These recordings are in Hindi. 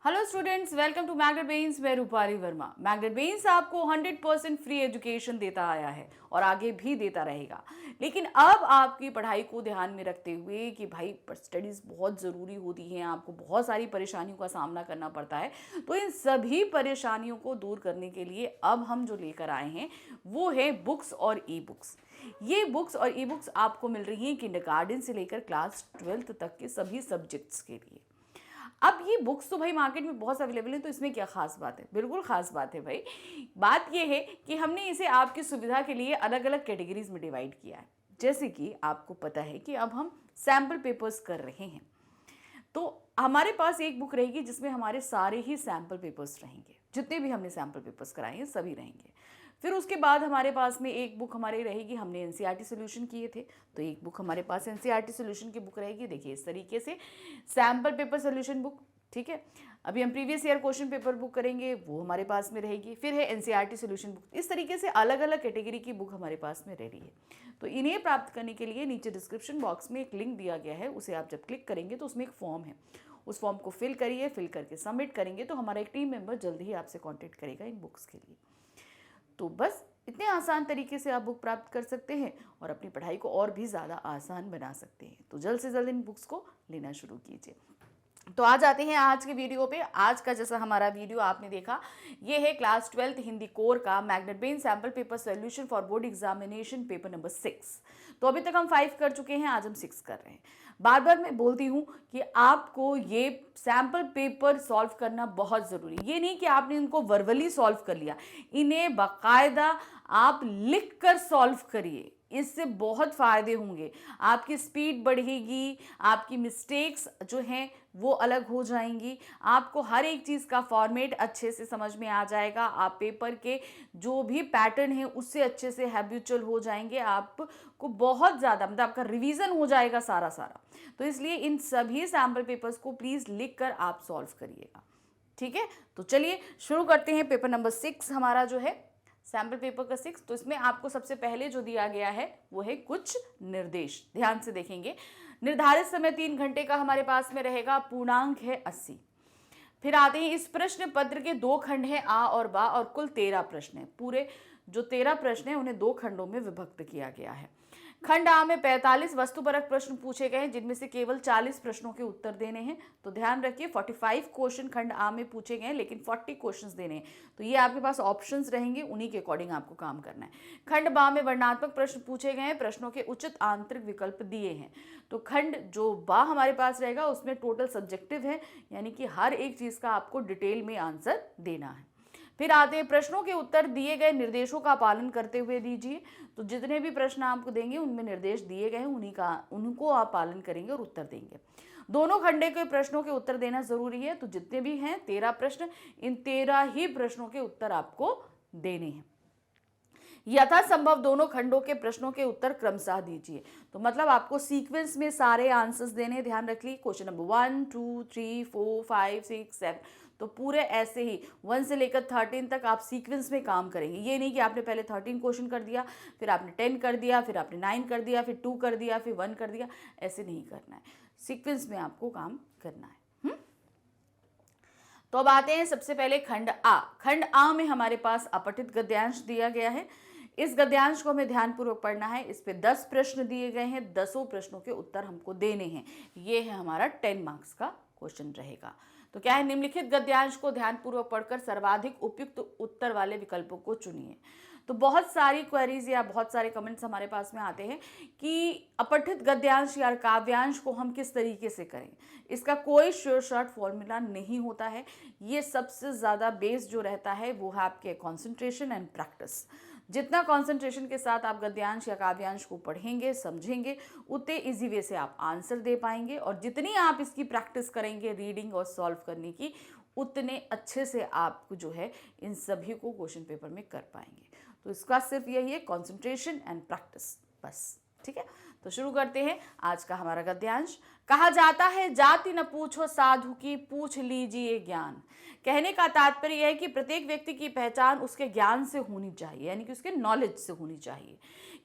Hello students, welcome to magnet brains. मैं रूपाली वर्मा। मैग्नेट ब्रेन्स आपको 100% फ्री एजुकेशन देता आया है और आगे भी देता रहेगा। लेकिन अब आपकी पढ़ाई को ध्यान में रखते हुए कि भाई स्टडीज़ बहुत ज़रूरी होती हैं, आपको बहुत सारी परेशानियों का सामना करना पड़ता है, तो इन सभी परेशानियों को दूर करने के लिए अब हम जो लेकर आए हैं वो है बुक्स और ई बुक्स। ये बुक्स और ई बुक्स आपको मिल रही हैं किंडरगार्टन से लेकर क्लास 12th तक के सभी सब्जेक्ट्स के लिए। अब ये बुक्स तो भाई मार्केट में बहुत अवेलेबल है, तो इसमें क्या खास बात है? बिल्कुल खास बात है भाई। बात ये है कि हमने इसे आपकी सुविधा के लिए अलग अलग कैटेगरीज में डिवाइड किया है। जैसे कि आपको पता है कि अब हम सैम्पल पेपर्स कर रहे हैं, तो हमारे पास एक बुक रहेगी जिसमें हमारे सारे ही सैम्पल पेपर्स रहेंगे। जितने भी हमने सैम्पल पेपर्स कराए हैं सभी रहेंगे। फिर उसके बाद हमारे पास में एक बुक हमारी रहेगी, हमने एनसीईआरटी सोल्यूशन किए थे तो एक बुक हमारे पास एनसीईआरटी सोल्यूशन की बुक रहेगी। देखिए इस तरीके से सैम्पल पेपर सोल्यूशन बुक, ठीक है। अभी हम previous year question paper book करेंगे, वो हमारे पास में रहेगी। फिर है एनसीईआरटी सोल्यूशन बुक। इस तरीके से अलग अलग कैटेगरी की बुक हमारे पास में रेडी है। तो इन्हें प्राप्त करने के लिए नीचे डिस्क्रिप्शन बॉक्स में एक लिंक दिया गया है, उसे आप जब क्लिक करेंगे तो उसमें एक फॉर्म है, उस फॉर्म को फिल करिए। फिल करके सबमिट करेंगे तो हमारा एक टीम मेंबर जल्द ही आपसे कॉन्टेक्ट करेगा इन बुक्स के लिए। तो बस इतने आसान तरीके से आप बुक प्राप्त कर सकते हैं और अपनी पढ़ाई को और भी ज़्यादा आसान बना सकते हैं। तो जल्द से जल्द इन बुक्स को लेना शुरू कीजिए। तो आ जाते हैं आज के वीडियो पे। आज का जैसा हमारा वीडियो आपने देखा, ये है क्लास 12th हिंदी कोर का magnet brain sample paper solution for board examination paper number 6। तो अभी तक हम 5 कर चुके हैं, आज हम 6 कर रहे हैं। बार बार मैं बोलती हूँ कि आपको ये सैम्पल पेपर सॉल्व करना बहुत ज़रूरी है। ये नहीं कि आपने इनको वर्बली सॉल्व कर लिया, इन्हें बाकायदा आप लिख कर सॉल्व करिए। इससे बहुत फ़ायदे होंगे, आपकी स्पीड बढ़ेगी, आपकी मिस्टेक्स जो हैं वो अलग हो जाएंगी, आपको हर एक चीज़ का फॉर्मेट अच्छे से समझ में आ जाएगा, आप पेपर के जो भी पैटर्न है उससे अच्छे से हैबिचुअल हो जाएंगे, आपको बहुत ज़्यादा मतलब आपका रिवीजन हो जाएगा सारा। तो इसलिए इन सभी सैम्पल पेपर्स को प्लीज़ लिख कर आप सॉल्व करिएगा, ठीक है। तो चलिए शुरू करते हैं। पेपर नंबर 6 हमारा जो है सैम्पल पेपर का 6। तो इसमें आपको सबसे पहले जो दिया गया है वो है कुछ निर्देश। ध्यान से देखेंगे। निर्धारित समय 3 घंटे का हमारे पास में रहेगा, पूर्णांक है 80। फिर आते हैं, इस प्रश्न पत्र के 2 खंड हैं, आ और बा, और कुल 13 प्रश्न हैं। पूरे जो 13 प्रश्न हैं उन्हें 2 खंडों में विभक्त किया गया है। खंड आ में 45 वस्तुपरक प्रश्न पूछे गए हैं, जिनमें से केवल 40 प्रश्नों के उत्तर देने हैं। तो ध्यान रखिए 45 क्वेश्चन खंड आ में पूछे गए हैं, लेकिन 40 क्वेश्चंस देने हैं। तो ये आपके पास ऑप्शंस रहेंगे, उन्हीं के अकॉर्डिंग आपको काम करना है। खंड बा में वर्णनात्मक प्रश्न पूछे गए हैं, प्रश्नों के उचित आंतरिक विकल्प दिए हैं। तो खंड जो बा हमारे पास रहेगा उसमें टोटल सब्जेक्टिव है, यानी कि हर एक चीज़ का आपको डिटेल में आंसर देना है। फिर आते हैं, प्रश्नों के उत्तर दिए गए निर्देशों का पालन करते हुए दीजिए। तो जितने भी प्रश्न आपको देंगे उनमें निर्देश दिए गए हैं, उनको आप पालन करेंगे और उत्तर देंगे। दोनों खंडे के प्रश्नों के उत्तर देना जरूरी है। तो जितने भी हैं 13 प्रश्न, इन 13 ही प्रश्नों के उत्तर आपको देने हैं। यथासंभव दोनों खंडों के प्रश्नों के उत्तर क्रमशः दीजिए। तो मतलब आपको सीक्वेंस में सारे आंसर्स देने। ध्यान रखिए, क्वेश्चन नंबर 1 2 3 4 5 6 7, तो पूरे ऐसे ही 1 से लेकर 13 तक आप सीक्वेंस में काम करेंगे। ये नहीं कि आपने पहले 13 क्वेश्चन कर दिया, फिर आपने 10 कर दिया, फिर आपने 9 कर दिया, फिर 2 कर दिया, फिर 1 कर दिया। ऐसे नहीं करना है, सीक्वेंस में आपको काम करना है। तो अब आते हैं सबसे पहले खंड आ। खंड आ में हमारे पास अपठित गद्यांश दिया गया है। इस गद्यांश को हमें ध्यानपूर्वक पढ़ना है। इस पे 10 प्रश्न दिए गए हैं, 10 प्रश्नों के उत्तर हमको देने हैं। ये है हमारा 10 मार्क्स का क्वेश्चन रहेगा। तो क्या है, निम्नलिखित गद्यांश को ध्यानपूर्वक पढ़कर सर्वाधिक उपयुक्त उत्तर वाले विकल्पों को चुनिए। तो बहुत सारी क्वेरीज या बहुत सारे कमेंट्स हमारे पास में आते हैं कि अपठित गद्यांश या काव्यांश को हम किस तरीके से करें। इसका कोई श्योर शॉर्ट फॉर्मूला नहीं होता है। ये सबसे ज़्यादा बेस जो रहता है वो है आपके कॉन्सेंट्रेशन एंड प्रैक्टिस। जितना कॉन्सेंट्रेशन के साथ आप गद्यांश या काव्यांश को पढ़ेंगे, समझेंगे, उतने इजी वे से आप आंसर दे पाएंगे। और जितनी आप इसकी प्रैक्टिस करेंगे रीडिंग और सॉल्व करने की, उतने अच्छे से आप जो है इन सभी को क्वेश्चन पेपर में कर पाएंगे। तो इसका सिर्फ यही है, कॉन्सेंट्रेशन एंड प्रैक्टिस, बस। ठीक है, तो शुरू करते हैं आज का हमारा गद्यांश। कहा जाता है, जाति न पूछो साधु की, पूछ लीजिए ज्ञान। कहने का तात्पर्य यह है कि प्रत्येक व्यक्ति की पहचान उसके ज्ञान से होनी चाहिए, यानी कि उसके नॉलेज से होनी चाहिए।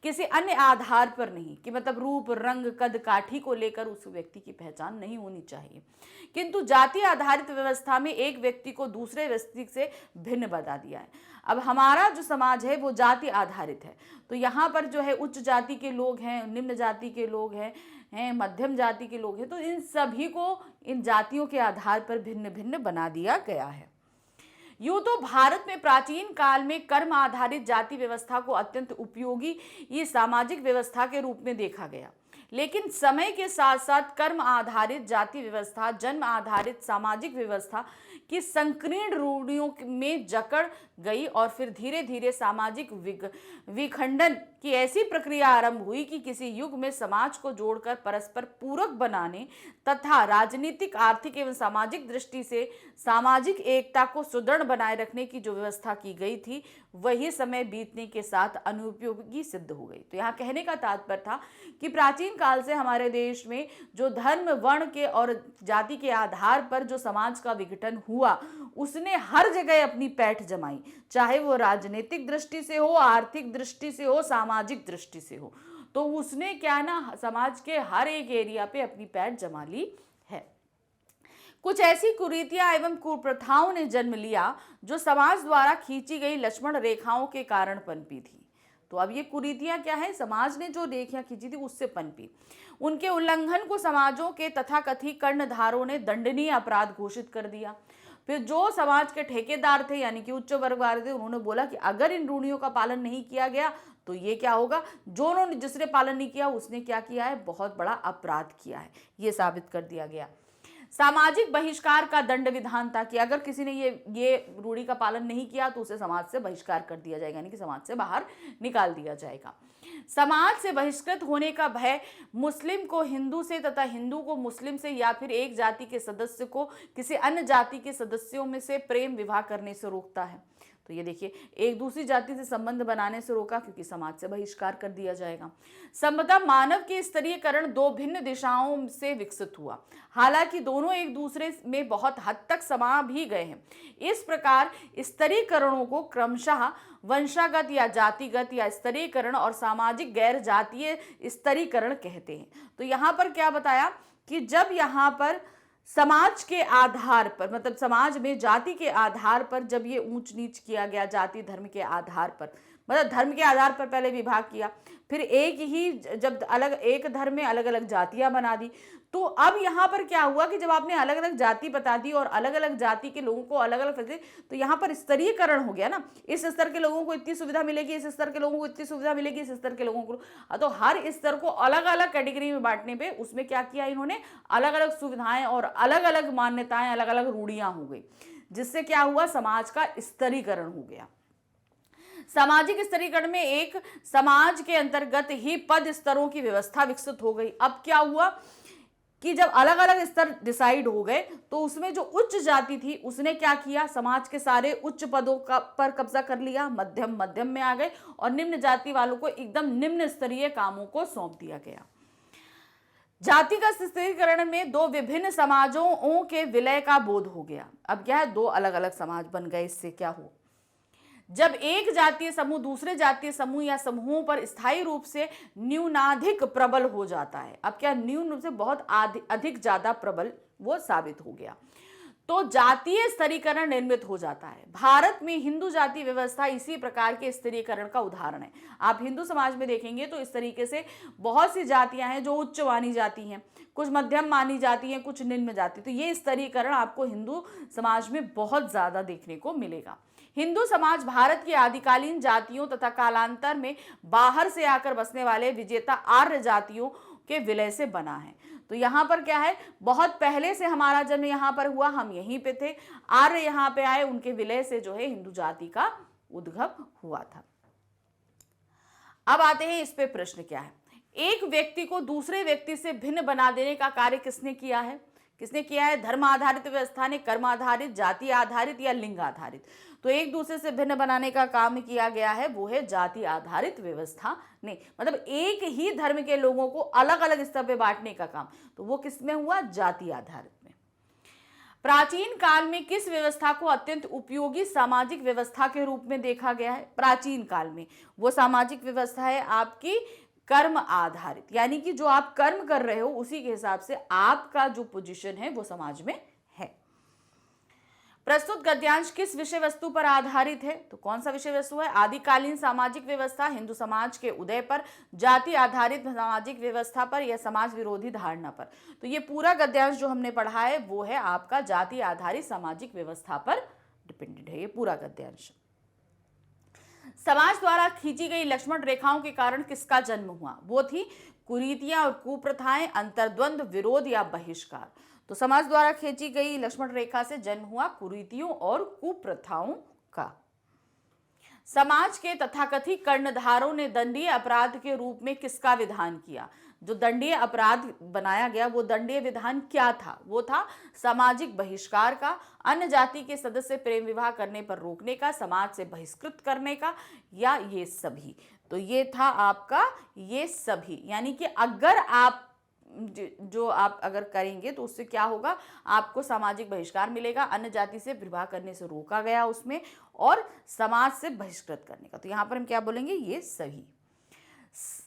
किसी अन्य आधार पर नहीं, कि मतलब रूप, रंग, कद, काठी को लेकर उस व्यक्ति की पहचान नहीं होनी चाहिए। किंतु जाति आधारित व्यवस्था में एक व्यक्ति को दूसरे व्यक्ति से भिन्न बता दिया है। अब हमारा जो समाज है वो जाति आधारित है, तो यहाँ पर जो है उच्च जाति के लोग हैं, निम्न जाति के लोग हैं मध्यम जाति के लोग हैं, तो इन सभी को इन जातियों के आधार पर भिन्न भिन्न बना दिया गया है। यूं तो भारत में प्राचीन काल में कर्म आधारित जाति व्यवस्था को अत्यंत उपयोगी ये सामाजिक व्यवस्था के रूप में देखा गया, लेकिन समय के साथ साथ कर्म आधारित जाति व्यवस्था जन्म आधारित सामाजिक व्यवस्था की संकीर्ण रूढ़ियों में जकड़ गई और फिर धीरे धीरे सामाजिक विखंडन की ऐसी प्रक्रिया आरंभ हुई कि किसी युग में समाज को जोड़कर परस्पर पूरक बनाने तथा राजनीतिक, आर्थिक एवं सामाजिक दृष्टि से सामाजिक एकता को सुदृढ़ बनाए रखने की जो व्यवस्था की गई थी वही समय बीतने के साथ अनुपयोगी सिद्ध हो गई। तो यहाँ कहने का तात्पर्य था कि प्राचीन काल से हमारे देश में जो धर्म, वर्ण के और जाति के आधार पर जो समाज का विघटन हुआ उसने हर जगह अपनी पैठ जमाई, चाहे वो राजनीतिक दृष्टि से हो, आर्थिक दृष्टि से हो, सामाजिक दृष्टि से हो, तो उसने क्या ना समाज के हर एक एरिया पे अपनी पैठ जमा ली है। कुछ ऐसी कुरीतियां एवं कुप्रथाओं ने जन्म लिया जो समाज द्वारा खींची गई लक्ष्मण रेखाओं के कारण पनपी थी। तो अब ये कुरीतियां क्या है, समाज ने जो रेखाएं खींची थी उससे पनपी। उनके उल्लंघन को समाजों के तथाकथित कर्णधारों ने दंडनीय अपराध घोषित कर दिया। फिर जो समाज के ठेकेदार थे यानी कि उच्च वर्ग वाले थे, उन्होंने बोला कि अगर इन रूढ़ियों का पालन नहीं किया गया तो ये क्या होगा, जिसने पालन नहीं किया उसने क्या किया है, बहुत बड़ा अपराध किया है, ये साबित कर दिया गया। सामाजिक बहिष्कार का दंड विधान था कि अगर किसी ने ये रूढ़ी का पालन नहीं किया तो उसे समाज से बहिष्कार कर दिया जाएगा, यानी कि समाज से बाहर निकाल दिया जाएगा। समाज से बहिष्कृत होने का भय मुस्लिम को हिंदू से तथा हिंदू को मुस्लिम से या फिर एक जाति के सदस्य को किसी अन्य जाति के सदस्यों में से प्रेम विवाह करने से रोकता है। तो ये देखिए, एक दूसरी जाति से संबंध बनाने से रोका क्योंकि समाज से बहिष्कार कर दिया जाएगा। संभवतः मानव के स्तरीयकरण दो भिन्न दिशाओं से विकसित हुआ, हालांकि दोनों एक दूसरे में बहुत हद तक समा भी गए हैं। इस प्रकार स्तरीकरणों को क्रमशः वंशागत या जातिगत या स्तरीकरण और सामाजिक गैर जातीय स्तरीकरण कहते हैं। तो यहाँ पर क्या बताया कि जब यहाँ पर समाज के आधार पर, मतलब समाज में जाति के आधार पर जब ये ऊंच नीच किया गया, जाति धर्म के आधार पर, मतलब धर्म के आधार पर पहले विभाग किया, फिर एक ही जब एक धर्म में अलग अलग जातियां बना दी, तो अब यहाँ पर क्या हुआ कि जब आपने अलग अलग जाति बता दी और अलग अलग जाति के लोगों को अलग अलग फैसले, तो यहाँ पर स्तरीयकरण हो गया ना, इस स्तर के लोगों को इतनी सुविधा मिलेगी, इस स्तर के लोगों को इतनी सुविधा मिलेगी, इस स्तर के लोगों को, तो हर स्तर को अलग अलग कैटेगरी में बांटने पे उसमें क्या किया इन्होंने, अलग अलग सुविधाएं और अलग अलग मान्यताएं, अलग अलग रूढ़ियां हो गई, जिससे क्या हुआ, समाज का स्तरीकरण हो गया। सामाजिक स्तरीकरण में एक समाज के अंतर्गत ही पद स्तरों की व्यवस्था विकसित हो गई। अब क्या हुआ कि जब अलग अलग स्तर डिसाइड हो गए तो उसमें जो उच्च जाति थी उसने क्या किया, समाज के सारे उच्च पदों पर कब्जा कर लिया, मध्यम में आ गए और निम्न जाति वालों को एकदम निम्न स्तरीय कामों को सौंप दिया गया। जातिगत स्तरीकरण में दो विभिन्न समाजों के विलय का बोध हो गया। अब क्या है, दो अलग अलग समाज बन गए। इससे क्या हुआ, जब एक जातीय समूह दूसरे जातीय समूह या समूहों पर स्थायी रूप से न्यूनाधिक प्रबल हो जाता है, अब क्या न्यून रूप से बहुत अधिक ज्यादा प्रबल वो साबित हो गया, तो जातीय स्तरीकरण निर्मित हो जाता है। भारत में हिंदू जाति व्यवस्था इसी प्रकार के स्तरीकरण का उदाहरण है। आप हिंदू समाज में देखेंगे तो इस तरीके से बहुत सी जातियां हैं जो उच्च मानी जाती हैं, कुछ मध्यम मानी जाती हैं, कुछ निम्न जाति। तो ये स्तरीकरण आपको हिंदू समाज में बहुत ज्यादा देखने को मिलेगा। हिंदू समाज भारत की आदिकालीन जातियों तथा कालांतर में बाहर से आकर बसने वाले विजेता आर्य जातियों के विलय से बना है। तो यहाँ पर क्या है, बहुत पहले से हमारा जन्म यहाँ पर हुआ, हम यहीं पे थे, आर्य यहाँ पे आए, उनके विलय से जो है हिंदू जाति का उद्भव हुआ था। अब आते हैं इस पे प्रश्न क्या है, एक व्यक्ति को दूसरे व्यक्ति से भिन्न बना देने का कार्य किसने किया है? धर्म आधारित व्यवस्था ने, कर्म आधारित, जाति आधारित या लिंग आधारित? तो एक दूसरे से भिन्न बनाने का काम किया गया है, वो है जाति आधारित व्यवस्था ने, मतलब एक ही धर्म के लोगों को अलग अलग स्तर पे बांटने का काम, तो वो किस में हुआ, जाति आधारित में। प्राचीन काल में किस व्यवस्था को अत्यंत उपयोगी सामाजिक व्यवस्था के रूप में देखा गया है? प्राचीन काल में वो सामाजिक व्यवस्था है आपकी कर्म आधारित, यानी कि जो आप कर्म कर रहे हो उसी के हिसाब से आपका जो पोजीशन है वो समाज में है। प्रस्तुत गद्यांश किस विषय वस्तु पर आधारित है? तो कौन सा विषय वस्तु है? आदिकालीन सामाजिक व्यवस्था, हिंदू समाज के उदय पर, जाति आधारित सामाजिक व्यवस्था पर, या समाज विरोधी धारणा पर। तो ये पूरा गद्यांश जो हमने पढ़ा है वो है आपका जाति आधारित सामाजिक व्यवस्था पर डिपेंडेंट है, ये पूरा गद्यांश। समाज द्वारा खींची गई लक्ष्मण रेखाओं के कारण किसका जन्म हुआ? वो थी कुरीतियां और कुप्रथाएं, अंतर्द्वंद, विरोध या बहिष्कार। तो समाज द्वारा खींची गई लक्ष्मण रेखा से जन्म हुआ कुरीतियों और कुप्रथाओं का। समाज के तथाकथित कर्णधारों ने दंडनीय अपराध के रूप में किसका विधान किया? जो दंडनीय अपराध बनाया गया वो दंडनीय विधान क्या था? वो था सामाजिक बहिष्कार का, अन्य जाति के सदस्य प्रेम विवाह करने पर रोकने का, समाज से बहिष्कृत करने का, या ये सभी। तो ये था आपका ये सभी, यानी कि अगर आप जो आप अगर करेंगे तो उससे क्या होगा? आपको सामाजिक बहिष्कार मिलेगा, अन्य जाति से विवाह करने से रोका गया उसमें, और समाज से बहिष्कृत करने का। तो यहां पर हम क्या बोलेंगे? ये सही।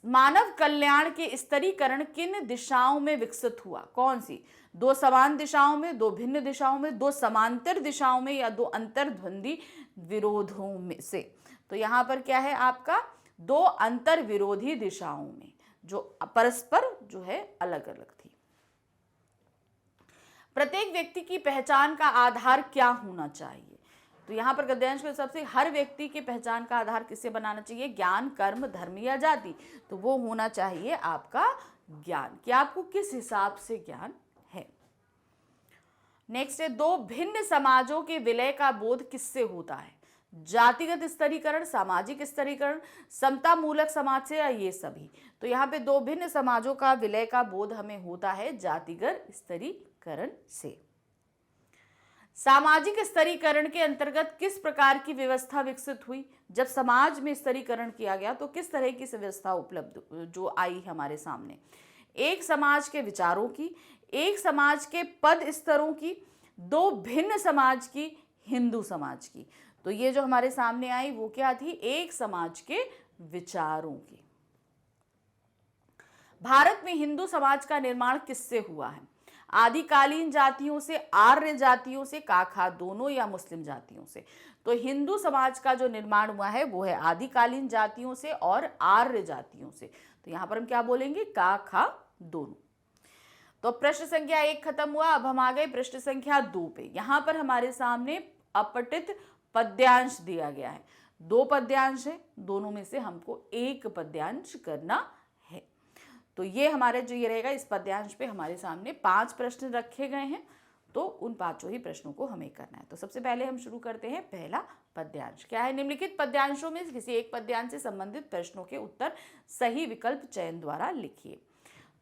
मानव कल्याण के स्तरीकरण किन दिशाओं में विकसित हुआ? कौन सी? दो समान दिशाओं में, दो भिन्न दिशाओं में, दो समांतर दिशाओं में, या दो अंतर्द्वंदी विरोधों में से? तो यहां पर क्या है आपका? दो अंतर विरोधी दिशाओं में, जो परस्पर जो है अलग अलग थी। प्रत्येक व्यक्ति की पहचान का आधार क्या होना चाहिए? तो यहां पर गद्यांश के हिसाब से हर व्यक्ति की पहचान का आधार किससे बनाना चाहिए? ज्ञान, कर्म, धर्म या जाति। तो वो होना चाहिए आपका ज्ञान, कि आपको किस हिसाब से ज्ञान है। नेक्स्ट है, दो भिन्न समाजों के विलय का बोध किससे होता है? जातिगत स्तरीकरण, सामाजिक स्तरीकरण, समता मूलक समाज से, या ये सभी। तो यहाँ पे दो भिन्न समाजों का विलय का बोध हमें होता है जातिगत स्तरीकरण से। सामाजिक स्तरीकरण के अंतर्गत किस प्रकार की व्यवस्था विकसित हुई? जब समाज में स्तरीकरण किया गया तो किस तरह की व्यवस्था उपलब्ध जो आई हमारे सामने? एक समाज के विचारों की, एक समाज के पद स्तरों की, दो भिन्न समाज की, हिंदू समाज की। तो ये जो हमारे सामने आई वो क्या थी? एक समाज के विचारों की। भारत में हिंदू समाज का निर्माण किससे हुआ है? आदिकालीन जातियों से, आर्य जातियों से, काखा दोनों, या मुस्लिम जातियों से? तो हिंदू समाज का जो निर्माण हुआ है वो है आदिकालीन जातियों से और आर्य जातियों से। तो यहां पर हम क्या बोलेंगे? काखा दोनों। तो पृष्ठ संख्या 1 खत्म हुआ। अब हम आ गए पृष्ठ संख्या 2 पे। यहां पर हमारे सामने अपठित पद्यांश दिया गया है। दो पद्यांश है, दोनों में से हमको एक पद्यांश करना है। तो ये हमारे जो ये रहेगा, इस पद्यांश पे हमारे सामने 5 प्रश्न रखे गए हैं, तो उन 5 ही प्रश्नों को हमें करना है। तो सबसे पहले हम शुरू करते हैं पहला पद्यांश। क्या है? निम्नलिखित पद्यांशों में किसी एक पद्यांश से संबंधित प्रश्नों के उत्तर सही विकल्प चयन द्वारा लिखिए।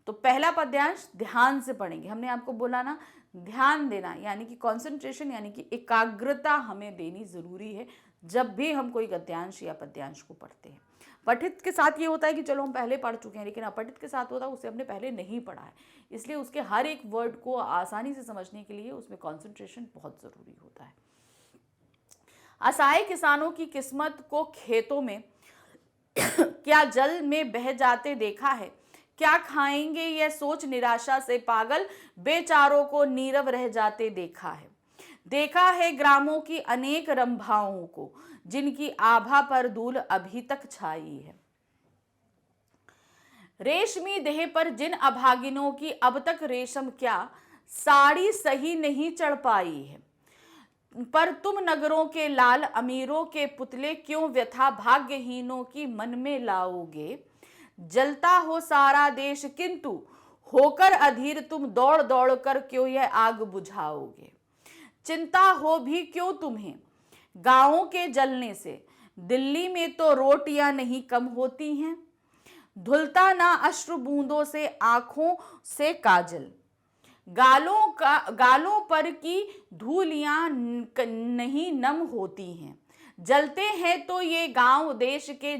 तो पहला पद्यांश ध्यान से पढ़ेंगे। हमने आपको बोला ना, ध्यान देना, यानी कि कंसंट्रेशन, यानी कि एकाग्रता हमें देनी जरूरी है जब भी हम कोई गद्यांश या पद्यांश को पढ़ते हैं। पठित के साथ ये होता है कि चलो हम पहले पढ़ चुके हैं, लेकिन अपठित के साथ होता है उसे हमने पहले नहीं पढ़ा है, इसलिए उसके हर एक वर्ड को आसानी से समझने के लिए उसमें कंसंट्रेशन बहुत जरूरी होता है। असहाय किसानों की किस्मत को खेतों में क्या जल में बह जाते देखा है? क्या खाएंगे यह सोच निराशा से पागल बेचारों को नीरव रह जाते देखा है। देखा है ग्रामों की अनेक रंभाओं को, जिनकी आभा पर धूल अभी तक छाई है। रेशमी देह पर जिन अभागिनों की अब तक रेशम क्या साड़ी सही नहीं चढ़ पाई है। पर तुम नगरों के लाल अमीरों के पुतले क्यों व्यथा भाग्यहीनों की मन में लाओगे। जलता हो सारा देश किंतु होकर अधीर तुम दौड़ दौड़ कर क्यों यह आग बुझाओगे। चिंता हो भी क्यों तुम्हें गांवों के जलने से, दिल्ली में तो रोटियां नहीं कम होती हैं। धुलता ना अश्रु बूंदों से आंखों से काजल, गालों पर की धूलियां नहीं नम होती हैं। जलते हैं तो ये गांव देश के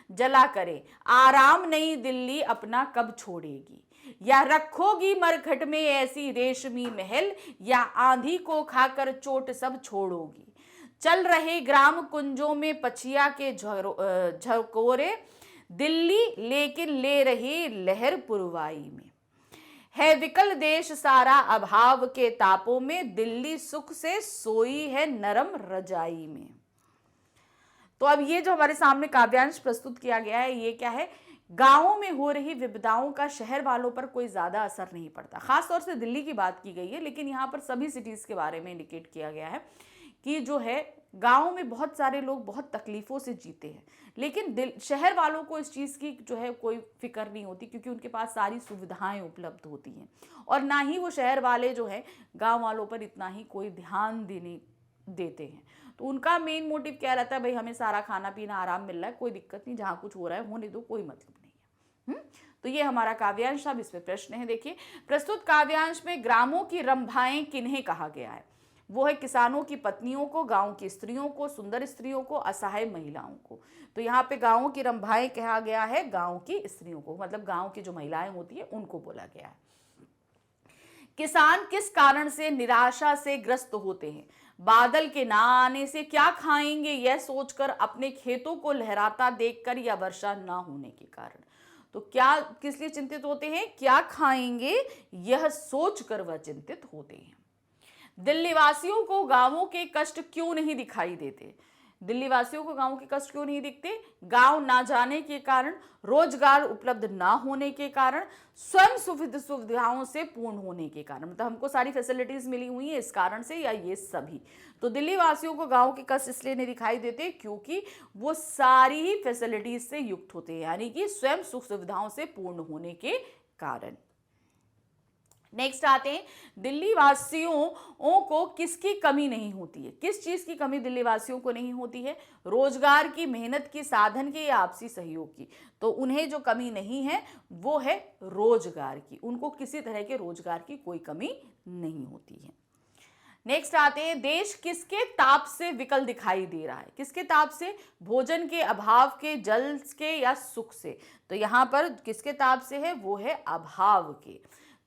जला करे, आराम नहीं दिल्ली अपना कब छोड़ेगी। या रखोगी मरघट में ऐसी रेशमी महल, या आंधी को खाकर चोट सब छोड़ोगी। चल रहे ग्राम कुंजों में पछिया के झकोरे, दिल्ली लेकिन ले रही लहर पुरवाई में। है विकल देश सारा अभाव के तापों में, दिल्ली सुख से सोई है नरम रजाई में। तो अब ये जो हमारे सामने काव्यांश प्रस्तुत किया गया है, ये क्या है? गांवों में हो रही विपदाओं का शहर वालों पर कोई ज्यादा असर नहीं पड़ता। खासतौर से दिल्ली की बात की गई है, लेकिन यहाँ पर सभी सिटीज के बारे में इंडिकेट किया गया है कि जो है गांव में बहुत सारे लोग बहुत तकलीफों से जीते हैं, लेकिन शहर वालों को इस चीज़ की जो है कोई फिक्र नहीं होती, क्योंकि उनके पास सारी सुविधाएं उपलब्ध होती हैं, और ना ही वो शहर वाले जो है गांव वालों पर इतना ही कोई ध्यान देते हैं। तो उनका मेन मोटिव क्या रहता है? भाई हमें सारा खाना पीना आराम मिल रहा है, कोई दिक्कत नहीं, जहाँ कुछ हो रहा है होने दो, कोई मतलब नहीं है। तो ये हमारा काव्यांश था। अब इसमें प्रश्न है, देखिए, प्रस्तुत काव्यांश में ग्रामों की रंभाएं किन्हें कहा गया है? वो है किसानों की पत्नियों को, गांव की स्त्रियों को, सुंदर स्त्रियों को, असहाय महिलाओं को। तो यहाँ पे गांवों की रंभाएं कहा गया है गांव की स्त्रियों को, मतलब गांव की जो महिलाएं होती है उनको बोला गया है। किसान किस कारण से निराशा से ग्रस्त होते हैं? बादल के ना आने से। क्या खाएंगे यह सोचकर अपने खेतों को लहराता देखकर, या वर्षा ना होने के कारण। तो क्या किस लिए चिंतित होते हैं? क्या खाएंगे यह सोचकर वह चिंतित होते हैं। दिल्ली वासियों को गांवों के कष्ट क्यों नहीं दिखाई देते? दिल्ली वासियों को गांव के कष्ट क्यों नहीं दिखते? गांव ना जाने के कारण, रोजगार उपलब्ध ना होने के कारण, स्वयं सुविधाओं से पूर्ण होने के कारण, मतलब हमको सारी फैसिलिटीज मिली हुई है इस कारण से, या ये सभी। तो दिल्ली वासियों को गांव के कष्ट इसलिए नहीं दिखाई देते क्योंकि वो सारी ही फैसिलिटीज से युक्त होते हैं, यानी कि स्वयं सुख सुविधाओं से पूर्ण होने के कारण। नेक्स्ट आते हैं, दिल्ली वासियों को किसकी कमी नहीं होती है? किस चीज की कमी दिल्ली वासियों को नहीं होती है? रोजगार की, मेहनत की, साधन की, या आपसी सहयोग की। तो उन्हें जो कमी नहीं है वो है रोजगार की, उनको किसी तरह के रोजगार की कोई कमी नहीं होती है। नेक्स्ट आते हैं, देश किसके ताप से विकल दिखाई दे रहा है? किसके ताप से? भोजन के अभाव के, जल के, या सुख से। तो यहाँ पर किसके ताप से है? वो है अभाव के।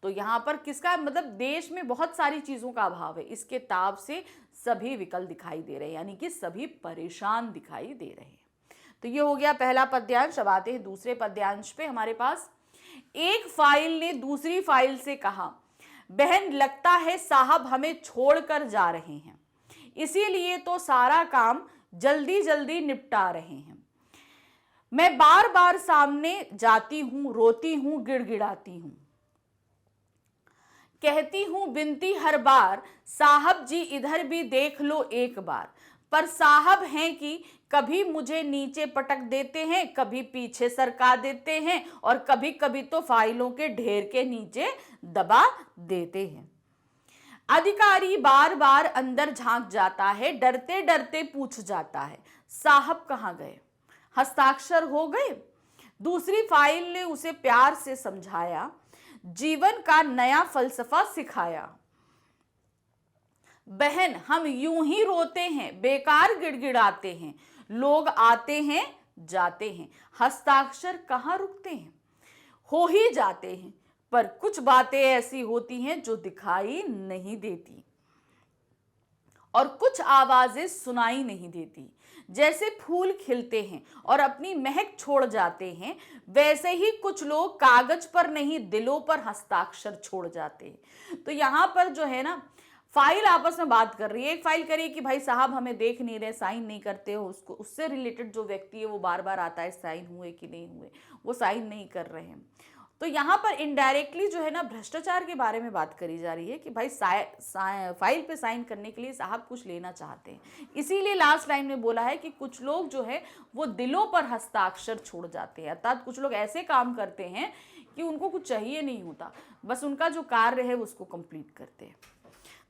तो यहाँ पर किसका मतलब? देश में बहुत सारी चीजों का अभाव है, इसके ताप से सभी विकल दिखाई दे रहे हैं, यानी कि सभी परेशान दिखाई दे रहे हैं। तो ये हो गया पहला पद्यांश। अब आते हैं दूसरे पद्यांश पे। हमारे पास, एक फाइल ने दूसरी फाइल से कहा, बहन लगता है साहब हमें छोड़कर जा रहे हैं, इसीलिए तो सारा काम जल्दी जल्दी निपटा रहे हैं। मैं बार बार सामने जाती हूं, रोती हूं, गिड़गिड़ाती हूं, कहती हूं बिनती हर बार, साहब जी इधर भी देख लो एक बार। पर साहब हैं कि कभी मुझे नीचे पटक देते हैं, कभी पीछे सरका देते हैं, और कभी कभी तो फाइलों के ढेर के नीचे दबा देते हैं। अधिकारी बार बार अंदर झांक जाता है, डरते डरते पूछ जाता है, साहब कहाँ गए? हस्ताक्षर हो गए? दूसरी फाइल ने उसे प्यार से समझाया, जीवन का नया फलसफा सिखाया। बहन हम यूं ही रोते हैं, बेकार गिड़गिड़ाते हैं, लोग आते हैं जाते हैं, हस्ताक्षर कहाँ रुकते हैं, हो ही जाते हैं, पर कुछ बातें ऐसी होती हैं जो दिखाई नहीं देती, और कुछ आवाजें सुनाई नहीं देती। जैसे फूल खिलते हैं और अपनी महक छोड़ जाते हैं, वैसे ही कुछ लोग कागज पर नहीं दिलों पर हस्ताक्षर छोड़ जाते हैं। तो यहाँ पर जो है ना, फाइल आपस में बात कर रही है। एक फाइल करी कि भाई साहब हमें देख नहीं रहे, साइन नहीं करते हो, उसको उससे रिलेटेड जो व्यक्ति है वो बार बार आता है, साइन हुए कि नहीं हुए, वो साइन नहीं कर रहे हैं। तो यहाँ पर इनडायरेक्टली जो है ना भ्रष्टाचार के बारे में बात करी जा रही है कि भाई फाइल पे साइन करने के लिए साहब कुछ लेना चाहते हैं, इसीलिए लास्ट लाइन में बोला है कि कुछ लोग जो है वो दिलों पर हस्ताक्षर छोड़ जाते हैं, अर्थात कुछ लोग ऐसे काम करते हैं कि उनको कुछ चाहिए नहीं होता, बस उनका जो कार्य है उसको कंप्लीट करते हैं।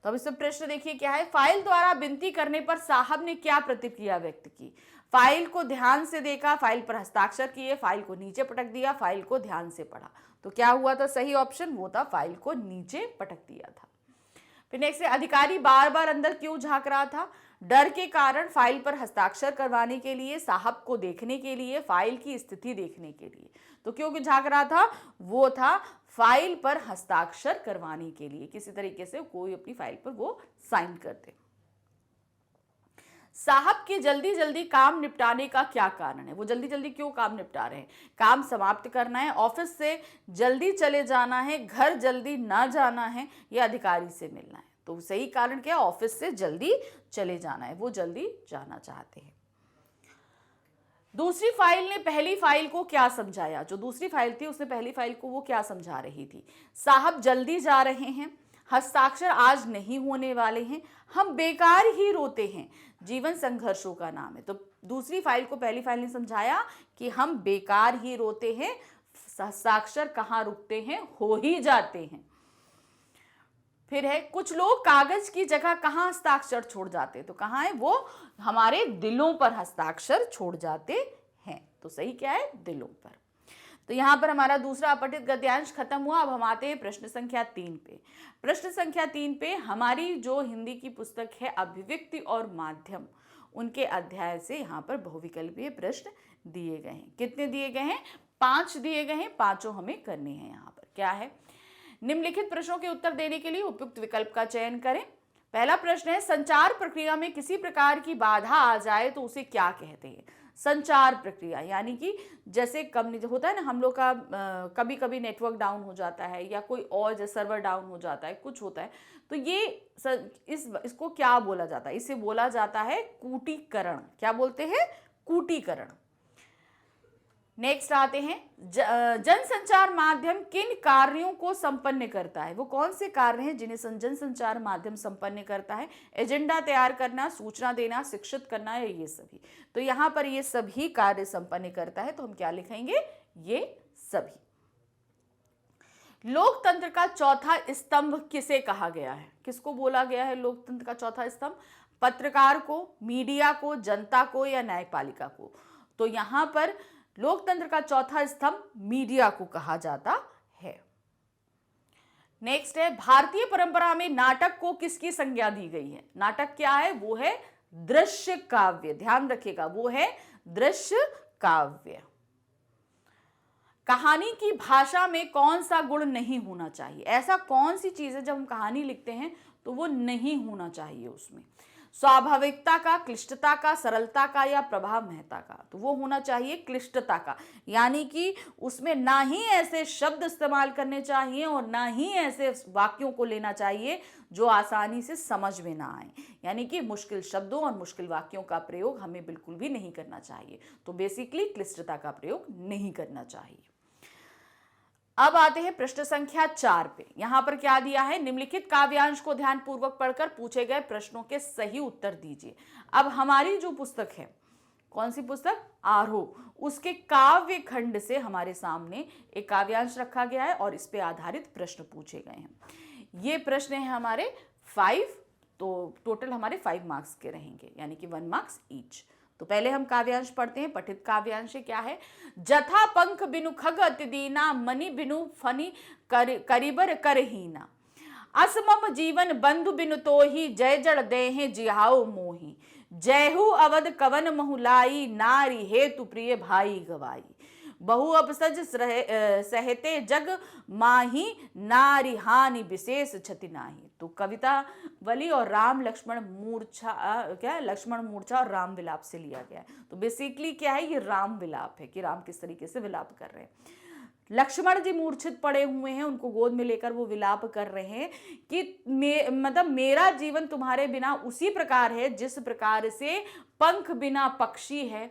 तो अब इसमें प्रश्न देखिए क्या है, फाइल द्वारा विनती करने पर साहब ने क्या प्रतिक्रिया व्यक्त की? फाइल को ध्यान से देखा, फाइल पर हस्ताक्षर किए, फाइल को नीचे पटक दिया, फाइल को ध्यान से पढ़ा। तो क्या हुआ था? सही ऑप्शन वो था, फाइल को नीचे पटक दिया था। फिर नेक्स्ट है, अधिकारी बार बार अंदर क्यों झांक रहा था? डर के कारण, फाइल पर हस्ताक्षर करवाने के लिए, साहब को देखने के लिए, फाइल की स्थिति देखने के लिए। तो क्यों झांक रहा था? वो था फाइल पर हस्ताक्षर करवाने के लिए, किसी तरीके से कोई अपनी फाइल पर वो साइन कर दे। साहब के जल्दी जल्दी काम निपटाने का क्या कारण है? वो जल्दी जल्दी क्यों काम निपटा रहे हैं? काम समाप्त करना है, ऑफिस से जल्दी चले जाना है, घर जल्दी ना जाना है, या अधिकारी से मिलना है? तो सही कारण क्या है? ऑफिस से जल्दी चले जाना है, वो जल्दी जाना चाहते हैं। दूसरी फाइल ने पहली फाइल को क्या समझाया? जो दूसरी फाइल थी उसने पहली फाइल को वो क्या समझा रही थी? साहब जल्दी जा रहे हैं, हस्ताक्षर आज नहीं होने वाले हैं, हम बेकार ही रोते हैं, जीवन संघर्षों का नाम है। तो दूसरी फाइल को पहली फाइल ने समझाया कि हम बेकार ही रोते हैं, हस्ताक्षर कहाँ रुकते हैं, हो ही जाते हैं। फिर है, कुछ लोग कागज की जगह कहाँ हस्ताक्षर छोड़ जाते हैं? तो कहाँ है वो? हमारे दिलों पर हस्ताक्षर छोड़ जाते हैं। तो सही क्या है? दिलों पर। तो यहाँ पर हमारा दूसरा अपठित गद्यांश खत्म हुआ। अब हम आते हैं प्रश्न संख्या 3 पे। प्रश्न संख्या 3 पे हमारी जो हिंदी की पुस्तक है अभिव्यक्ति और माध्यम, उनके अध्याय से यहाँ पर बहुविकल्पीय प्रश्न दिए गए हैं। कितने दिए गए हैं? 5 दिए गए हैं, पांचों हमें करने हैं। यहाँ पर क्या है? निम्नलिखित प्रश्नों के उत्तर देने के लिए उपयुक्त विकल्प का चयन करें। पहला प्रश्न है, संचार प्रक्रिया में किसी प्रकार की बाधा आ जाए तो उसे क्या कहते हैं? संचार प्रक्रिया यानी कि जैसे कम्युनिकेशन होता है ना, हम लोग का कभी कभी नेटवर्क डाउन हो जाता है या कोई और जैसे सर्वर डाउन हो जाता है, कुछ होता है, तो ये इसको क्या बोला जाता है? इसे बोला जाता है कूटीकरण। क्या बोलते हैं? कूटीकरण। नेक्स्ट आते हैं, जनसंचार माध्यम किन कार्यों को संपन्न करता है? वो कौन से कार्य हैं जिन्हें जनसंचार माध्यम संपन्न करता है? एजेंडा तैयार करना, सूचना देना, शिक्षित करना, या ये सभी? तो यहाँ पर ये सभी कार्य संपन्न करता है, तो हम क्या लिखेंगे? ये सभी। लोकतंत्र का चौथा स्तंभ किसे कहा गया है? किसको बोला गया है लोकतंत्र का चौथा स्तंभ? पत्रकार को, मीडिया को, जनता को, या न्यायपालिका को? तो यहाँ पर लोकतंत्र का चौथा स्तंभ मीडिया को कहा जाता है। नेक्स्ट है, भारतीय परंपरा में नाटक को किसकी संज्ञा दी गई है? नाटक क्या है? वो है दृश्य काव्य। ध्यान रखिएगा, वो है दृश्य काव्य। कहानी की भाषा में कौन सा गुण नहीं होना चाहिए? ऐसा कौन सी चीज है जब हम कहानी लिखते हैं तो वो नहीं होना चाहिए उसमें? स्वाभाविकता का, क्लिष्टता का, सरलता का, या प्रभाव महत्ता का? तो वो होना चाहिए क्लिष्टता का, यानी कि उसमें ना ही ऐसे शब्द इस्तेमाल करने चाहिए और ना ही ऐसे वाक्यों को लेना चाहिए जो आसानी से समझ में ना आए, यानी कि मुश्किल शब्दों और मुश्किल वाक्यों का प्रयोग हमें बिल्कुल भी नहीं करना चाहिए। तो बेसिकली क्लिष्टता का प्रयोग नहीं करना चाहिए। अब आते हैं प्रश्न संख्या 4 पे। यहां पर क्या दिया है? निम्नलिखित काव्यांश को ध्यानपूर्वक पढ़कर पूछे गए प्रश्नों के सही उत्तर दीजिए। अब हमारी जो पुस्तक है, कौन सी पुस्तक? आरोह, उसके काव्य खंड से हमारे सामने एक काव्यांश रखा गया है और इस पे आधारित प्रश्न पूछे गए हैं। ये प्रश्न है हमारे 5, तो टोटल हमारे 5 मार्क्स के रहेंगे, यानी कि 1 मार्क्स ईच। तो पहले हम काव्यांश पढ़ते हैं। पठित काव्यांश क्या है? जथा पंख बिनु खग अति दीना, मणि बिनु फनी करिबर करहीना, असमम जीवन बंधु बिनु तोही, जय जड़ देहे जिहाओ मोही, जयहु अवध कवन महुलाई, नारी हेतु प्रिय भाई गवाई, बहु अपसज सहते जग माही, नारी हानि विशेष क्षति नाही। तो कवितावली और राम लक्ष्मण मूर्छा, क्या है? लक्ष्मण मूर्छा और राम विलाप से लिया गया है। तो बेसिकली क्या है? ये राम विलाप है कि राम किस तरीके से विलाप कर रहे हैं। लक्ष्मण जी मूर्छित पड़े हुए हैं, उनको गोद में लेकर वो विलाप कर रहे हैं कि मतलब मेरा जीवन तुम्हारे बिना उसी प्रकार है जिस प्रकार से पंख बिना पक्षी है,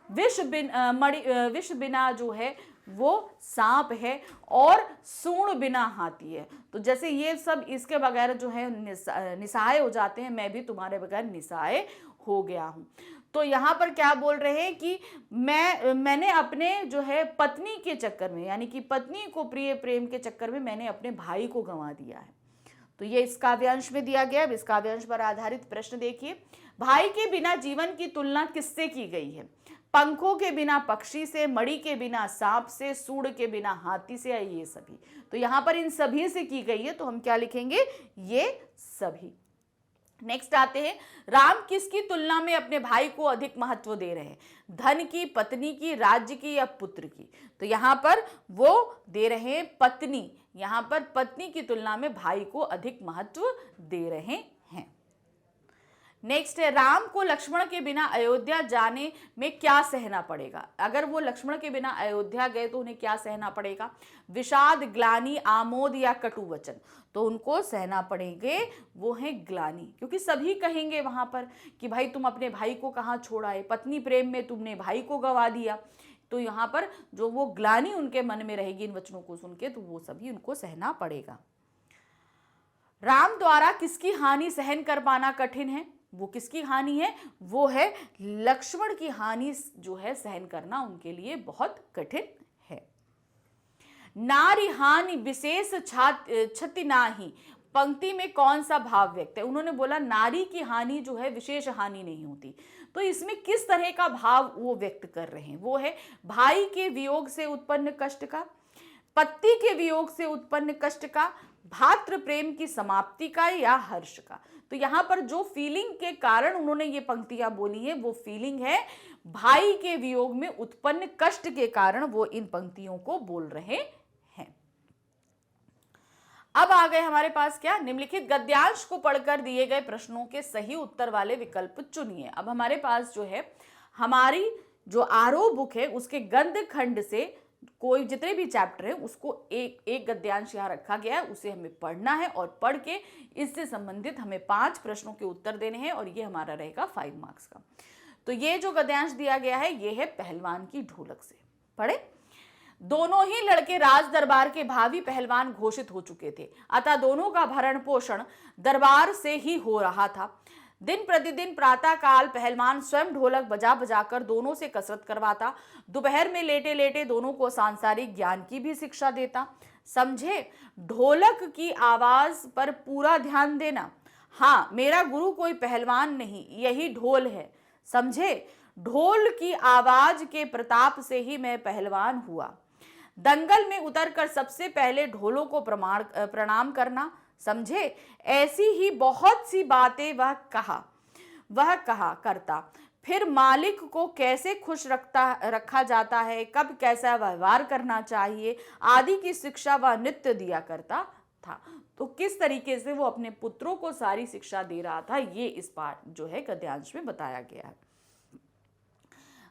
विष बिना जो है वो सांप है, और सूंड बिना हाथी है। तो जैसे ये सब इसके बगैर जो है निसहाय हो जाते हैं, मैं भी तुम्हारे बगैर निसहाय हो गया हूं। तो यहाँ पर क्या बोल रहे हैं कि मैंने अपने जो है पत्नी के चक्कर में, यानी कि पत्नी को प्रिय प्रेम के चक्कर में मैंने अपने भाई को गंवा दिया है। तो ये इस काव्यांश में दिया गया है। इस काव्यांश पर आधारित प्रश्न देखिए। भाई के बिना जीवन की तुलना किससे की गई है? पंखों के बिना पक्षी से, मणि के बिना सांप से, सूंड के बिना हाथी से, ये सभी। तो यहाँ पर इन सभी से की गई है, तो हम क्या लिखेंगे? ये सभी। नेक्स्ट आते हैं, राम किसकी तुलना में अपने भाई को अधिक महत्व दे रहे हैं? धन की, पत्नी की, राज्य की या पुत्र की? तो यहां पर वो दे रहे हैं पत्नी। यहां पर पत्नी की तुलना में भाई को अधिक महत्व दे रहे हैं। नेक्स्ट है, राम को लक्ष्मण के बिना अयोध्या जाने में क्या सहना पड़ेगा? अगर वो लक्ष्मण के बिना अयोध्या गए तो उन्हें क्या सहना पड़ेगा? विषाद, ग्लानि, आमोद या कटु वचन? तो उनको सहना पड़ेंगे वो है ग्लानि, क्योंकि सभी कहेंगे वहां पर कि भाई तुम अपने भाई को कहाँ छोड़ आए, पत्नी प्रेम में तुमने भाई को गवा दिया। तो यहाँ पर जो वो ग्लानि उनके मन में रहेगी इन वचनों को सुन के, तो वो सभी उनको सहना पड़ेगा। राम द्वारा किसकी हानि सहन कर पाना कठिन है? वो किसकी हानि है? वो है लक्ष्मण की हानि जो है सहन करना उनके लिए बहुत कठिन है। नारी हानि विशेष क्षति नाही, पंक्ति में कौन सा भाव व्यक्त है? उन्होंने बोला नारी की हानि जो है विशेष हानि नहीं होती, तो इसमें किस तरह का भाव वो व्यक्त कर रहे हैं? वो है भाई के वियोग से उत्पन्न कष्ट का, पति के वियोग से उत्पन्न कष्ट का, भातृ प्रेम की समाप्ति का या हर्ष का? तो यहां पर जो फीलिंग के कारण उन्होंने ये पंक्तियां बोली है वो फीलिंग है भाई के वियोग में उत्पन्न कष्ट के कारण वो इन पंक्तियों को बोल रहे हैं। अब आ गए हमारे पास क्या? निम्नलिखित गद्यांश को पढ़कर दिए गए प्रश्नों के सही उत्तर वाले विकल्प चुनिए। अब हमारे पास जो है हमारी जो आरोह बुक है उसके गद्य खंड से कोई जितने भी चैप्टर है उसको एक गद्यांश यहाँ रखा गया है, उसे हमें पढ़ना है और पढ़ के इससे संबंधित हमें 5 प्रश्नों के उत्तर देने हैं और ये हमारा रहेगा 5 मार्क्स का। तो ये जो गद्यांश दिया गया है ये है पहलवान की ढोलक से। पढ़े, दोनों ही लड़के राज दरबार के भावी पहलवान घोषित हो चुके थे, अतः दोनों का भरण पोषण दरबार से ही हो रहा था। दिन प्रतिदिन प्रातः काल पहलवान स्वयं ढोलक बजा बजाकर दोनों से कसरत करवाता, दोपहर में लेटे लेटे दोनों को सांसारिक ज्ञान की भी शिक्षा देता। समझे? ढोलक की आवाज पर पूरा ध्यान देना। हाँ, मेरा गुरु कोई पहलवान नहीं, यही ढोल है। समझे? ढोल की आवाज के प्रताप से ही मैं पहलवान हुआ। दंगल में उतरकर सबसे पहले ढोलों को प्रणाम करना। समझे? ऐसी ही बहुत सी बातें वह कहा करता। फिर मालिक को कैसे खुश रखा जाता है, कब कैसा व्यवहार करना चाहिए आदि की शिक्षा वह नित्य दिया करता था। तो किस तरीके से वो अपने पुत्रों को सारी शिक्षा दे रहा था, ये इस पाठ जो है गद्यांश में बताया गया है।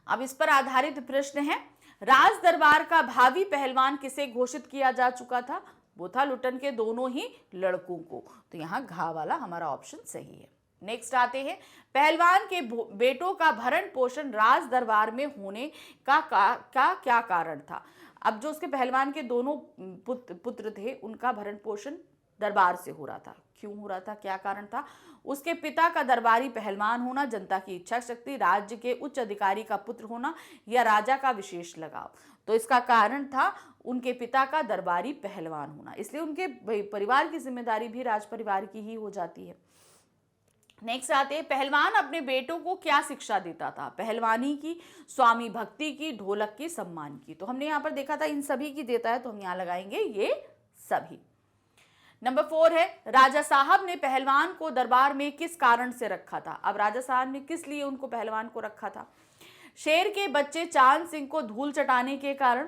अब इस पर आधारित प्रश्न है, राज दरबार का भावी पहलवान किसे घोषित किया जा चुका था? वो था लुटन के दोनों ही लड़कों को। तो यहाँ घा वाला हमारा ऑप्शन सही है। नेक्स्ट आते हैं, पहलवान के बेटों का भरण पोषण राज दरबार में होने का क्या कारण था? अब जो उसके पहलवान के दोनों पुत्र थे उनका भरण पोषण दरबार से हो रहा था। क्यों हो रहा था, क्या कारण था? उसके पिता का दरबारी पहलवान होना, जनता की इच्छा शक्ति, राज्य के उच्च अधिकारी का पुत्र होना या राजा का विशेष लगाव। तो इसका कारण था उनके पिता का दरबारी पहलवान होना, इसलिए उनके परिवार की जिम्मेदारी भी राज परिवार की ही हो जाती है। नेक्स्ट आते हैं, पहलवान अपने बेटों को क्या शिक्षा देता था? पहलवानी की, स्वामी भक्ति की, ढोलक की, सम्मान की। तो हमने यहाँ पर देखा था इन सभी की देता है, तो हम यहाँ लगाएंगे ये सभी। नंबर 4 है, राजा साहब ने पहलवान को दरबार में किस कारण से रखा था? अब राजा साहब ने किस लिए उनको पहलवान को रखा था? शेर के बच्चे चांद सिंह को धूल चटाने के कारण,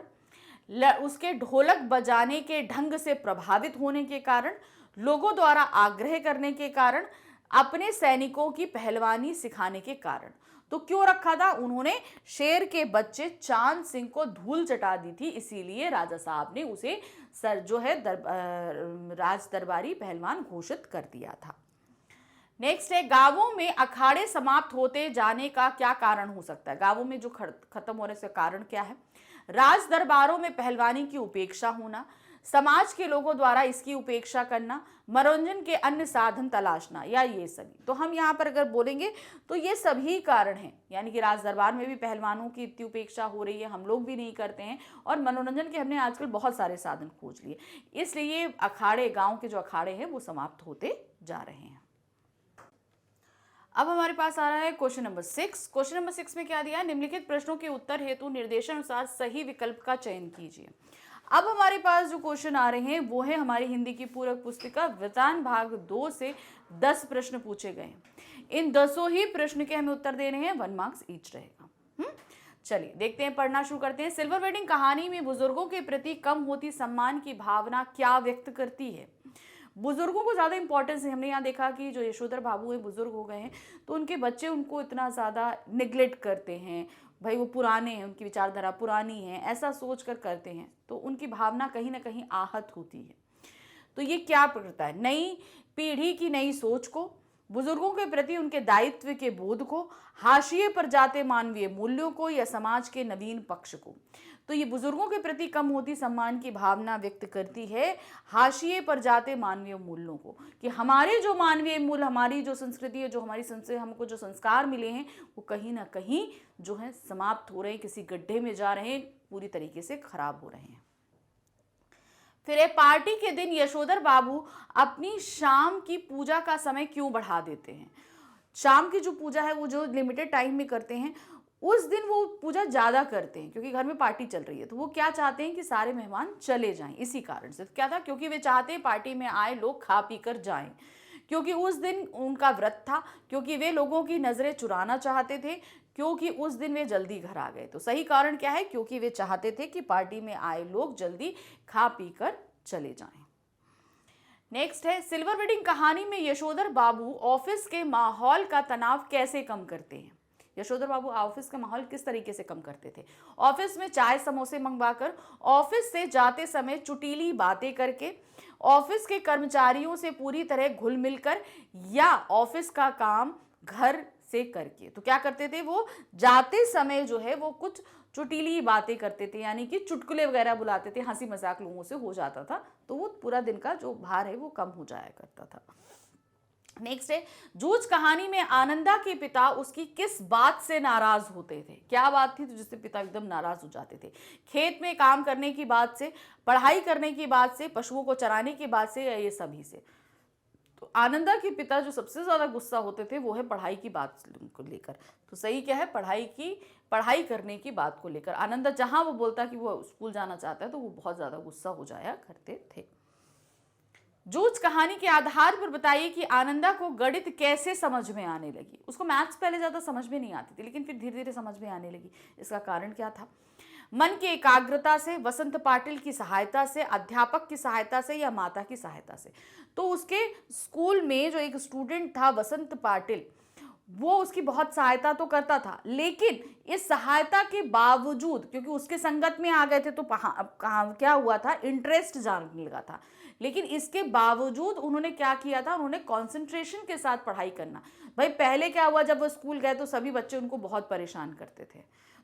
उसके ढोलक बजाने के ढंग से प्रभावित होने के कारण, लोगों द्वारा आग्रह करने के कारण, अपने सैनिकों की पहलवानी सिखाने के कारण। तो क्यों रखा था? उन्होंने शेर के बच्चे चांद सिंह को धूल चटा दी थी, इसीलिए राजा साहब ने उसे राज दरबारी पहलवान घोषित कर दिया था। नेक्स्ट है, गांवों में अखाड़े समाप्त होते जाने का क्या कारण हो सकता है? गांवों में जो खत्म होने से कारण क्या है? राज दरबारों में पहलवानी की उपेक्षा होना, समाज के लोगों द्वारा इसकी उपेक्षा करना, मनोरंजन के अन्य साधन तलाशना या ये सभी। तो हम यहाँ पर अगर बोलेंगे तो ये सभी कारण हैं, यानी कि राज दरबार में भी पहलवानों की इतनी उपेक्षा हो रही है, हम लोग भी नहीं करते हैं, और मनोरंजन के हमने आजकल बहुत सारे साधन खोज लिए, इसलिए अखाड़े, गाँव के जो अखाड़े हैं वो समाप्त होते जा रहे हैं। अब हमारे पास आ रहा है क्वेश्चन नंबर 6। क्वेश्चन नंबर 6 में क्या दिया है? निम्नलिखित प्रश्नों के उत्तर हेतु निर्देशानुसार सही विकल्प का चयन कीजिए। अब हमारे पास जो क्वेश्चन आ रहे हैं वो है हमारी हिंदी की पूरक पुस्तिका वितान भाग 2 से 10 प्रश्न पूछे गए हैं। इन 10 ही प्रश्न के हमें उत्तर देने हैं, 1 मार्क्स ईच रहेगा। चलिए देखते हैं, पढ़ना शुरू करते हैं। सिल्वर वेडिंग कहानी में बुजुर्गों के प्रति कम होती सम्मान की भावना क्या व्यक्त करती है? बुजुर्गों को ज़्यादा इंपॉर्टेंस है। हमने यहाँ देखा कि जो यशोधर बाबू हैं बुजुर्ग हो गए हैं तो उनके बच्चे उनको इतना ज़्यादा निगलेक्ट करते हैं, भाई वो पुराने हैं, उनकी विचारधारा पुरानी है, ऐसा सोच कर करते हैं, तो उनकी भावना कहीं ना कहीं आहत होती है। तो ये क्या करता है? नई पीढ़ी की नई सोच को, बुजुर्गों के प्रति उनके दायित्व के बोध को, हाशिए पर जाते मानवीय मूल्यों को या समाज के नवीन पक्ष को। तो ये बुजुर्गों के प्रति कम होती सम्मान की भावना व्यक्त करती है हाशिए पर जाते मानवीय मूल्यों को, कि हमारे जो मानवीय मूल्य, हमारी जो संस्कृति है, जो हमारी हमको जो संस्कार मिले हैं वो कहीं ना कहीं जो है समाप्त हो रहे हैं, किसी गड्ढे में जा रहे हैं, पूरी तरीके से खराब हो रहे हैं। फिर पार्टी के दिन यशोधर बाबू अपनी शाम की पूजा का समय क्यों बढ़ा देते हैं? शाम की जो पूजा है वो जो लिमिटेड टाइम में करते हैं, उस दिन वो पूजा ज़्यादा करते हैं क्योंकि घर में पार्टी चल रही है। तो वो क्या चाहते हैं कि सारे मेहमान चले जाएं, इसी कारण से। तो क्या था? क्योंकि वे चाहते हैं पार्टी में आए लोग खा पी कर जाएं, क्योंकि उस दिन उनका व्रत था, क्योंकि वे लोगों की नज़रें चुराना चाहते थे, क्योंकि उस दिन वे जल्दी घर आ गए। तो सही कारण क्या है? क्योंकि वे चाहते थे कि पार्टी में आए लोग जल्दी खा पी कर चले जाएं। नेक्स्ट है, सिल्वर वेडिंग कहानी में यशोधर बाबू ऑफिस के माहौल का तनाव कैसे कम करते हैं? यशोधर बाबू ऑफिस का माहौल किस तरीके से कम करते थे? ऑफिस में चाय समोसे मंगवाकर, ऑफिस से जाते समय चुटीली बातें करके, ऑफिस के कर्मचारियों से पूरी तरह घुल मिलकर, या ऑफिस का काम घर से करके। तो क्या करते थे? वो जाते समय जो है वो कुछ चुटीली बातें करते थे, यानी कि चुटकुले वगैरह बुलाते थे, हंसी मजाक लोगों से हो जाता था, तो वो पूरा दिन का जो भार है वो कम हो जाया करता था। नेक्स्ट है, जूझ कहानी में आनंदा के पिता उसकी किस बात से नाराज होते थे? क्या बात थी तो जिससे पिता एकदम नाराज हो जाते थे? खेत में काम करने की बात से, पढ़ाई करने की बात से, पशुओं को चराने की बात से, या ये सभी से? तो आनंदा के पिता जो सबसे ज्यादा गुस्सा होते थे वो है पढ़ाई की बात को लेकर। तो सही क्या है? पढ़ाई करने की बात को लेकर आनंदा जहां वो बोलता कि वो स्कूल जाना चाहता है तो वो बहुत ज्यादा गुस्सा हो जाया करते थे। जूझ कहानी के आधार पर बताइए कि आनंदा को गणित कैसे समझ में आने लगी? उसको मैथ्स पहले ज्यादा समझ में नहीं आती थी, लेकिन फिर धीरे धीरे समझ में आने लगी। इसका कारण क्या था? मन की एकाग्रता से, वसंत पाटिल की सहायता से, अध्यापक की सहायता से, या माता की सहायता से? तो उसके स्कूल में जो एक स्टूडेंट था वसंत पाटिल, वो उसकी बहुत सहायता तो करता था, लेकिन इस सहायता के बावजूद, क्योंकि उसके संगत में आ गए थे तो कहाँ क्या हुआ था, इंटरेस्ट जानने लगा था। लेकिन इसके बावजूद उन्होंने क्या किया था? उन्होंने कंसंट्रेशन के साथ पढ़ाई करना। भाई पहले क्या हुआ, जब वो स्कूल गए तो सभी बच्चे उनको बहुत परेशान करते थे,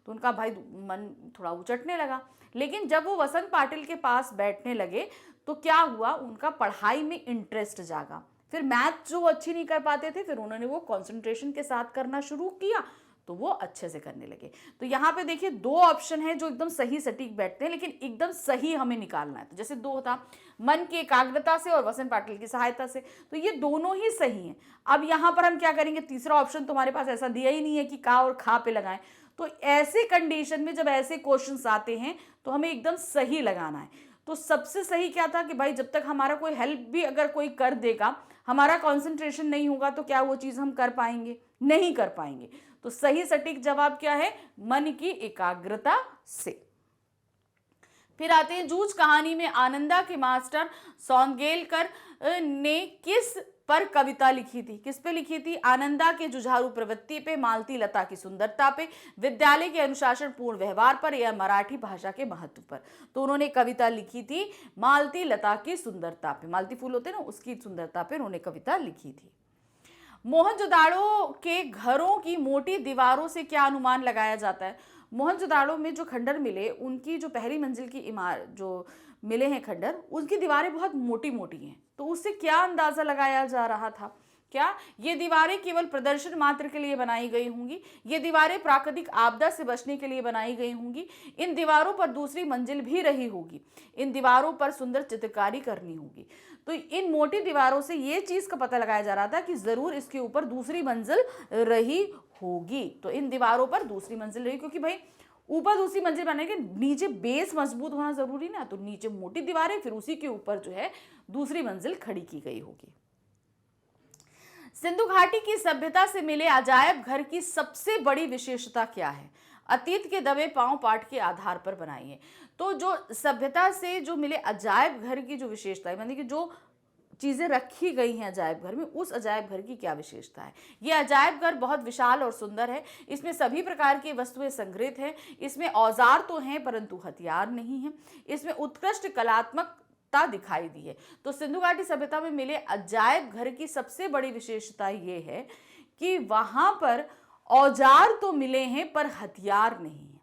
तो उनका भाई मन थोड़ा उचटने लगा। लेकिन जब वो वसंत पाटिल के पास बैठने लगे तो क्या हुआ? उनका पढ़ाई में इंटरेस्ट जागा। फिर मैथ जो अच्छी नहीं कर पाते थे, फिर उन्होंने वो कंसंट्रेशन के साथ करना शुरू किया, तो वो अच्छे से करने लगे। तो यहाँ पे देखिए दो ऑप्शन है जो एकदम सही सटीक बैठते हैं, लेकिन एकदम सही हमें निकालना है। तो जैसे दो था, मन की एकाग्रता से और वसंत पाटिल की सहायता से, तो ये दोनों ही सही हैं। अब यहाँ पर हम क्या करेंगे? तीसरा ऑप्शन तुम्हारे पास ऐसा दिया ही नहीं है कि का और खा पे लगाएं। तो ऐसे कंडीशन में जब ऐसे क्वेश्चंस आते हैं तो हमें एकदम सही लगाना है। तो सबसे सही क्या था कि भाई जब तक हमारा कोई हेल्प भी अगर कोई कर देगा, हमारा कंसंट्रेशन नहीं होगा तो क्या वो चीज हम कर पाएंगे? नहीं कर पाएंगे। तो सही सटीक जवाब क्या है? मन की एकाग्रता से। फिर आते हैं, जूझ कहानी में आनंदा के मास्टर सौंदगेलकर ने किस पर कविता लिखी थी? किस पे लिखी थी? आनंदा के जुझारू प्रवृत्ति पे, मालती लता की सुंदरता पे, विद्यालय के अनुशासन पूर्ण व्यवहार पर, या मराठी भाषा के महत्व पर? तो उन्होंने कविता लिखी थी मालती लता की सुंदरता पे, मालती फूल होते ना उसकी सुंदरता पे उन्होंने कविता लिखी थी। मोहनजोदाड़ो के घरों की मोटी दीवारों से क्या अनुमान लगाया जाता है? मोहनजोदाड़ो में जो खंडर मिले, उनकी जो पहली मंजिल की इमारत जो मिले हैं खंडर, उनकी दीवारें बहुत मोटी मोटी हैं। तो उससे क्या अंदाजा लगाया जा रहा था? क्या ये दीवारें केवल प्रदर्शन मात्र के लिए बनाई गई होंगी? ये दीवारें प्राकृतिक आपदा से बचने के लिए बनाई गई होंगी? इन दीवारों पर दूसरी मंजिल भी रही होगी? इन दीवारों पर सुंदर चित्रकारी करनी होगी? तो इन मोटी दीवारों से ये चीज का पता लगाया जा रहा था कि जरूर इसके ऊपर दूसरी मंजिल रही होगी। तो इन दीवारों पर दूसरी मंजिल रही, क्योंकि भाई ऊपर दूसरी मंजिल बनाने के नीचे बेस मजबूत होना जरूरी ना, तो नीचे मोटी दीवारें, फिर उसी के ऊपर जो है दूसरी मंजिल खड़ी की गई होगी। सिंधु घाटी की सभ्यता से मिले अजायब घर की सबसे बड़ी विशेषता क्या है? अतीत के दबे पांव पाठ के आधार पर बनाई है। तो जो सभ्यता से जो मिले अजायब घर की जो विशेषता है, यानी कि जो चीजें रखी गई हैं अजायब घर में, उस अजायब घर की क्या विशेषता है? ये अजायब घर बहुत विशाल और सुंदर है। इसमें सभी प्रकार की वस्तुएं संग्रहित हैं। इसमें औजार तो हैं परंतु हथियार नहीं हैं। इसमें उत्कृष्ट कलात्मकता दिखाई दी है। तो सिंधु घाटी सभ्यता में मिले अजायब घर की सबसे बड़ी विशेषता ये है कि वहां पर औजार तो मिले हैं पर हथियार नहीं है,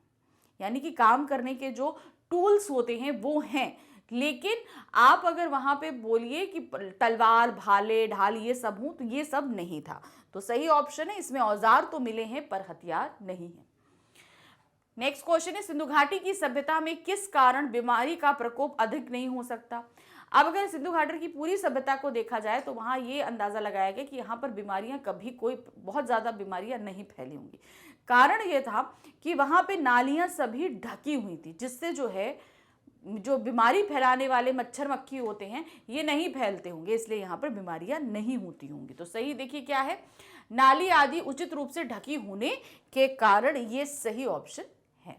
यानी कि काम करने के जो टूल्स होते हैं वो हैं, लेकिन आप अगर वहां पे बोलिए कि तलवार, भाले, ढाल ये सब हो, तो ये सब नहीं था। तो सही ऑप्शन है इसमें औजार तो मिले हैं पर हथियार नहीं है। नेक्स्ट क्वेश्चन है, सिंधु घाटी की सभ्यता में किस कारण बीमारी का प्रकोप अधिक नहीं हो सकता? अब अगर सिंधु घाटी की पूरी सभ्यता को देखा जाए तो वहां ये अंदाजा लगाया गया कि यहाँ पर बीमारियां कभी कोई बहुत ज्यादा बीमारियां नहीं फैली होंगी। कारण ये था कि वहां पे नालियां सभी ढकी हुई थी, जिससे जो है जो बीमारी फैलाने वाले मच्छर मक्खी होते हैं ये नहीं फैलते होंगे, इसलिए यहाँ पर बीमारियां नहीं होती होंगी। तो सही देखिए क्या है, नाली आदि उचित रूप से ढकी होने के कारण ये सही ऑप्शन है।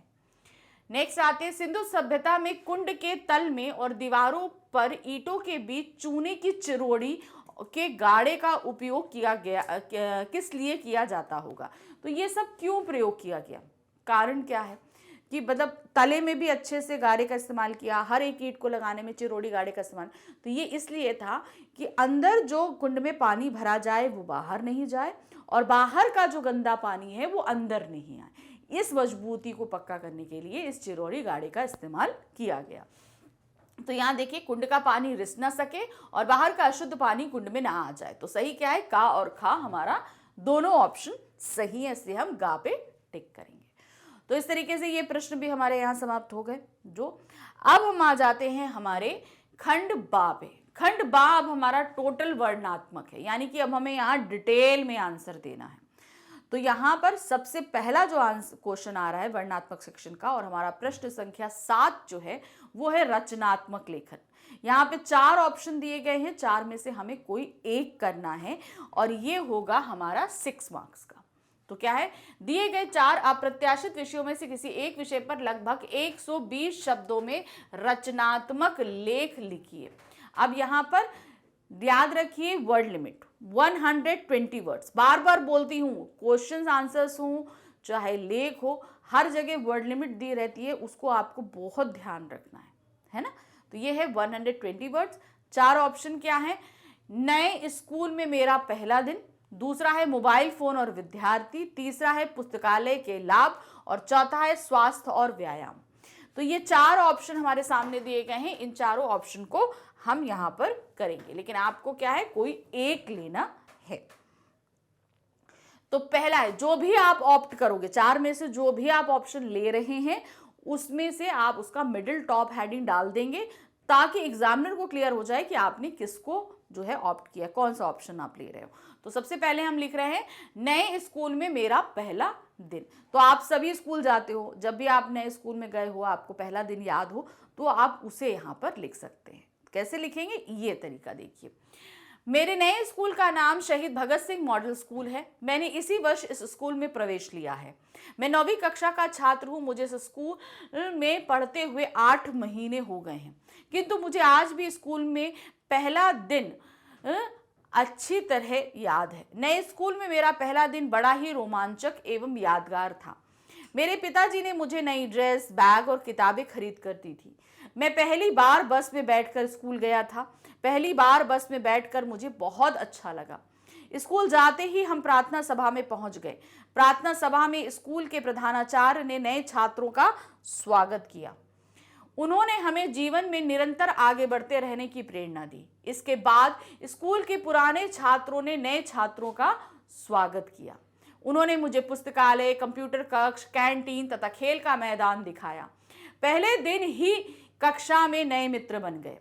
नेक्स्ट आते हैं, सिंधु सभ्यता में कुंड के तल में और दीवारों पर ईंटों के बीच चूने की चिरोड़ी के गाड़े का उपयोग किया गया, किस लिए किया जाता होगा? तो ये सब क्यों प्रयोग किया गया, कारण क्या है कि मतलब तले में भी अच्छे से गाड़े का इस्तेमाल किया, हर एक ईंट को लगाने में चिरोड़ी गाड़े का इस्तेमाल। तो ये इसलिए था कि अंदर जो कुंड में पानी भरा जाए वो बाहर नहीं जाए, और बाहर का जो गंदा पानी है वो अंदर नहीं आए। इस मजबूती को पक्का करने के लिए इस चिरोड़ी गाड़े का इस्तेमाल किया गया। तो यहाँ देखिए, कुंड का पानी रिस ना सके और बाहर का अशुद्ध पानी कुंड में ना आ जाए। तो सही क्या है, का और खा हमारा दोनों ऑप्शन सही है, इसलिए हम गा पे टिक करेंगे। तो इस तरीके से ये प्रश्न भी हमारे यहाँ समाप्त हो गए। जो अब हम आ जाते हैं हमारे खंड बा पे। खंड बा अब हमारा टोटल वर्णनात्मक है, यानी कि अब हमें यहाँ डिटेल में आंसर देना है। तो यहाँ पर सबसे पहला जो क्वेश्चन आ रहा है वर्णनात्मक सेक्शन का, और हमारा प्रश्न संख्या 7 जो है वो है रचनात्मक लेखन। यहाँ पे 4 ऑप्शन दिए गए हैं, 4 में से हमें कोई एक करना है और ये होगा हमारा 6 मार्क्स का। तो क्या है, दिए गए 4 अप्रत्याशित विषयों में से किसी एक विषय पर लगभग 120 शब्दों में रचनात्मक लेख लिखिए। अब यहाँ पर याद रखिए वर्ड लिमिट 120 वर्ड्स, बार बार बोलती हूँ, क्वेश्चंस आंसर्स हो चाहे लेख हो, हर जगह वर्ड लिमिट दी रहती है, उसको आपको बहुत ध्यान रखना है ना। तो ये है 120 वर्ड्स। 4 ऑप्शन क्या है, नए स्कूल में मेरा पहला दिन, दूसरा है मोबाइल फोन और विद्यार्थी, तीसरा है पुस्तकालय के लाभ, और चौथा है स्वास्थ्य और व्यायाम। तो ये 4 ऑप्शन हमारे सामने दिए गए हैं, इन चारों ऑप्शन को हम यहां पर करेंगे, लेकिन आपको क्या है, कोई एक लेना है। तो पहला है, जो भी आप ऑप्ट करोगे, 4 में से जो भी आप ऑप्शन ले रहे हैं उसमें से आप उसका मिडिल टॉप हेडिंग डाल देंगे, ताकि एग्जामिनर को क्लियर हो जाए कि आपने किसको जो है ऑप्ट किया, कौन सा ऑप्शन आप ले रहे हो। तो सबसे पहले हम लिख रहे हैं नए स्कूल में मेरा पहला दिन। तो आप सभी स्कूल जाते हो, जब भी आप नए स्कूल में गए हो, आपको पहला दिन याद हो, तो आप उसे यहाँ पर लिख सकते हैं। कैसे लिखेंगे, ये तरीका देखिए। मेरे नए स्कूल का नाम शहीद भगत सिंह मॉडल स्कूल है। मैंने इसी वर्ष इस स्कूल में प्रवेश लिया है। मैं 9वीं कक्षा का छात्र हूँ। मुझे इस स्कूल में पढ़ते हुए 8 महीने हो गए हैं, किंतु मुझे आज भी स्कूल में पहला दिन अच्छी तरह याद है। नए स्कूल में मेरा पहला दिन बड़ा ही रोमांचक एवं यादगार था। मेरे पिताजी ने मुझे नई ड्रेस, बैग और किताबें खरीद कर दी थी। मैं पहली बार बस में बैठकर स्कूल गया था। पहली बार बस में बैठकर मुझे बहुत अच्छा लगा। स्कूल जाते ही हम प्रार्थना सभा में पहुंच गए। प्रार्थना सभा में स्कूल के प्रधानाचार्य ने नए छात्रों का स्वागत किया। उन्होंने हमें जीवन में निरंतर आगे बढ़ते रहने की प्रेरणा दी। इसके बाद स्कूल के पुराने छात्रों ने नए छात्रों का स्वागत किया। उन्होंने मुझे पुस्तकालय, कंप्यूटर कक्ष, कैंटीन तथा खेल का मैदान दिखाया। पहले दिन ही कक्षा में नए मित्र बन गए।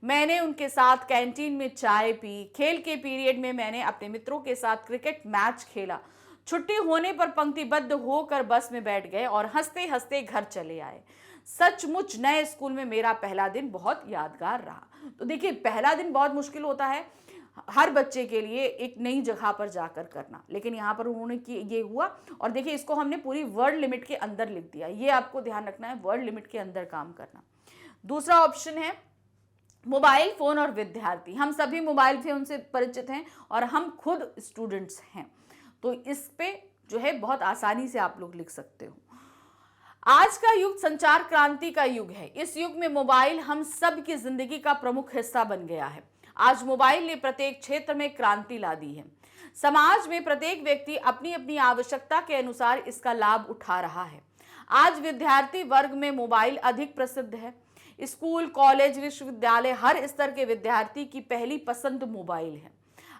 मैंने उनके साथ कैंटीन में चाय पी। खेल के पीरियड में मैंने अपने मित्रों के साथ क्रिकेट मैच खेला। छुट्टी होने पर पंक्तिबद्ध होकर बस में बैठ गए और हंसते हंसते घर चले आए। सचमुच नए स्कूल में मेरा पहला दिन बहुत यादगार रहा। तो देखिए, पहला दिन बहुत मुश्किल होता है हर बच्चे के लिए एक नई जगह पर जाकर करना, लेकिन यहाँ पर उन्होंने ये हुआ। और देखिए, इसको हमने पूरी वर्ड लिमिट के अंदर लिख दिया, ये आपको ध्यान रखना है, वर्ड लिमिट के अंदर काम करना। दूसरा ऑप्शन है मोबाइल फोन और विद्यार्थी। हम सभी मोबाइल फोन से परिचित हैं और हम खुद स्टूडेंट्स हैं, तो इस पे जो है बहुत आसानी से आप लोग लिख सकते हो। आज का युग संचार क्रांति का युग है। इस युग में मोबाइल हम सब की जिंदगी का प्रमुख हिस्सा बन गया है। आज मोबाइल ने प्रत्येक क्षेत्र में क्रांति ला दी है। समाज में प्रत्येक व्यक्ति अपनी अपनी आवश्यकता के अनुसार इसका लाभ उठा रहा है। आज विद्यार्थी वर्ग में मोबाइल अधिक प्रसिद्ध है। स्कूल, कॉलेज, विश्वविद्यालय, हर स्तर के विद्यार्थी की पहली पसंद मोबाइल है।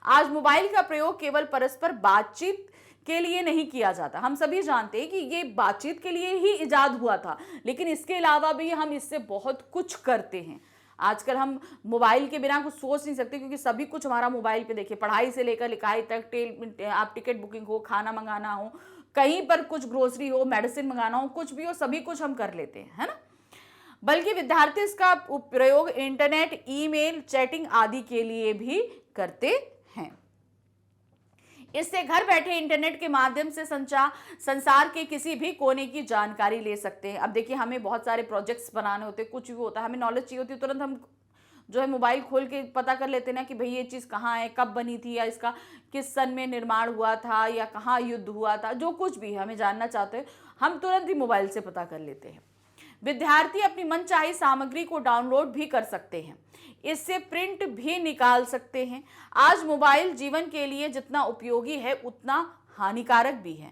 आज मोबाइल का प्रयोग केवल परस्पर बातचीत के लिए नहीं किया जाता। हम सभी जानते हैं कि ये बातचीत के लिए ही इजाद हुआ था, लेकिन इसके अलावा भी हम इससे बहुत कुछ करते हैं। आजकल हम मोबाइल के बिना कुछ सोच नहीं सकते, क्योंकि सभी कुछ हमारा मोबाइल पे देखिए, पढ़ाई से लेकर लिखाई तक, आप टिकट बुकिंग हो, खाना मंगाना हो, कहीं पर कुछ ग्रोसरी हो, मेडिसिन मंगाना हो, कुछ भी हो, सभी कुछ हम कर लेते हैं, है ना। बल्कि विद्यार्थी इसका प्रयोग इंटरनेट, ईमेल, चैटिंग आदि के लिए भी करते हैं। इससे घर बैठे इंटरनेट के माध्यम से संसार के किसी भी कोने की जानकारी ले सकते हैं। अब देखिए, हमें बहुत सारे प्रोजेक्ट्स बनाने होते हैं, कुछ भी होता है, हमें नॉलेज चाहिए होती है, तुरंत हम जो है मोबाइल खोल के पता कर लेते हैं ना कि भाई ये चीज़ कहाँ है, कब बनी थी, या इसका किस सन में निर्माण हुआ था, या कहाँ युद्ध हुआ था, जो कुछ भी हमें जानना चाहते हैं हम तुरंत ही मोबाइल से पता कर लेते हैं। विद्यार्थी अपनी मनचाही सामग्री को डाउनलोड भी कर सकते हैं, इससे प्रिंट भी निकाल सकते हैं। आज मोबाइल जीवन के लिए जितना उपयोगी है उतना हानिकारक भी है।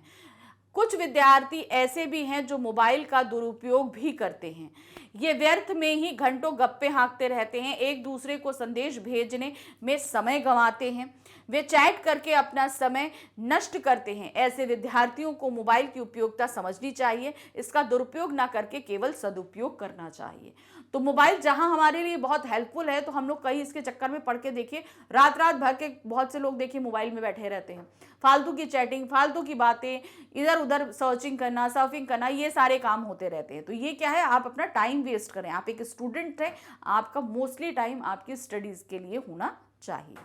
कुछ विद्यार्थी ऐसे भी हैं जो मोबाइल का दुरुपयोग भी करते हैं। ये व्यर्थ में ही घंटों गप्पे हाँकते रहते हैं, एक दूसरे को संदेश भेजने में समय गंवाते हैं, वे चैट करके अपना समय नष्ट करते हैं। ऐसे विद्यार्थियों को मोबाइल की उपयोगिता समझनी चाहिए, इसका दुरुपयोग ना करके केवल सदुपयोग करना चाहिए। तो मोबाइल जहां हमारे लिए बहुत हेल्पफुल है, तो हम लोग कहीं इसके चक्कर में पड़ के देखिए, रात रात भर के बहुत से लोग देखिए मोबाइल में बैठे रहते हैं, फालतू की चैटिंग, फालतू की बातें, इधर उधर सर्चिंग करना, सर्फिंग करना, ये सारे काम होते रहते हैं। तो ये क्या है, आप अपना टाइम वेस्ट करें। आप एक स्टूडेंट हैं, आपका मोस्टली टाइम आपकी स्टडीज के लिए होना चाहिए।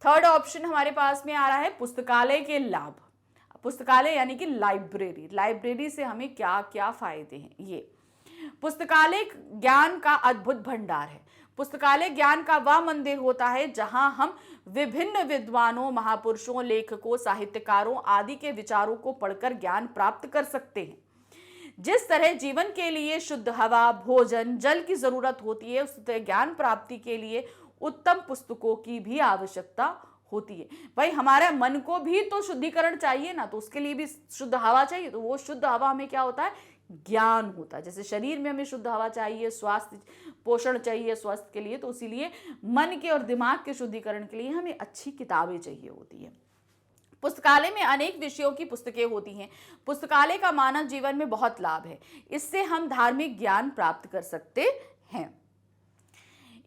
थर्ड ऑप्शन हमारे पास में आ रहा है पुस्तकालय के लाभ। पुस्तकालय यानी कि लाइब्रेरी। लाइब्रेरी से हमें क्या क्या फायदे हैं। ये पुस्तकालय ज्ञान का अद्भुत भंडार है। पुस्तकालय ज्ञान का वह मंदिर होता है जहां हम विभिन्न विद्वानों, महापुरुषों, लेखकों, साहित्यकारों आदि के विचारों को पढ़कर ज्ञान प्राप्त कर सकते हैं। जिस तरह जीवन के लिए शुद्ध हवा, भोजन, जल की जरूरत होती है, उस तरह ज्ञान प्राप्ति के लिए उत्तम पुस्तकों की भी आवश्यकता होती है। भाई, हमारे मन को भी तो शुद्धिकरण चाहिए ना, तो उसके लिए भी शुद्ध हवा चाहिए। तो वो शुद्ध हवा हमें क्या होता है, ज्ञान होता है। जैसे शरीर में हमें शुद्ध हवा चाहिए, स्वास्थ्य पोषण चाहिए स्वास्थ्य के लिए, तो इसीलिए मन के और दिमाग के शुद्धिकरण के लिए हमें अच्छी किताबें चाहिए होती है। पुस्तकालय में अनेक विषयों की पुस्तकें होती हैं। पुस्तकालय का मानव जीवन में बहुत लाभ है। इससे हम धार्मिक ज्ञान प्राप्त कर सकते हैं,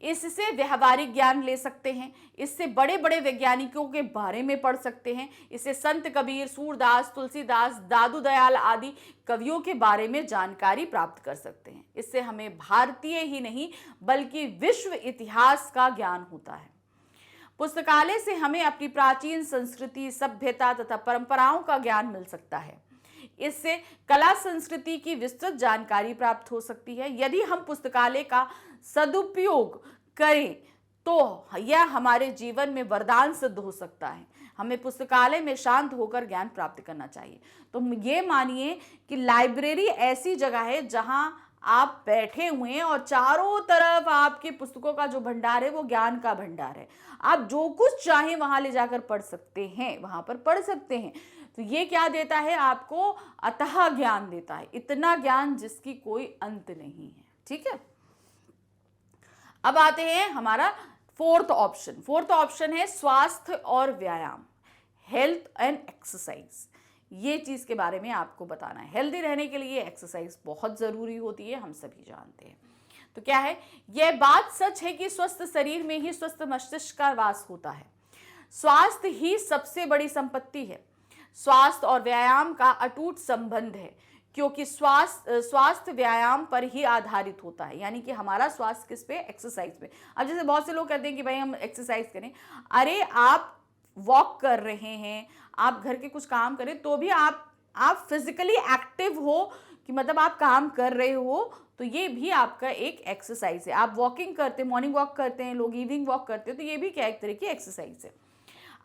इससे व्यवहारिक ज्ञान ले सकते हैं, इससे बड़े बड़े वैज्ञानिकों के बारे में पढ़ सकते हैं, इससे संत कबीर, सूरदास, तुलसीदास, दादू दयाल आदि कवियों के बारे में जानकारी प्राप्त कर सकते हैं। इससे हमें भारतीय ही नहीं बल्कि विश्व इतिहास का ज्ञान होता है। पुस्तकालय से हमें अपनी प्राचीन संस्कृति, सभ्यता तथा परंपराओं का ज्ञान मिल सकता है। इससे कला संस्कृति की विस्तृत जानकारी प्राप्त हो सकती है। यदि हम पुस्तकालय का सदुपयोग करें तो यह हमारे जीवन में वरदान सिद्ध हो सकता है। हमें पुस्तकालय में शांत होकर ज्ञान प्राप्त करना चाहिए। तो ये मानिए कि लाइब्रेरी ऐसी जगह है जहां आप बैठे हुए हैं और चारों तरफ आपके पुस्तकों का जो भंडार है वो ज्ञान का भंडार है। आप जो कुछ चाहें वहां ले जाकर पढ़ सकते हैं, वहां पर पढ़ सकते हैं। तो ये क्या देता है आपको, अथाह ज्ञान देता है, इतना ज्ञान जिसकी कोई अंत नहीं है। ठीक है, अब आते हैं हमारा फोर्थ ऑप्शन। फोर्थ ऑप्शन है स्वास्थ्य और व्यायाम, हेल्थ एंड एक्सरसाइज। ये चीज के बारे में आपको बताना है। हेल्दी रहने के लिए एक्सरसाइज बहुत जरूरी होती है, हम सभी जानते हैं। तो क्या है, यह बात सच है कि स्वस्थ शरीर में ही स्वस्थ मस्तिष्क का वास होता है। स्वास्थ्य ही सबसे बड़ी संपत्ति है। स्वास्थ्य और व्यायाम का अटूट संबंध है, क्योंकि स्वास्थ्य व्यायाम पर ही आधारित होता है। यानी कि हमारा स्वास्थ्य किस पे? एक्सरसाइज पे। अब जैसे बहुत से लोग कहते हैं कि भाई हम एक्सरसाइज करें, अरे आप वॉक कर रहे हैं, आप घर के कुछ काम करें तो भी आप फिजिकली एक्टिव हो, कि मतलब आप काम कर रहे हो, तो ये भी आपका एक एक्सरसाइज है। आप वॉकिंग करते हैं, मॉर्निंग वॉक करते हैं, लोग इवनिंग वॉक करते हैं, तो ये भी क्या एक तरह की एक्सरसाइज है।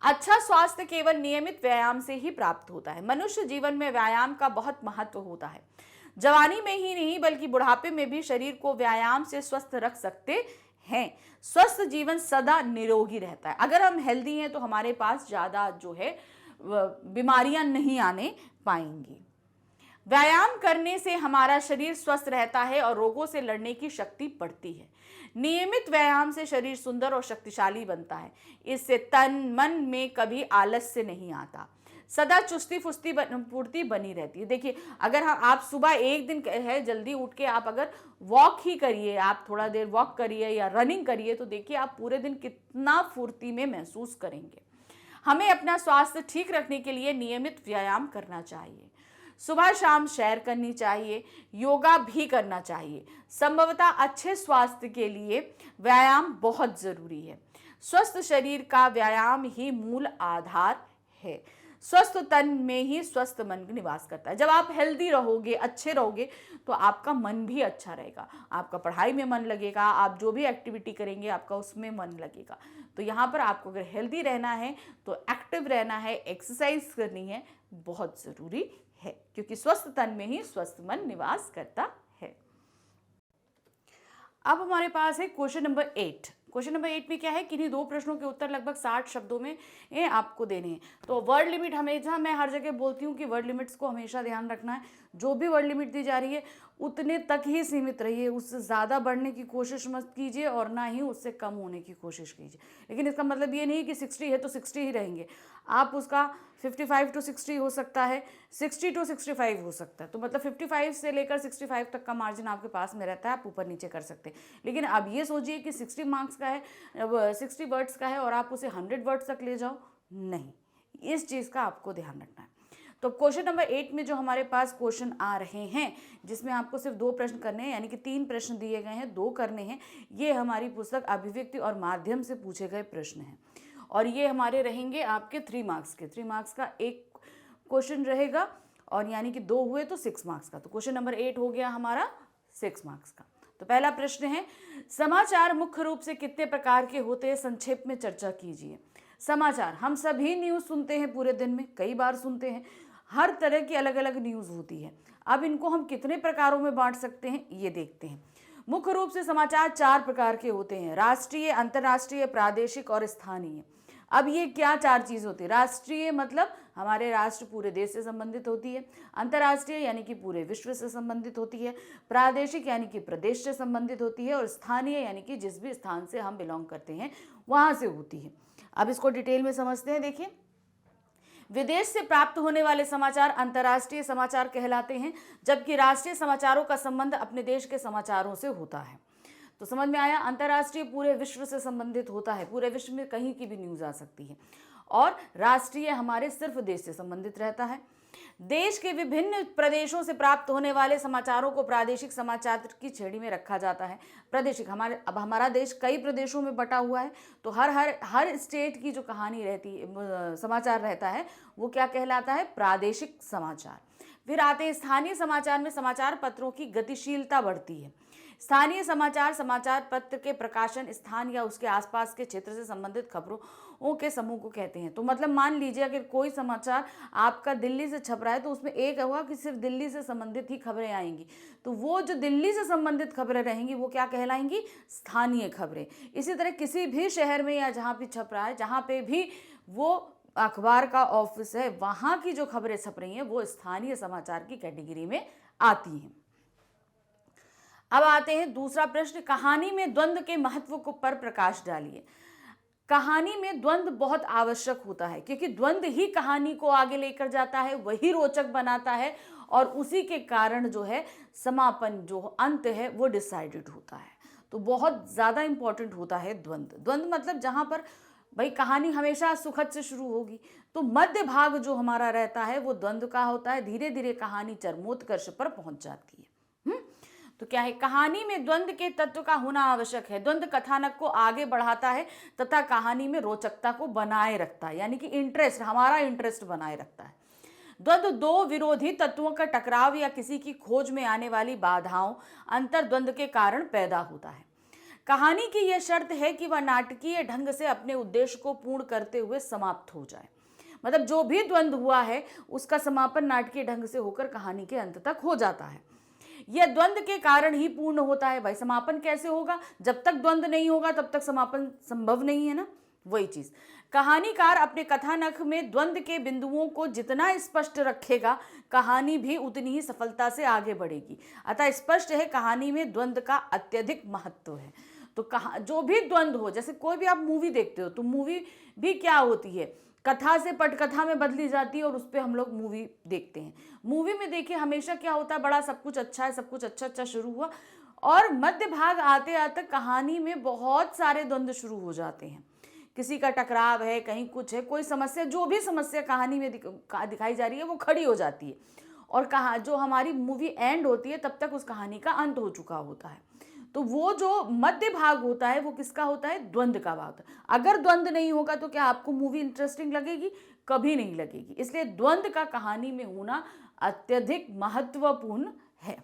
अच्छा स्वास्थ्य केवल नियमित व्यायाम से ही प्राप्त होता है। मनुष्य जीवन में व्यायाम का बहुत महत्व होता है। जवानी में ही नहीं बल्कि बुढ़ापे में भी शरीर को व्यायाम से स्वस्थ रख सकते हैं। स्वस्थ जीवन सदा निरोगी रहता है। अगर हम हेल्दी हैं तो हमारे पास ज़्यादा जो है बीमारियां नहीं आने पाएंगी। व्यायाम करने से हमारा शरीर स्वस्थ रहता है और रोगों से लड़ने की शक्ति बढ़ती है। नियमित व्यायाम से शरीर सुंदर और शक्तिशाली बनता है। इससे तन मन में कभी आलस्य नहीं आता, सदा चुस्ती फुस्ती पूर्ति बनी रहती है। देखिए, अगर आप सुबह एक दिन है जल्दी उठ के आप अगर वॉक ही करिए, आप थोड़ा देर वॉक करिए या रनिंग करिए, तो देखिए आप पूरे दिन कितना फुर्ती में महसूस करेंगे। हमें अपना स्वास्थ्य ठीक रखने के लिए नियमित व्यायाम करना चाहिए। सुबह शाम सैर करनी चाहिए, योगा भी करना चाहिए। संभवतः अच्छे स्वास्थ्य के लिए व्यायाम बहुत जरूरी है। स्वस्थ शरीर का व्यायाम ही मूल आधार है। स्वस्थ तन में ही स्वस्थ मन निवास करता है। जब आप हेल्दी रहोगे, अच्छे रहोगे, तो आपका मन भी अच्छा रहेगा, आपका पढ़ाई में मन लगेगा, आप जो भी एक्टिविटी करेंगे आपका उसमें मन लगेगा। तो यहाँ पर आपको अगर हेल्दी रहना है तो एक्टिव रहना है, एक्सरसाइज करनी है, बहुत ज़रूरी है, क्योंकि स्वस्थ तन में ही स्वस्थ मन निवास करता है। अब हमारे पास है क्वेश्चन नंबर 8। क्वेश्चन नंबर 8 में क्या है, किन्हीं दो प्रश्नों के उत्तर लगभग 60 शब्दों में आपको देने हैं। तो वर्ड लिमिट हमेशा, मैं हर जगह बोलती हूँ कि वर्ड लिमिट्स को हमेशा ध्यान रखना है। जो भी वर्ड लिमिट दी जा रही है उतने तक ही सीमित रहिए, उससे ज़्यादा बढ़ने की कोशिश मत कीजिए और ना ही उससे कम होने की कोशिश कीजिए। लेकिन इसका मतलब ये नहीं कि 60 है तो 60 ही रहेंगे, आप उसका 55 to 60 हो सकता है, 60 to 65 हो सकता है। तो मतलब 55 से लेकर 65 तक का मार्जिन आपके पास में रहता है, आप ऊपर नीचे कर सकते हैं। लेकिन अब ये सोचिए कि 60 मार्क्स का है, 60 वर्ड्स का है और आप उसे 100 वर्ड्स तक ले जाओ, नहीं, इस चीज़ का आपको ध्यान रखना है। तो क्वेश्चन नंबर 8 में जो हमारे पास क्वेश्चन आ रहे हैं, जिसमें आपको सिर्फ 2 प्रश्न करने हैं, यानी कि 3 प्रश्न दिए गए हैं, 2 करने हैं। ये हमारी पुस्तक अभिव्यक्ति और माध्यम से पूछे गए प्रश्न हैं और ये हमारे रहेंगे आपके 3 मार्क्स के। 3 मार्क्स का एक क्वेश्चन रहेगा और यानी कि 2 हुए तो 6 मार्क्स का। तो क्वेश्चन नंबर 8 हो गया हमारा 6 मार्क्स का। तो पहला प्रश्न है, समाचार मुख्य रूप से कितने प्रकार के होते हैं, संक्षेप में चर्चा कीजिए। समाचार, हम सभी न्यूज़ सुनते हैं, पूरे दिन में कई बार सुनते हैं, हर तरह की अलग अलग न्यूज़ होती है। अब इनको हम कितने प्रकारों में बांट सकते हैं, ये देखते हैं। मुख्य रूप से समाचार 4 प्रकार के होते हैं, राष्ट्रीय, अंतर्राष्ट्रीय, प्रादेशिक और स्थानीय। अब ये क्या 4 चीज़ होती है? राष्ट्रीय मतलब हमारे राष्ट्र पूरे देश से संबंधित होती है, अंतर्राष्ट्रीय यानी कि पूरे विश्व से संबंधित होती है, प्रादेशिक यानी कि प्रदेश से संबंधित होती है और स्थानीय यानी कि जिस भी स्थान से हम बिलोंग करते हैं वहाँ से होती है। अब इसको डिटेल में समझते हैं। देखिए, विदेश से प्राप्त होने वाले समाचार अंतर्राष्ट्रीय समाचार कहलाते हैं, जबकि राष्ट्रीय समाचारों का संबंध अपने देश के समाचारों से होता है। तो समझ में आया, अंतर्राष्ट्रीय पूरे विश्व से संबंधित होता है, पूरे विश्व में कहीं की भी न्यूज़ आ सकती है, और राष्ट्रीय हमारे सिर्फ देश से संबंधित रहता है। देश के विभिन्न प्रदेशों से प्राप्त होने वाले समाचारों को प्रादेशिक समाचार की श्रेणी में रखा जाता है। प्रादेशिक, हमारा देश कई प्रदेशों में बटा हुआ है, तो हर स्टेट की जो कहानी रहती है, समाचार रहता है, वो क्या कहलाता है? प्रादेशिक समाचार। फिर आते हैं स्थानीय समाचार में समाचार पत्रों की गतिशीलता बढ़ती है। स्थानीय समाचार पत्र के प्रकाशन स्थान या उसके आसपास के क्षेत्र से संबंधित खबरों के समूह को कहते हैं। तो मतलब मान लीजिए अगर कोई समाचार आपका दिल्ली से छप रहा है तो उसमें एक होगा कि सिर्फ दिल्ली से संबंधित ही खबरें आएंगी, तो वो जो दिल्ली से संबंधित खबरें रहेंगी वो क्या कहलाएंगी? स्थानीय खबरें। इसी तरह किसी भी शहर में या जहाँ भी छप रहा है, जहाँ पे भी वो अखबार का ऑफिस है, वहाँ की जो खबरें छप रही हैं वो स्थानीय समाचार की कैटेगरी में आती हैं। अब आते हैं दूसरा प्रश्न, कहानी में द्वंद्व के महत्व को पर प्रकाश डालिए। कहानी में द्वंद्व बहुत आवश्यक होता है, क्योंकि द्वंद्व ही कहानी को आगे लेकर जाता है, वही रोचक बनाता है और उसी के कारण जो है समापन, जो अंत है वो डिसाइडेड होता है। तो बहुत ज़्यादा इंपॉर्टेंट होता है द्वंद्व। द्वंद्व मतलब जहाँ पर भाई कहानी हमेशा सुखद से शुरू होगी, तो मध्य भाग जो हमारा रहता है वो द्वंद्व का होता है। धीरे धीरे कहानी चरमोत्कर्ष पर पहुंच जाती है। तो क्या है, कहानी में द्वंद्व के तत्व का होना आवश्यक है। द्वंद्व कथानक को आगे बढ़ाता है तथा कहानी में रोचकता को बनाए रखता है, यानी कि इंटरेस्ट, हमारा इंटरेस्ट बनाए रखता है। द्वंद्व दो विरोधी तत्वों का टकराव या किसी की खोज में आने वाली बाधाओं, अंतर द्वंद्व के कारण पैदा होता है। कहानी की यह शर्त है कि वह नाटकीय ढंग से अपने उद्देश्य को पूर्ण करते हुए समाप्त हो जाए। मतलब जो भी द्वंद्व हुआ है उसका समापन नाटकीय ढंग से होकर कहानी के अंत तक हो जाता है। यह द्वंद्व के कारण ही पूर्ण होता है। भाई समापन कैसे होगा, जब तक द्वंद्व नहीं होगा तब तक समापन संभव नहीं है ना। वही चीज, कहानीकार अपने कथानक में द्वंद्व के बिंदुओं को जितना स्पष्ट रखेगा, कहानी भी उतनी ही सफलता से आगे बढ़ेगी। अतः स्पष्ट है कहानी में द्वंद्व का अत्यधिक महत्व है। तो कहा जो भी द्वंद्व हो, जैसे कोई भी आप मूवी देखते हो तो मूवी भी क्या होती है, कथा से पटकथा में बदली जाती है और उस पर हम लोग मूवी देखते हैं। मूवी में देखिए हमेशा क्या होता है, बड़ा सब कुछ अच्छा है, सब कुछ अच्छा अच्छा शुरू हुआ और मध्य भाग आते आते कहानी में बहुत सारे द्वंद्व शुरू हो जाते हैं। किसी का टकराव है, कहीं कुछ है, कोई समस्या, जो भी समस्या कहानी में दिखाई जा रही है वो खड़ी हो जाती है और कहा जो हमारी मूवी एंड होती है तब तक उस कहानी का अंत हो चुका होता है। तो वो जो मध्य भाग होता है वो किसका होता है, द्वंद्व का भाग होता है। अगर द्वंद्व नहीं होगा तो क्या आपको मूवी इंटरेस्टिंग लगेगी, कभी नहीं लगेगी। इसलिए द्वंद्व का कहानी में होना अत्यधिक महत्वपूर्ण है।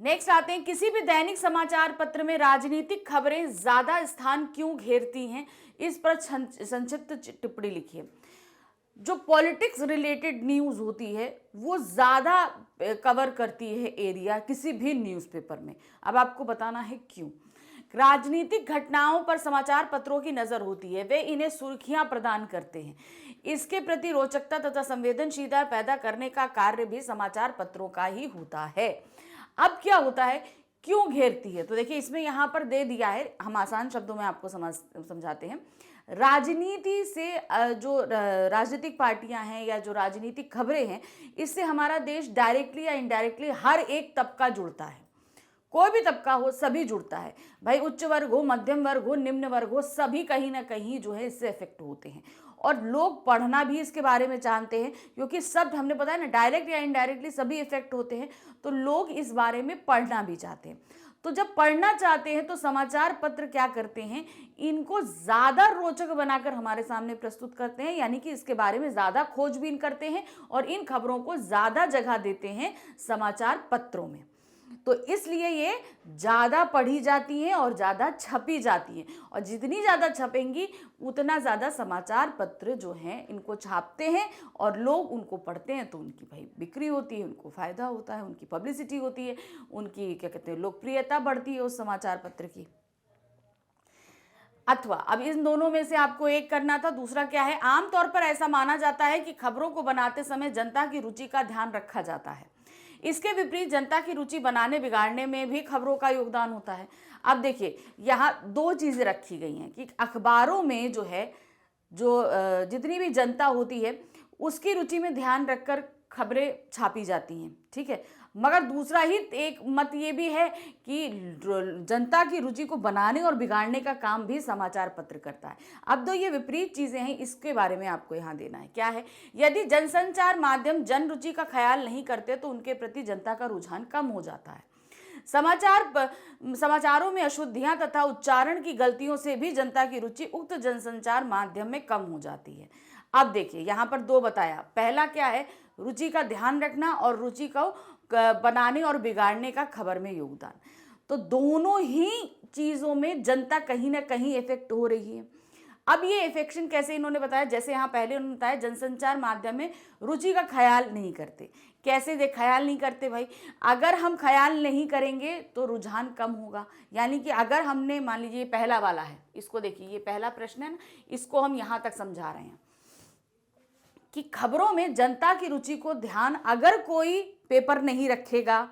नेक्स्ट आते हैं, किसी भी दैनिक समाचार पत्र में राजनीतिक खबरें ज्यादा स्थान क्यों घेरती हैं, इस पर संक्षिप्त टिप्पणी लिखिए। जो पॉलिटिक्स रिलेटेड न्यूज़ होती है वो ज़्यादा कवर करती है एरिया किसी भी न्यूज़पेपर में। अब आपको बताना है क्यों। राजनीतिक घटनाओं पर समाचार पत्रों की नज़र होती है, वे इन्हें सुर्खियां प्रदान करते हैं। इसके प्रति रोचकता तथा संवेदनशीलता पैदा करने का कार्य भी समाचार पत्रों का ही होता है। अब क्या होता है, क्यों घेरती है, तो देखिए इसमें यहाँ पर दे दिया है, हम आसान शब्दों में आपको समझाते हैं। राजनीति से जो राजनीतिक पार्टियां हैं या जो राजनीतिक खबरें हैं, इससे हमारा देश डायरेक्टली या इनडायरेक्टली हर एक तबका जुड़ता है। कोई भी तबका हो सभी जुड़ता है। भाई उच्च वर्ग हो, मध्यम वर्ग हो, निम्न वर्ग हो, सभी कहीं ना कहीं जो है इससे इफेक्ट होते हैं। और लोग पढ़ना भी इसके बारे में जानते हैं क्योंकि सब हमने बताया ना, डायरेक्ट या इनडायरेक्टली सभी इफेक्ट होते हैं। तो लोग इस बारे में पढ़ना भी चाहते हैं। तो जब पढ़ना चाहते हैं तो समाचार पत्र क्या करते हैं, इनको ज़्यादा रोचक बनाकर हमारे सामने प्रस्तुत करते हैं, यानी कि इसके बारे में ज़्यादा खोजबीन करते हैं और इन खबरों को ज़्यादा जगह देते हैं समाचार पत्रों में। तो इसलिए ये ज़्यादा पढ़ी जाती हैं और ज़्यादा छपी जाती हैं, और जितनी ज़्यादा छपेंगी उतना ज़्यादा समाचार पत्र जो हैं इनको छापते हैं और लोग उनको पढ़ते हैं, तो उनकी भाई बिक्री होती है, उनको फ़ायदा होता है, उनकी पब्लिसिटी होती है, उनकी क्या कहते हैं लोकप्रियता बढ़ती है उस समाचार पत्र की। अथवा अब इन दोनों में से आपको एक करना था। दूसरा क्या है, आमतौर पर ऐसा माना जाता है कि खबरों को बनाते समय जनता की रुचि का ध्यान रखा जाता है। इसके विपरीत जनता की रुचि बनाने बिगाड़ने में भी खबरों का योगदान होता है। अब देखिए यहाँ दो चीज़ें रखी गई हैं कि अखबारों में जो है जो जितनी भी जनता होती है उसकी रुचि में ध्यान रखकर खबरें छापी जाती हैं, ठीक है। मगर दूसरा ही एक मत ये भी है कि जनता की रुचि को बनाने और बिगाड़ने का काम भी समाचार पत्र करता है। अब तो ये विपरीत चीज़ें हैं, इसके बारे में आपको यहाँ देना है। क्या है, यदि जनसंचार माध्यम जन रुचि का ख्याल नहीं करते तो उनके प्रति जनता का रुझान कम हो जाता है। समाचारों में अशुद्धियां तथा उच्चारण की गलतियों से भी जनता की रुचि उक्त जनसंचार माध्यम में कम हो जाती है। अब देखिए यहाँ पर दो बताया, पहला क्या है, रुचि का ध्यान रखना और रुचि को बनाने और बिगाड़ने का खबर में योगदान। तो दोनों ही चीज़ों में जनता कहीं ना कहीं इफेक्ट हो रही है। अब ये इफेक्शन कैसे इन्होंने बताया, जैसे यहाँ पहले उन्होंने बताया जनसंचार माध्यम में रुचि का ख्याल नहीं करते। कैसे ख्याल नहीं करते भाई, अगर हम ख्याल नहीं करेंगे तो रुझान कम होगा। यानी कि अगर हमने मान लीजिए पहला वाला है, इसको देखिए, ये पहला प्रश्न है ना, इसको हम यहाँ तक समझा रहे हैं कि खबरों में जनता की रुचि को ध्यान अगर कोई पेपर नहीं रखेगा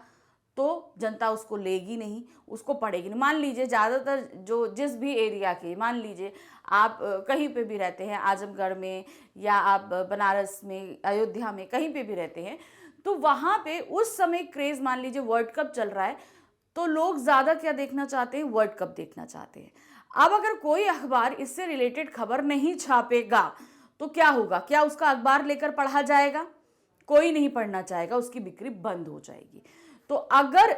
तो जनता उसको लेगी नहीं, उसको पढ़ेगी नहीं। मान लीजिए ज़्यादातर जो जिस भी एरिया के, मान लीजिए आप कहीं पे भी रहते हैं, आजमगढ़ में या आप बनारस में, अयोध्या में, कहीं पे भी रहते हैं, तो वहाँ पे उस समय क्रेज़, मान लीजिए वर्ल्ड कप चल रहा है, तो लोग ज़्यादा क्या देखना चाहते हैं, वर्ल्ड कप देखना चाहते हैं। अब अगर कोई अखबार इससे रिलेटेड खबर नहीं छापेगा तो क्या होगा? क्या उसका अखबार लेकर पढ़ा जाएगा? कोई नहीं पढ़ना चाहेगा, उसकी बिक्री बंद हो जाएगी। तो अगर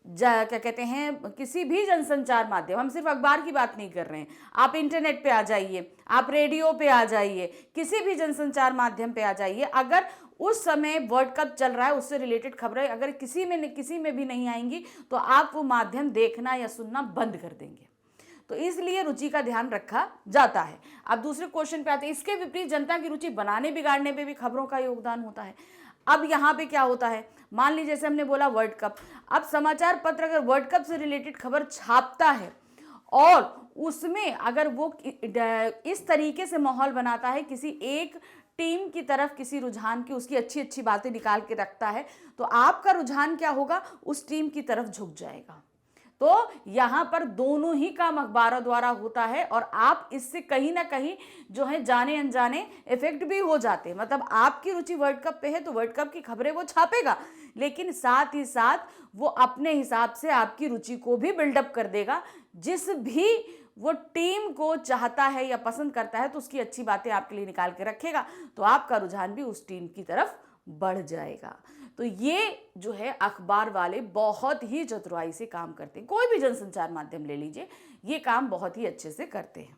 क्या कहते हैं, किसी भी जनसंचार माध्यम, हम सिर्फ अखबार की बात नहीं कर रहे हैं, आप इंटरनेट पे आ जाइए, आप रेडियो पे आ जाइए, किसी भी जनसंचार माध्यम पे आ जाइए, अगर उस समय वर्ल्ड कप चल रहा है उससे रिलेटेड खबरें अगर किसी में भी नहीं आएंगी तो आप वो माध्यम देखना या सुनना बंद कर देंगे। तो इसलिए रुचि का ध्यान रखा जाता है। अब दूसरे क्वेश्चन पे आते हैं, इसके विपरीत जनता की रुचि बनाने बिगाड़ने पे भी खबरों का योगदान होता है। अब यहाँ पे क्या होता है, मान लीजिए जैसे हमने बोला वर्ल्ड कप, अब समाचार पत्र अगर वर्ल्ड कप से रिलेटेड खबर छापता है और उसमें अगर वो इस तरीके से माहौल बनाता है, किसी एक टीम की तरफ किसी रुझान की, उसकी अच्छी अच्छी बातें निकाल के रखता है, तो आपका रुझान क्या होगा, उस टीम की तरफ झुक जाएगा। तो यहां पर दोनों ही काम अखबारों द्वारा होता है और आप इससे कहीं ना कहीं जो है जाने अनजाने इफेक्ट भी हो जाते हैं। मतलब आपकी रुचि वर्ल्ड कप पे है तो वर्ल्ड कप की खबरें वो छापेगा, लेकिन साथ ही साथ वो अपने हिसाब से आपकी रुचि को भी बिल्डअप कर देगा। जिस भी वो टीम को चाहता है या पसंद करता है तो उसकी अच्छी बातें आपके लिए निकाल के रखेगा, तो आपका रुझान भी उस टीम की तरफ बढ़ जाएगा। तो ये जो है अखबार वाले बहुत ही चतुराई से काम करते हैं। कोई भी जनसंचार माध्यम ले लीजिए, ये काम बहुत ही अच्छे से करते हैं।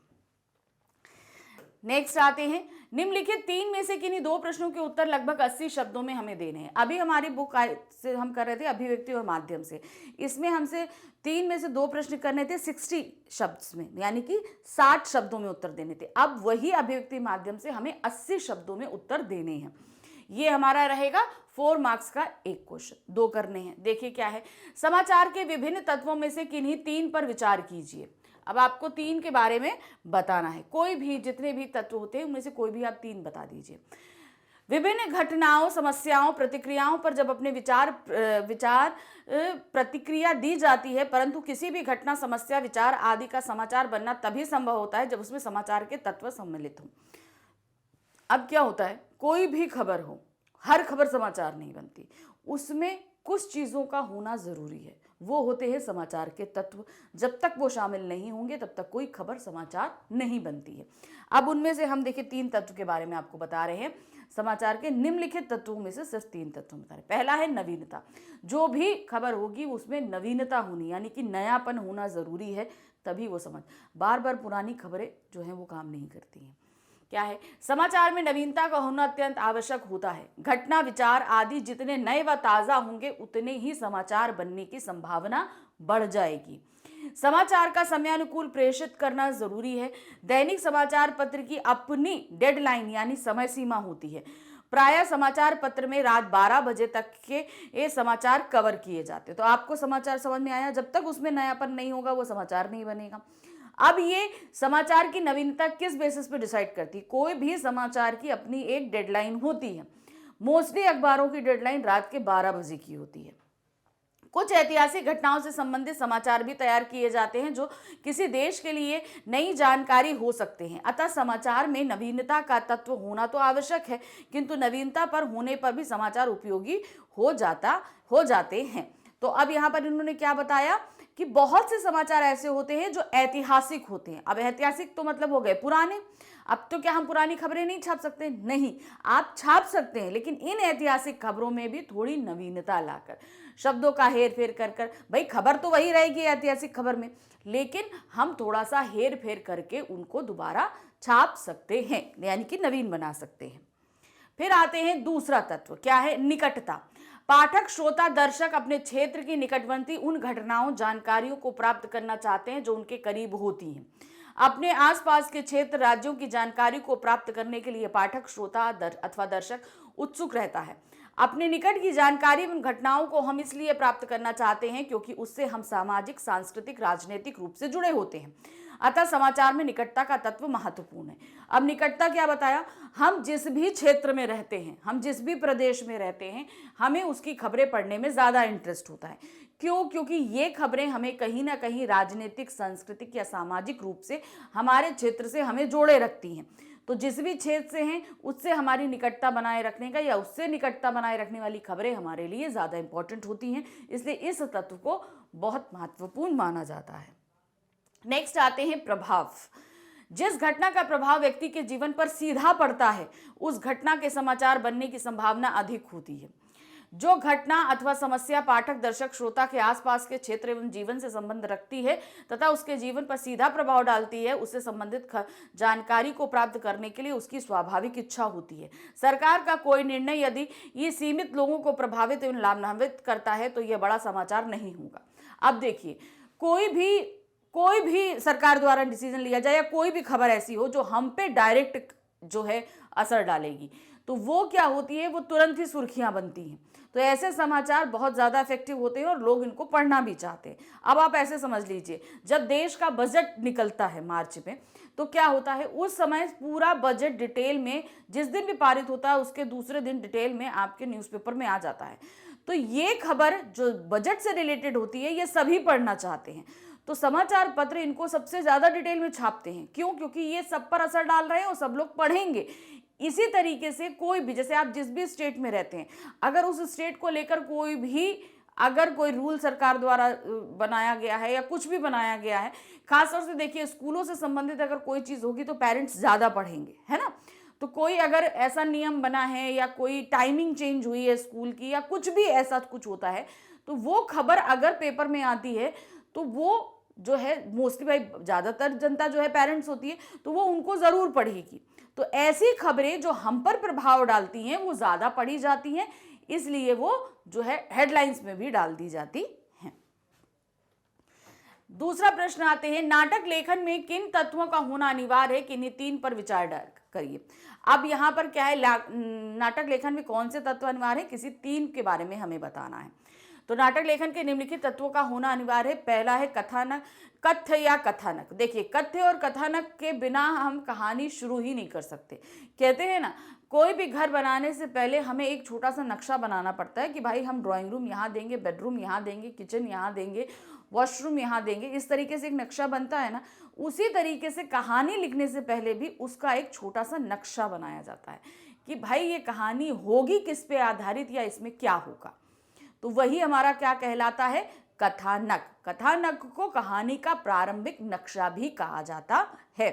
नेक्स्ट आते हैं, निम्नलिखित 3 में से किन्हीं 2 प्रश्नों के उत्तर लगभग 80 शब्दों में हमें देने हैं। अभी हमारी बुक से हम कर रहे थे अभिव्यक्ति और माध्यम से, इसमें हमसे 3 में से 2 प्रश्न करने थे 60 शब्द में, यानी कि 60 शब्दों में उत्तर देने थे। अब वही अभिव्यक्ति माध्यम से हमें 80 शब्दों में उत्तर देने हैं। ये हमारा रहेगा 4 मार्क्स का एक क्वेश्चन, 2 करने हैं। देखिए क्या है, समाचार के विभिन्न तत्वों में से किन्हीं 3 पर विचार कीजिए। अब आपको 3 के बारे में बताना है, कोई भी जितने भी तत्व होते हैं उनमें से कोई भी आप 3 बता दीजिए। विभिन्न घटनाओं, समस्याओं, प्रतिक्रियाओं पर जब अपने विचार प्रतिक्रिया दी जाती है, परंतु किसी भी घटना, समस्या, विचार आदि का समाचार बनना तभी संभव होता है जब उसमें समाचार के तत्व सम्मिलित हों। अब क्या होता है, कोई भी खबर हो, हर खबर समाचार नहीं बनती, उसमें कुछ चीज़ों का होना ज़रूरी है, वो होते हैं समाचार के तत्व। जब तक वो शामिल नहीं होंगे तब तक कोई खबर समाचार नहीं बनती है। अब उनमें से हम देखिए 3 तत्व के बारे में आपको बता रहे हैं। समाचार के निम्नलिखित तत्वों में से सिर्फ 3 तत्व बता रहे हैं। पहला है नवीनता, जो भी खबर होगी उसमें नवीनता होनी, यानी कि नयापन होना ज़रूरी है, तभी वो बार बार पुरानी खबरें जो हैं वो काम नहीं करती हैं। क्या है, समाचार में नवीनता का होना अत्यंत आवश्यक होता है। घटना, विचार आदि जितने नए व ताज़ा होंगे उतने ही समाचार बनने की संभावना बढ़ जाएगी। समाचार का समयानुकूल प्रेषित करना जरूरी है। दैनिक समाचार पत्र की अपनी डेडलाइन यानी समय सीमा होती है। प्रायः समाचार पत्र में रात 12 बजे तक के ये समाचार कवर किए जाते हैं। तो आपको समाचार समझ में आया, जब तक उसमें नयापन नहीं होगा वो समाचार नहीं बनेगा। अब ये समाचार की नवीनता किस बेसिस पे डिसाइड करती है? कोई भी समाचार की अपनी एक डेडलाइन होती है। मोस्टली अखबारों की डेडलाइन रात के 12 बजे की होती है। कुछ ऐतिहासिक घटनाओं से संबंधित समाचार भी तैयार किए जाते हैं जो किसी देश के लिए नई जानकारी हो सकते हैं। अतः समाचार में नवीनता का तत्व होना तो आवश्यक है, किंतु नवीनता पर होने पर भी समाचार उपयोगी हो जाते हैं। तो अब यहाँ पर इन्होंने क्या बताया कि बहुत से समाचार ऐसे होते हैं जो ऐतिहासिक होते हैं। अब ऐतिहासिक तो मतलब हो गए पुराने। अब तो क्या हम पुरानी खबरें नहीं छाप सकते? नहीं, आप छाप सकते हैं, लेकिन इन ऐतिहासिक खबरों में भी थोड़ी नवीनता लाकर, शब्दों का हेर फेर कर भाई खबर तो वही रहेगी ऐतिहासिक खबर में, लेकिन हम थोड़ा सा हेर फेर करके उनको दोबारा छाप सकते हैं, यानी कि नवीन बना सकते हैं। फिर आते हैं दूसरा तत्व, क्या है? निकटता। पाठक, श्रोता, दर्शक अपने क्षेत्र की निकटवर्ती उन घटनाओं, जानकारियों को प्राप्त करना चाहते हैं जो उनके करीब होती हैं। अपने आसपास के क्षेत्र, राज्यों की जानकारी को प्राप्त करने के लिए पाठक, श्रोता अथवा दर्शक उत्सुक रहता है। अपने निकट की जानकारी उन घटनाओं को हम इसलिए प्राप्त करना चाहते हैं क्योंकि उससे हम सामाजिक, सांस्कृतिक, राजनीतिक रूप से जुड़े होते हैं। अतः समाचार में निकटता का तत्व महत्वपूर्ण है। अब निकटता क्या बताया? हम जिस भी क्षेत्र में रहते हैं, हम जिस भी प्रदेश में रहते हैं, हमें उसकी खबरें पढ़ने में ज़्यादा इंटरेस्ट होता है। क्यों? क्योंकि ये खबरें हमें कहीं ना कहीं राजनीतिक, सांस्कृतिक या सामाजिक रूप से हमारे क्षेत्र से हमें जोड़े रखती हैं। तो जिस भी क्षेत्र से हैं उससे हमारी निकटता बनाए रखने का या उससे निकटता बनाए रखने वाली खबरें हमारे लिए ज़्यादा इंपॉर्टेंट होती हैं। इसलिए इस तत्व को बहुत महत्वपूर्ण माना जाता है। नेक्स्ट आते हैं प्रभाव। जिस घटना का प्रभाव व्यक्ति के जीवन पर सीधा पड़ता है उस घटना के समाचार बनने की संभावना अधिक होती है। जो घटना अथवा समस्या पाठक, दर्शक, श्रोता के आसपास के क्षेत्र एवं जीवन से संबंध रखती है तथा उसके जीवन पर सीधा प्रभाव डालती है, उससे संबंधित जानकारी को प्राप्त करने के लिए उसकी स्वाभाविक इच्छा होती है। सरकार का कोई निर्णय यदि ये सीमित लोगों को प्रभावित एवं लाभान्वित करता है तो यह बड़ा समाचार नहीं होगा। अब देखिए, कोई भी सरकार द्वारा डिसीजन लिया जाए या कोई भी खबर ऐसी हो जो हम पे डायरेक्ट जो है असर डालेगी, तो वो क्या होती है, वो तुरंत ही सुर्खियां बनती हैं। तो ऐसे समाचार बहुत ज़्यादा इफेक्टिव होते हैं और लोग इनको पढ़ना भी चाहते हैं। अब आप ऐसे समझ लीजिए, जब देश का बजट निकलता है मार्च में, तो क्या होता है, उस समय पूरा बजट डिटेल में जिस दिन भी पारित होता है उसके दूसरे दिन डिटेल में आपके न्यूज़पेपर में आ जाता है। तो ये खबर जो बजट से रिलेटेड होती है ये सभी पढ़ना चाहते हैं, तो समाचार पत्र इनको सबसे ज़्यादा डिटेल में छापते हैं। क्यों? क्योंकि ये सब पर असर डाल रहे हैं और सब लोग पढ़ेंगे। इसी तरीके से कोई भी, जैसे आप जिस भी स्टेट में रहते हैं, अगर उस स्टेट को लेकर अगर कोई रूल सरकार द्वारा बनाया गया है या कुछ भी बनाया गया है, खासतौर से देखिए स्कूलों से संबंधित अगर कोई चीज़ होगी तो पेरेंट्स ज़्यादा पढ़ेंगे, है ना। तो कोई अगर ऐसा नियम बना है या कोई टाइमिंग चेंज हुई है स्कूल की या कुछ भी ऐसा कुछ होता है, तो वो खबर अगर पेपर में आती है तो वो जो है मोस्टली भाई ज़्यादातर जनता जो है पेरेंट्स होती है, तो वो उनको ज़रूर पढ़ेगी। तो ऐसी खबरें जो हम पर प्रभाव डालती हैं वो ज़्यादा पढ़ी जाती हैं, इसलिए वो जो है हेडलाइंस में भी डाल दी जाती हैं। दूसरा प्रश्न आते हैं, नाटक लेखन में किन तत्वों का होना अनिवार्य है, किन्हीं तीन पर विचार करिए। अब यहाँ पर क्या है, नाटक लेखन में कौन से तत्व अनिवार्य है, किसी तीन के बारे में हमें बताना है। तो नाटक लेखन के निम्नलिखित तत्वों का होना अनिवार्य है। पहला है कथानक, कथ्य या कथानक। देखिए, कथ्य और कथानक के बिना हम कहानी शुरू ही नहीं कर सकते। कहते हैं ना, कोई भी घर बनाने से पहले हमें एक छोटा सा नक्शा बनाना पड़ता है कि भाई हम ड्राइंग रूम यहाँ देंगे, बेडरूम यहाँ देंगे, किचन यहाँ देंगे, वॉशरूम यहाँ देंगे, इस तरीके से एक नक्शा बनता है ना। उसी तरीके से कहानी लिखने से पहले भी उसका एक छोटा सा नक्शा बनाया जाता है कि भाई ये कहानी होगी किस पे आधारित या इसमें क्या होगा। तो वही हमारा क्या कहलाता है, कथानक। कथानक को कहानी का प्रारंभिक नक्शा भी कहा जाता है।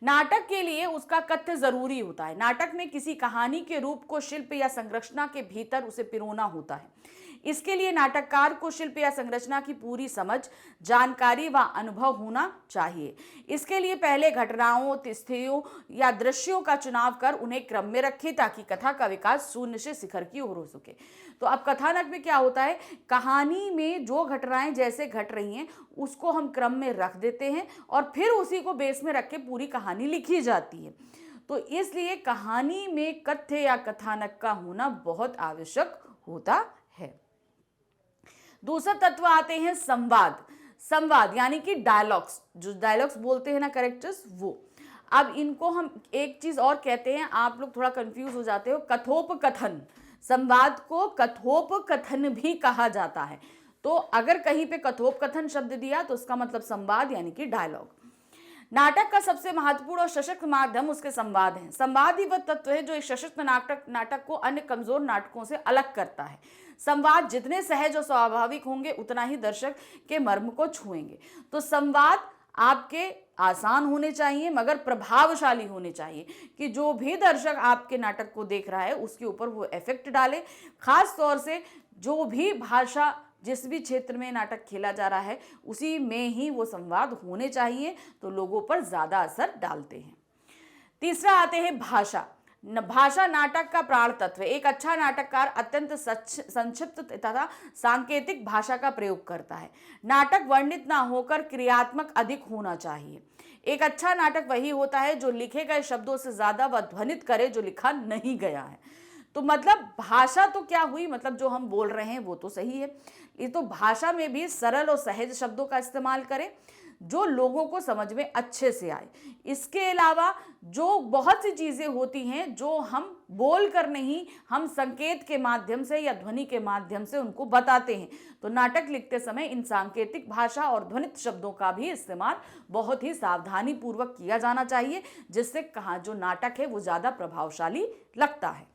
नाटक के लिए उसका कथ्य जरूरी होता है। नाटक में किसी कहानी के रूप को शिल्प या संरचना के भीतर उसे पिरोना होता है। इसके लिए नाटककार को शिल्प या संरचना की पूरी समझ, जानकारी व अनुभव होना चाहिए। इसके लिए पहले घटनाओं, स्थितियों या दृश्यों का चुनाव कर उन्हें क्रम में रखें ताकि कथा का विकास शून्य से शिखर की ओर हो सके। तो अब कथानक में क्या होता है, कहानी में जो घटनाएं जैसे घट रही हैं उसको हम क्रम में रख देते हैं और फिर उसी को बेस में रख के पूरी कहानी लिखी जाती है। तो इसलिए कहानी में कथ्य या कथानक का होना बहुत आवश्यक होता है। दूसरा तत्व आते हैं संवाद। संवाद यानी कि डायलॉग्स, जो डायलॉग्स बोलते हैं ना कैरेक्टर्स, वो। अब इनको हम एक चीज और कहते हैं, आप लोग थोड़ा कंफ्यूज हो जाते हो, कथोपकथन। संवाद को कथोपकथन भी कहा जाता है। तो अगर कहीं पे कथोपकथन शब्द दिया तो उसका मतलब संवाद यानी कि डायलॉग। नाटक का सबसे महत्वपूर्ण और सशक्त माध्यम उसके संवाद हैं। संवाद ही वह तत्व है जो एक सशक्त नाटक को अन्य कमजोर नाटकों से अलग करता है। संवाद जितने सहज और स्वाभाविक होंगे उतना ही दर्शक के मर्म को छुएंगे। तो संवाद आपके आसान होने चाहिए मगर प्रभावशाली होने चाहिए कि जो भी दर्शक आपके नाटक को देख रहा है उसके ऊपर वो इफेक्ट डाले। खास तौर से जो भी भाषा, जिस भी क्षेत्र में नाटक खेला जा रहा है उसी में ही वो संवाद होने चाहिए, तो लोगों पर ज्यादा असर डालते हैं। तीसरा आते हैं भाषा। भाषा नाटक का प्राण तत्व है। एक अच्छा नाटककार अत्यंत संक्षिप्त तथा सांकेतिक भाषा का प्रयोग करता है। नाटक वर्णित ना होकर क्रियात्मक अधिक होना चाहिए। एक अच्छा नाटक वही होता है जो लिखे गए शब्दों से ज्यादा वह ध्वनित करे जो लिखा नहीं गया है। तो मतलब भाषा तो क्या हुई, मतलब जो हम बोल रहे हैं वो तो सही है, ये तो भाषा में भी सरल और सहज शब्दों का इस्तेमाल करें जो लोगों को समझ में अच्छे से आए। इसके अलावा जो बहुत सी चीज़ें होती हैं जो हम बोल कर नहीं, हम संकेत के माध्यम से या ध्वनि के माध्यम से उनको बताते हैं। तो नाटक लिखते समय इन सांकेतिक भाषा और ध्वनित शब्दों का भी इस्तेमाल बहुत ही सावधानी पूर्वक किया जाना चाहिए, जिससे जो नाटक है वो ज़्यादा प्रभावशाली लगता है।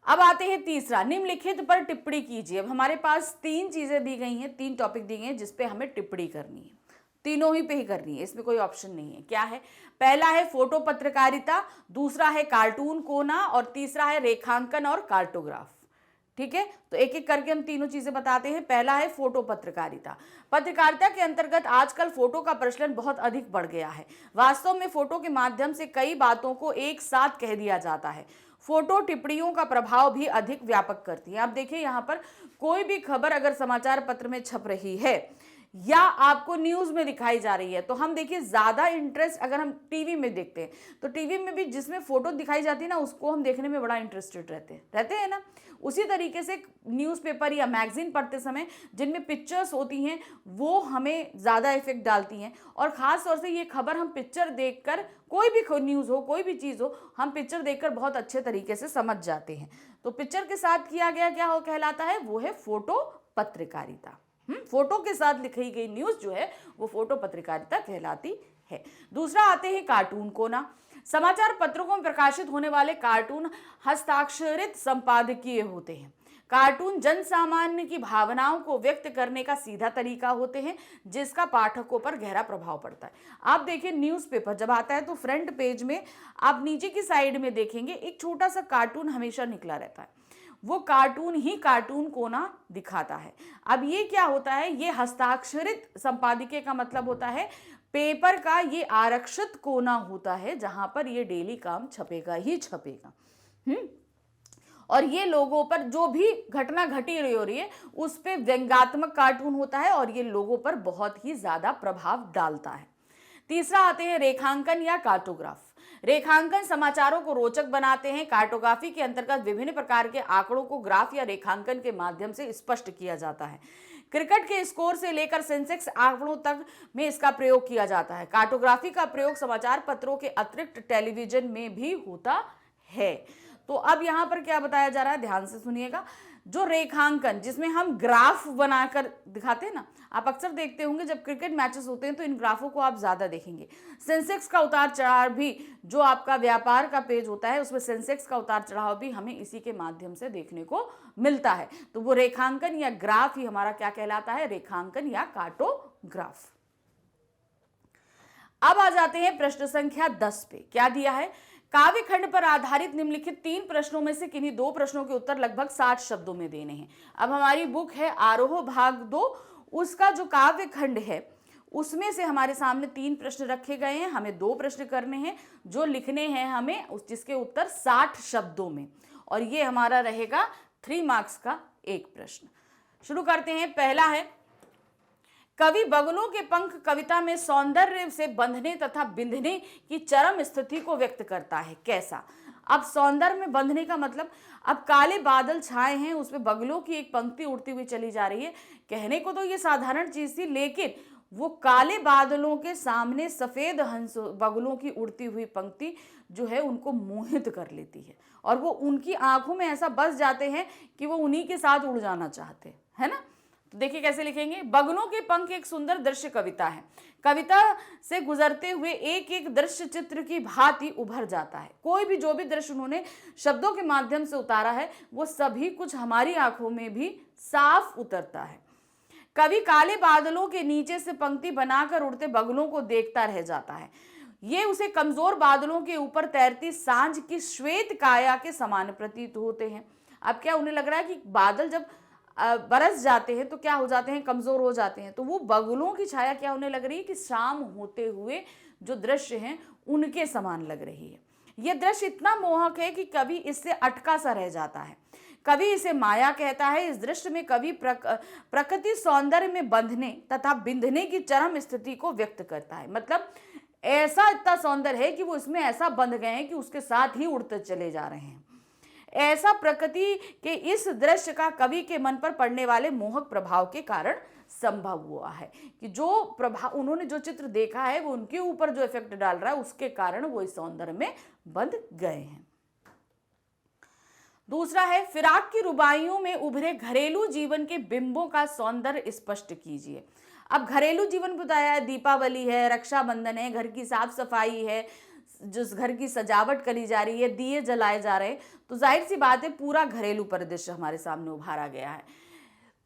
अब आते हैं तीसरा, निम्नलिखित पर टिप्पणी कीजिए। अब हमारे पास 3 चीजें दी गई हैं, 3 टॉपिक दिए हैं जिस पे हमें टिप्पणी करनी है, तीनों ही पे ही करनी है, इसमें कोई ऑप्शन नहीं है। क्या है? पहला है फोटो पत्रकारिता, दूसरा है कार्टून कोना और तीसरा है रेखांकन और कार्टोग्राफ। ठीक है, तो एक एक करके हम तीनों चीजें बताते हैं। पहला है फोटो पत्रकारिता। पत्रकारिता के अंतर्गत आजकल फोटो का प्रचलन बहुत अधिक बढ़ गया है। वास्तव में फोटो के माध्यम से कई बातों को एक साथ कह दिया जाता है। फोटो टिप्पणियों का प्रभाव भी अधिक व्यापक करती है। आप देखिए यहाँ पर कोई भी खबर अगर समाचार पत्र में छप रही है या आपको न्यूज में दिखाई जा रही है, तो हम देखिए ज्यादा इंटरेस्ट अगर हम टीवी में देखते हैं तो टीवी में भी जिसमें फोटो दिखाई जाती है ना, उसको हम देखने में बड़ा इंटरेस्टेड रहते हैं ना। उसी तरीके से न्यूज़पेपर या मैगजीन पढ़ते समय जिनमें पिक्चर्स होती हैं वो हमें ज़्यादा इफेक्ट डालती हैं, और ख़ास तौर से ये खबर हम पिक्चर देखकर, कोई भी न्यूज़ हो कोई भी चीज़ हो, हम पिक्चर देखकर बहुत अच्छे तरीके से समझ जाते हैं। तो पिक्चर के साथ किया गया क्या हो कहलाता है? वो है फोटो पत्रकारिता। फोटो के साथ लिखी गई न्यूज़ जो है वो फोटो पत्रकारिता कहलाती है। दूसरा आते हैं कार्टून कोना। समाचार पत्रों में प्रकाशित होने वाले कार्टून हस्ताक्षरित संपादकीय होते हैं। कार्टून जन सामान्य की भावनाओं को व्यक्त करने का सीधा तरीका होते हैं, जिसका पाठकों पर गहरा प्रभाव पड़ता है। आप देखिए न्यूज़पेपर जब आता है तो फ्रंट पेज में आप नीचे की साइड में देखेंगे एक छोटा सा कार्टून हमेशा निकला रहता है। वो कार्टून ही कार्टून कोना दिखाता है। अब ये क्या होता है? ये हस्ताक्षरित संपादकीय का मतलब होता है पेपर का ये आरक्षित कोना होता है जहां पर ये डेली काम छपेगा ही छपेगा। और ये लोगों पर जो भी घटना घटी रही हो रही है उस पे व्यंग्यात्मक कार्टून होता है और ये लोगों पर बहुत ही ज्यादा प्रभाव डालता है। तीसरा आते हैं रेखांकन या कार्टोग्राफ। रेखांकन समाचारों को रोचक बनाते हैं। कार्टोग्राफी के अंतर्गत विभिन्न प्रकार के आंकड़ों को ग्राफ या रेखांकन के माध्यम से स्पष्ट किया जाता है। क्रिकेट के स्कोर से लेकर सेंसेक्स आंकड़ों तक में इसका प्रयोग किया जाता है। कार्टोग्राफी का प्रयोग समाचार पत्रों के अतिरिक्त टेलीविजन में भी होता है। तो अब यहाँ पर क्या बताया जा रहा है, ध्यान से सुनिएगा। जो रेखांकन जिसमें हम ग्राफ बनाकर दिखाते हैं ना, आप अक्सर देखते होंगे जब क्रिकेट मैचेस होते हैं तो इन ग्राफों को आप ज्यादा देखेंगे। सेंसेक्स का उतार चढ़ाव भी, जो आपका व्यापार का पेज होता है उसमें सेंसेक्स का उतार चढ़ाव भी हमें इसी के माध्यम से देखने को मिलता है। तो वो रेखांकन या ग्राफ ही हमारा क्या कहलाता है? रेखांकन या कार्टोग्राफ। अब आ जाते हैं प्रश्न संख्या 10 पे। क्या दिया है? काव्य खंड पर आधारित निम्नलिखित 3 प्रश्नों में से किन्हीं 2 प्रश्नों के उत्तर लगभग 60 शब्दों में देने हैं। अब हमारी बुक है आरोह भाग 2, उसका जो काव्य खंड है उसमें से हमारे सामने 3 प्रश्न रखे गए हैं। हमें 2 प्रश्न करने हैं जो लिखने हैं हमें, जिसके उत्तर 60 शब्दों में, और ये हमारा रहेगा 3 मार्क्स का एक प्रश्न। शुरू करते हैं। पहला है, कवि बगुलों के पंख कविता में सौंदर्य से बंधने तथा बिंधने की चरम स्थिति को व्यक्त करता है। कैसा? अब सौंदर्य में बंधने का मतलब, अब काले बादल छाए हैं, उसमें बगुलों की एक पंक्ति उड़ती हुई चली जा रही है। कहने को तो ये साधारण चीज थी, लेकिन वो काले बादलों के सामने सफेद हंस बगुलों की उड़ती हुई पंक्ति जो है उनको मोहित कर लेती है, और वो उनकी आंखों में ऐसा बस जाते हैं कि वो उन्हीं के साथ उड़ जाना चाहते हैं, है ना। तो देखिए कैसे लिखेंगे। बगुलों के पंख एक सुंदर दृश्य कविता है। कविता से गुजरते हुए एक एक दृश्य चित्र की भांति उभर जाता है। कोई भी जो भी दृश्य उन्होंने शब्दों के माध्यम से उतारा है वो सभी कुछ हमारी आंखों में भी साफ उतरता है। कवि काले बादलों के नीचे से पंक्ति बनाकर उड़ते बगुलों को देखता रह जाता है। ये उसे कमजोर बादलों के ऊपर तैरती सांझ की श्वेत काया के समान प्रतीत होते हैं। अब क्या उन्हें लग रहा है कि बादल जब बरस जाते हैं तो क्या हो जाते हैं? कमजोर हो जाते हैं। तो वो बगुलों की छाया क्या उन्हें लग रही है कि शाम होते हुए जो दृश्य हैं उनके समान लग रही है। यह दृश्य इतना मोहक है कि कवि इससे अटका सा रह जाता है। कवि इसे माया कहता है। इस दृश्य में कवि प्रकृति सौंदर्य में बंधने तथा बिंधने की चरम स्थिति को व्यक्त करता है। मतलब ऐसा इतना सौंदर्य है कि वो इसमें ऐसा बंध गए हैं कि उसके साथ ही उड़ते चले जा रहे हैं। ऐसा प्रकृति के इस दृश्य का कवि के मन पर पड़ने वाले मोहक प्रभाव के कारण संभव हुआ है कि जो प्रभाव उन्होंने जो चित्र देखा है वो उनके ऊपर जो इफेक्ट डाल रहा है उसके कारण वो इस सौंदर्य में बंध गए हैं। दूसरा है, फिराक की रुबाइयों में उभरे घरेलू जीवन के बिंबों का सौंदर्य स्पष्ट कीजिए। अब घरेलू जीवन बताया है, दीपावली है, रक्षाबंधन है, घर की साफ सफाई है, जिस घर की सजावट करी जा रही है, दिए जलाए जा रहे हैं, तो जाहिर सी बात है पूरा घरेलू परिदृश्य हमारे सामने उभारा गया है।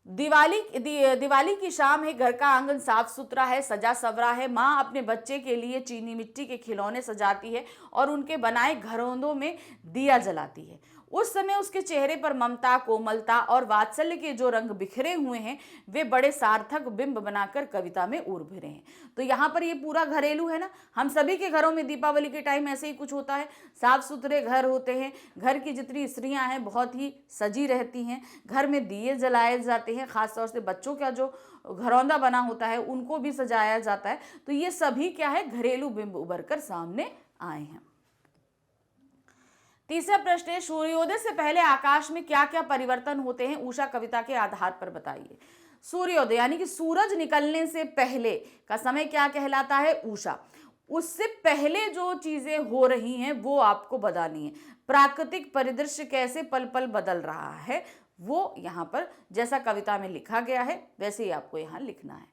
दिवाली की शाम है, घर का आंगन साफ सुथरा है, सजा सवरा है। माँ अपने बच्चे के लिए चीनी मिट्टी के खिलौने सजाती है और उनके बनाए घरोंदों में दिया जलाती है। उस समय उसके चेहरे पर ममता, कोमलता और वात्सल्य के जो रंग बिखरे हुए हैं वे बड़े सार्थक बिंब बनाकर कविता में उभरे हैं। तो यहाँ पर ये पूरा घरेलू है ना, हम सभी के घरों में दीपावली के टाइम ऐसे ही कुछ होता है, साफ सुथरे घर होते हैं, घर की जितनी स्त्रियां हैं बहुत ही सजी रहती हैं, घर में दिए जलाए जाते हैं, खासतौर से बच्चों का जो घरौंदा बना होता है उनको भी सजाया जाता है। तो ये सभी क्या है, घरेलू बिंब उभर कर सामने आए हैं। तीसरा प्रश्न है, सूर्योदय से पहले आकाश में क्या क्या परिवर्तन होते हैं, उषा कविता के आधार पर बताइए। सूर्योदय यानी कि सूरज निकलने से पहले का समय क्या कहलाता है, उषा। उससे पहले जो चीजें हो रही हैं वो आपको बतानी है। प्राकृतिक परिदृश्य कैसे पल पल बदल रहा है वो यहाँ पर जैसा कविता में लिखा गया है वैसे ही आपको यहाँ लिखना है।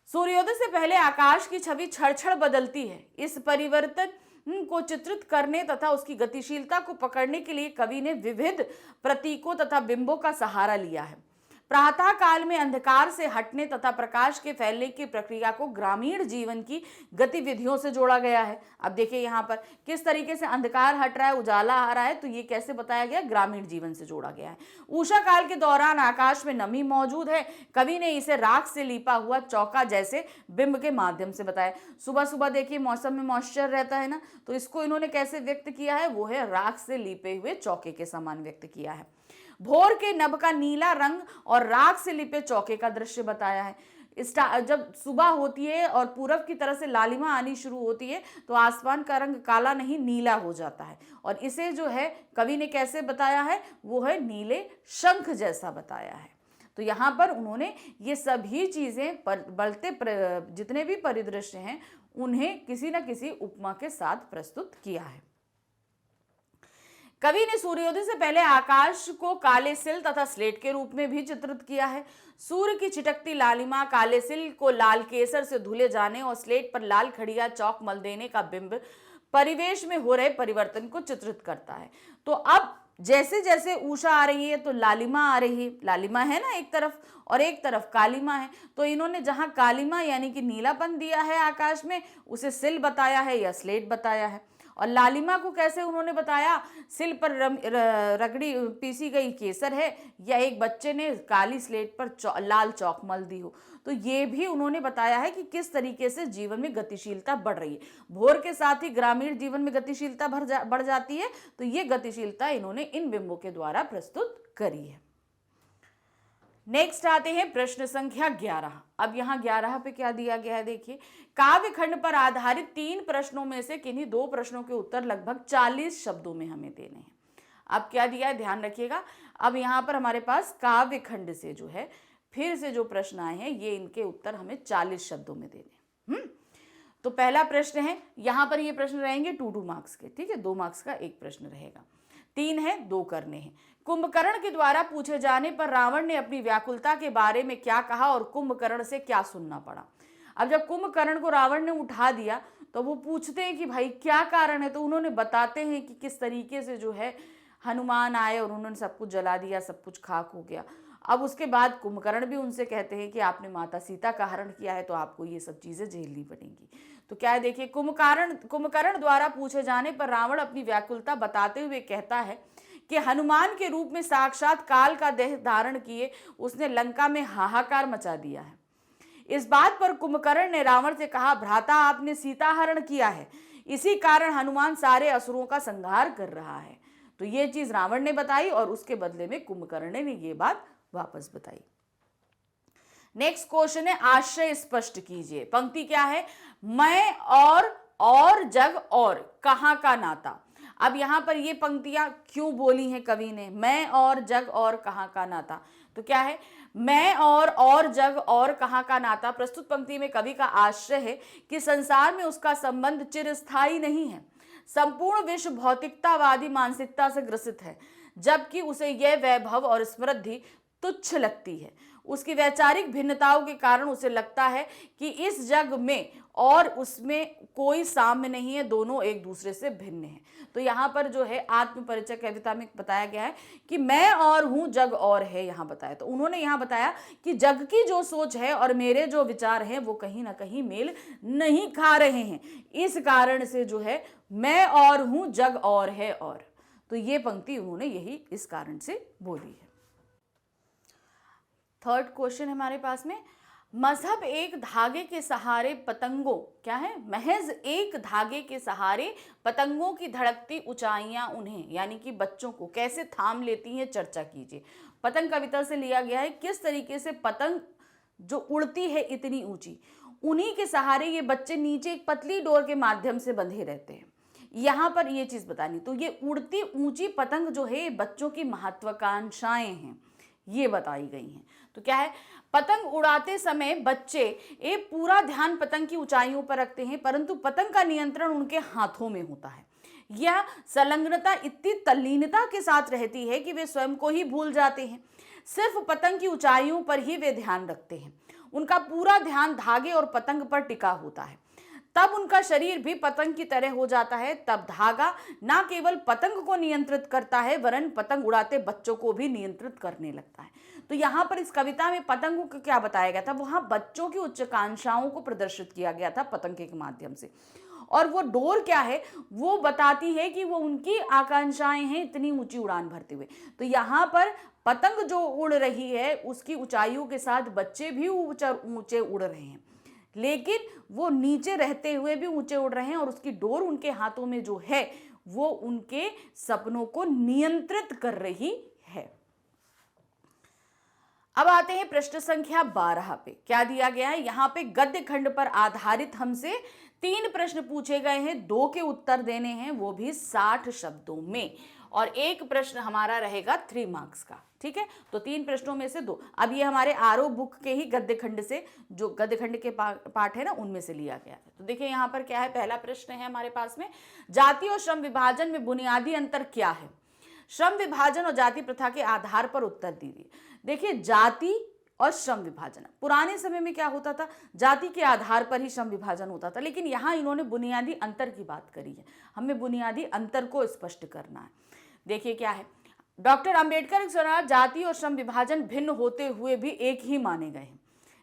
सूर्योदय से पहले आकाश की छवि क्षण बदलती है। इस परिवर्तन को चित्रित करने तथा उसकी गतिशीलता को पकड़ने के लिए कवि ने विविध प्रतीकों तथा बिंबों का सहारा लिया है। प्रातः काल में अंधकार से हटने तथा प्रकाश के फैलने की प्रक्रिया को ग्रामीण जीवन की गतिविधियों से जोड़ा गया है। अब देखिए यहाँ पर किस तरीके से अंधकार हट रहा है, उजाला आ रहा है, तो ये कैसे बताया गया, ग्रामीण जीवन से जोड़ा गया है। उषा काल के दौरान आकाश में नमी मौजूद है। कवि ने इसे राख से लिपा हुआ चौका जैसे बिंब के माध्यम से बताया। सुबह सुबह देखिए मौसम में मॉइस्चर रहता है ना, तो इसको इन्होंने कैसे व्यक्त किया है, वो है राख से लिपे हुए चौके के समान व्यक्त किया है। भोर के नभ का नीला रंग और राख से लिपे चौके का दृश्य बताया है। जब सुबह होती है और पूरब की तरफ से लालिमा आनी शुरू होती है तो आसमान का रंग काला नहीं नीला हो जाता है, और इसे जो है कवि ने कैसे बताया है, वो है नीले शंख जैसा बताया है। तो यहाँ पर उन्होंने ये सभी चीजें बदलते जितने भी परिदृश्य हैं उन्हें किसी न किसी उपमा के साथ प्रस्तुत किया है। कवि ने सूर्योदय से पहले आकाश को काले सिल तथा स्लेट के रूप में भी चित्रित किया है। सूर्य की छिटकती लालिमा काले सिल को लाल केसर से धुले जाने और स्लेट पर लाल खड़िया चौक मल देने का बिंब परिवेश में हो रहे परिवर्तन को चित्रित करता है। तो अब जैसे जैसे उषा आ रही है तो लालिमा आ रही है, लालिमा है ना एक तरफ और एक तरफ कालिमा है, तो इन्होंने जहां कालिमा यानी कि नीलापन दिया है आकाश में उसे सिल बताया है या स्लेट बताया है। और लालिमा को कैसे उन्होंने बताया, सिल पर रगड़ी पीसी गई केसर है या एक बच्चे ने काली स्लेट पर लाल चौक मल दी हो। तो ये भी उन्होंने बताया है कि किस तरीके से जीवन में गतिशीलता बढ़ रही है। भोर के साथ ही ग्रामीण जीवन में गतिशीलता बढ़ जाती है, तो ये गतिशीलता इन्होंने इन बिंबों के द्वारा प्रस्तुत करी है। नेक्स्ट आते हैं प्रश्न संख्या 11। अब यहाँ 11 पे क्या दिया गया है देखिए, काव्य खंड पर आधारित 3 प्रश्नों में से किन्हीं 2 प्रश्नों के उत्तर लगभग 40 शब्दों में हमें देने हैं। अब क्या दिया है ध्यान रखिएगा। अब यहाँ पर हमारे पास काव्य खंड से जो है फिर से जो प्रश्न आए हैं ये इनके उत्तर हमें 40 शब्दों में देने। तो पहला प्रश्न है, यहाँ पर ये प्रश्न रहेंगे 2 मार्क्स के, ठीक है, 2 मार्क्स का एक प्रश्न रहेगा। 3 है, 2 करने हैं। कुंभकर्ण के द्वारा पूछे जाने पर रावण ने अपनी व्याकुलता के बारे में क्या कहा और कुंभकर्ण से क्या सुनना पड़ा। अब जब कुंभकर्ण को रावण ने उठा दिया तो वो पूछते हैं कि भाई क्या कारण है, तो उन्होंने बताते हैं कि किस तरीके से जो है हनुमान आए और उन्होंने सब कुछ जला दिया, सब कुछ खाक हो गया। अब उसके बाद कुंभकर्ण भी उनसे कहते हैं कि आपने माता सीता का हरण किया है तो आपको ये सब चीजें झेलनी पड़ेंगी। तो क्या है देखिए, कुंभकर्ण द्वारा पूछे जाने पर रावण अपनी व्याकुलता बताते हुए कहता है कि हनुमान के रूप में साक्षात काल का देह धारण किए उसने लंका में हाहाकार मचा दिया है। इस बात पर कुंभकर्ण ने रावण से कहा, भ्राता आपने सीता हरण किया है, इसी कारण हनुमान सारे असुरों का संहार कर रहा है। तो ये चीज रावण ने बताई और उसके बदले में कुंभकर्ण ने ये बात वापस बताई। नेक्स्ट क्वेश्चन है, आशय स्पष्ट कीजिए। पंक्ति क्या है, मैं और जग और कहां का नाता। अब यहां पर ये पंक्तियां क्यों बोली हैं कवि ने, मैं और जग और कहां का नाता। तो क्या है, मैं और जग और कहां का नाता। प्रस्तुत पंक्ति में कवि का आशय है कि संसार में उसका संबंध चिरस्थायी नहीं है। संपूर्ण विश्व भौतिकतावादी मानसिकता से ग्रसित है, जबकि उसे यह वैभव और समृद्धि तुच्छ लगती है। उसकी वैचारिक भिन्नताओं के कारण उसे लगता है कि इस जग में और उसमें कोई साम्य नहीं है, दोनों एक दूसरे से भिन्न हैं। तो यहाँ पर जो है आत्म परिचय कविता में बताया गया है कि मैं और हूँ जग और है, यहाँ बताया। तो उन्होंने यहाँ बताया कि जग की जो सोच है और मेरे जो विचार हैं वो कहीं ना कहीं मेल नहीं खा रहे हैं, इस कारण से जो है मैं और हूँ जग और है। और तो ये पंक्ति उन्होंने यही इस कारण से बोली है। थर्ड क्वेश्चन हमारे पास में, मजहब एक धागे के सहारे पतंगों, क्या है, महज एक धागे के सहारे पतंगों की धड़कती ऊंचाइयां उन्हें, यानी कि बच्चों को कैसे थाम लेती हैं, चर्चा कीजिए। पतंग कविता से लिया गया है। किस तरीके से पतंग जो उड़ती है इतनी ऊंची, उन्हीं के सहारे ये बच्चे नीचे एक पतली डोर के माध्यम से बंधे रहते हैं। यहाँ पर ये चीज बतानी, तो ये उड़ती ऊंची पतंग जो है बच्चों की महत्वाकांक्षाएं हैं, ये बताई गई हैं। तो क्या है, पतंग उड़ाते समय बच्चे एक पूरा ध्यान पतंग की ऊंचाइयों पर रखते हैं, परंतु पतंग का नियंत्रण उनके हाथों में होता है। यह संलग्नता इतनी तल्लीनता के साथ रहती है कि वे स्वयं को ही भूल जाते हैं। सिर्फ पतंग की ऊंचाइयों पर ही वे ध्यान रखते हैं। उनका पूरा ध्यान धागे और पतंग पर टिका होता है। तब उनका शरीर भी पतंग की तरह हो जाता है। तब धागा न केवल पतंग को नियंत्रित करता है वरन पतंग उड़ाते बच्चों को भी नियंत्रित करने लगता है। तो यहाँ पर इस कविता में पतंगों को क्या बताया गया था, वहां बच्चों की उच्चाकांक्षाओं को प्रदर्शित किया गया था पतंग के माध्यम से। और वो डोर क्या है, वो बताती है कि वो उनकी आकांक्षाएं हैं इतनी ऊंची उड़ान भरते हुए। तो यहाँ पर पतंग जो उड़ रही है उसकी ऊंचाइयों के साथ बच्चे भी ऊंचे उड़ रहे हैं, लेकिन वो नीचे रहते हुए भी ऊंचे उड़ रहे हैं और उसकी डोर उनके हाथों में जो है वो उनके सपनों को नियंत्रित कर रही है। अब आते हैं प्रश्न संख्या 12 पे। क्या दिया गया है, यहाँ पे गद्य खंड पर आधारित हमसे 3 प्रश्न पूछे गए हैं, 2 के उत्तर देने हैं, वो भी 60 शब्दों में, और एक प्रश्न हमारा रहेगा 3 मार्क्स का। ठीक है, तो 3 प्रश्नों में से 2। अब ये हमारे आरओ बुक के ही गद्य खंड से, जो गद्य खंड के पाठ है ना, उनमें से लिया गया है। तो देखिए यहाँ पर क्या है, पहला प्रश्न है हमारे पास में, जाति और श्रम विभाजन में बुनियादी अंतर क्या है। श्रम विभाजन और जाति प्रथा के आधार पर उत्तर दीजिए। देखिए, जाति और श्रम विभाजन, पुराने समय में क्या होता था, जाति के आधार पर ही श्रम विभाजन होता था, लेकिन यहाँ इन्होंने बुनियादी अंतर की बात करी है। हमें बुनियादी अंतर को स्पष्ट करना है। देखिए क्या है, डॉक्टर अंबेडकर के अनुसार जाति और श्रम विभाजन भिन्न होते हुए भी एक ही माने गए हैं,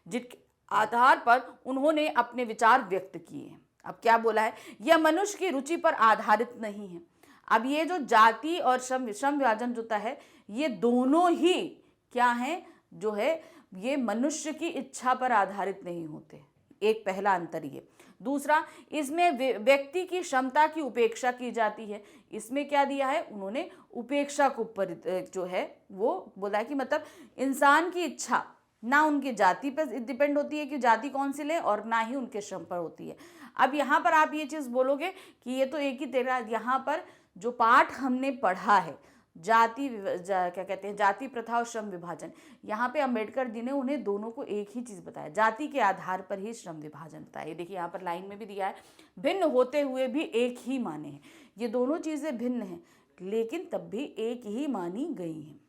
जिसके आधार पर उन्होंने अपने विचार व्यक्त किए हैं। अब क्या बोला है, यह मनुष्य की रुचि पर आधारित नहीं है। अब ये जो जाति और श्रम विभाजन होता है, ये दोनों ही क्या है, जो है ये मनुष्य की इच्छा पर आधारित नहीं होते। एक पहला अंतर ये। दूसरा, इसमें व्यक्ति की क्षमता की उपेक्षा की जाती है। इसमें क्या दिया है उन्होंने, उपेक्षा को जो है वो बोला है कि मतलब इंसान की इच्छा ना उनकी जाति पर डिपेंड होती है कि जाति कौन सी ले, और ना ही उनके श्रम पर होती है। अब यहाँ पर आप ये चीज़ बोलोगे कि ये तो एक ही तेरा, यहाँ पर जो पाठ हमने पढ़ा है क्या कहते हैं, जाति प्रथा और श्रम विभाजन, यहाँ पे अंबेडकर जी ने उन्हें दोनों को एक ही चीज़ बताया, जाति के आधार पर ही श्रम विभाजन बताया। देखिए यहाँ पर लाइन में भी दिया है, भिन्न होते हुए भी एक ही माने हैं। ये दोनों चीज़ें भिन्न हैं लेकिन तब भी एक ही मानी गई हैं।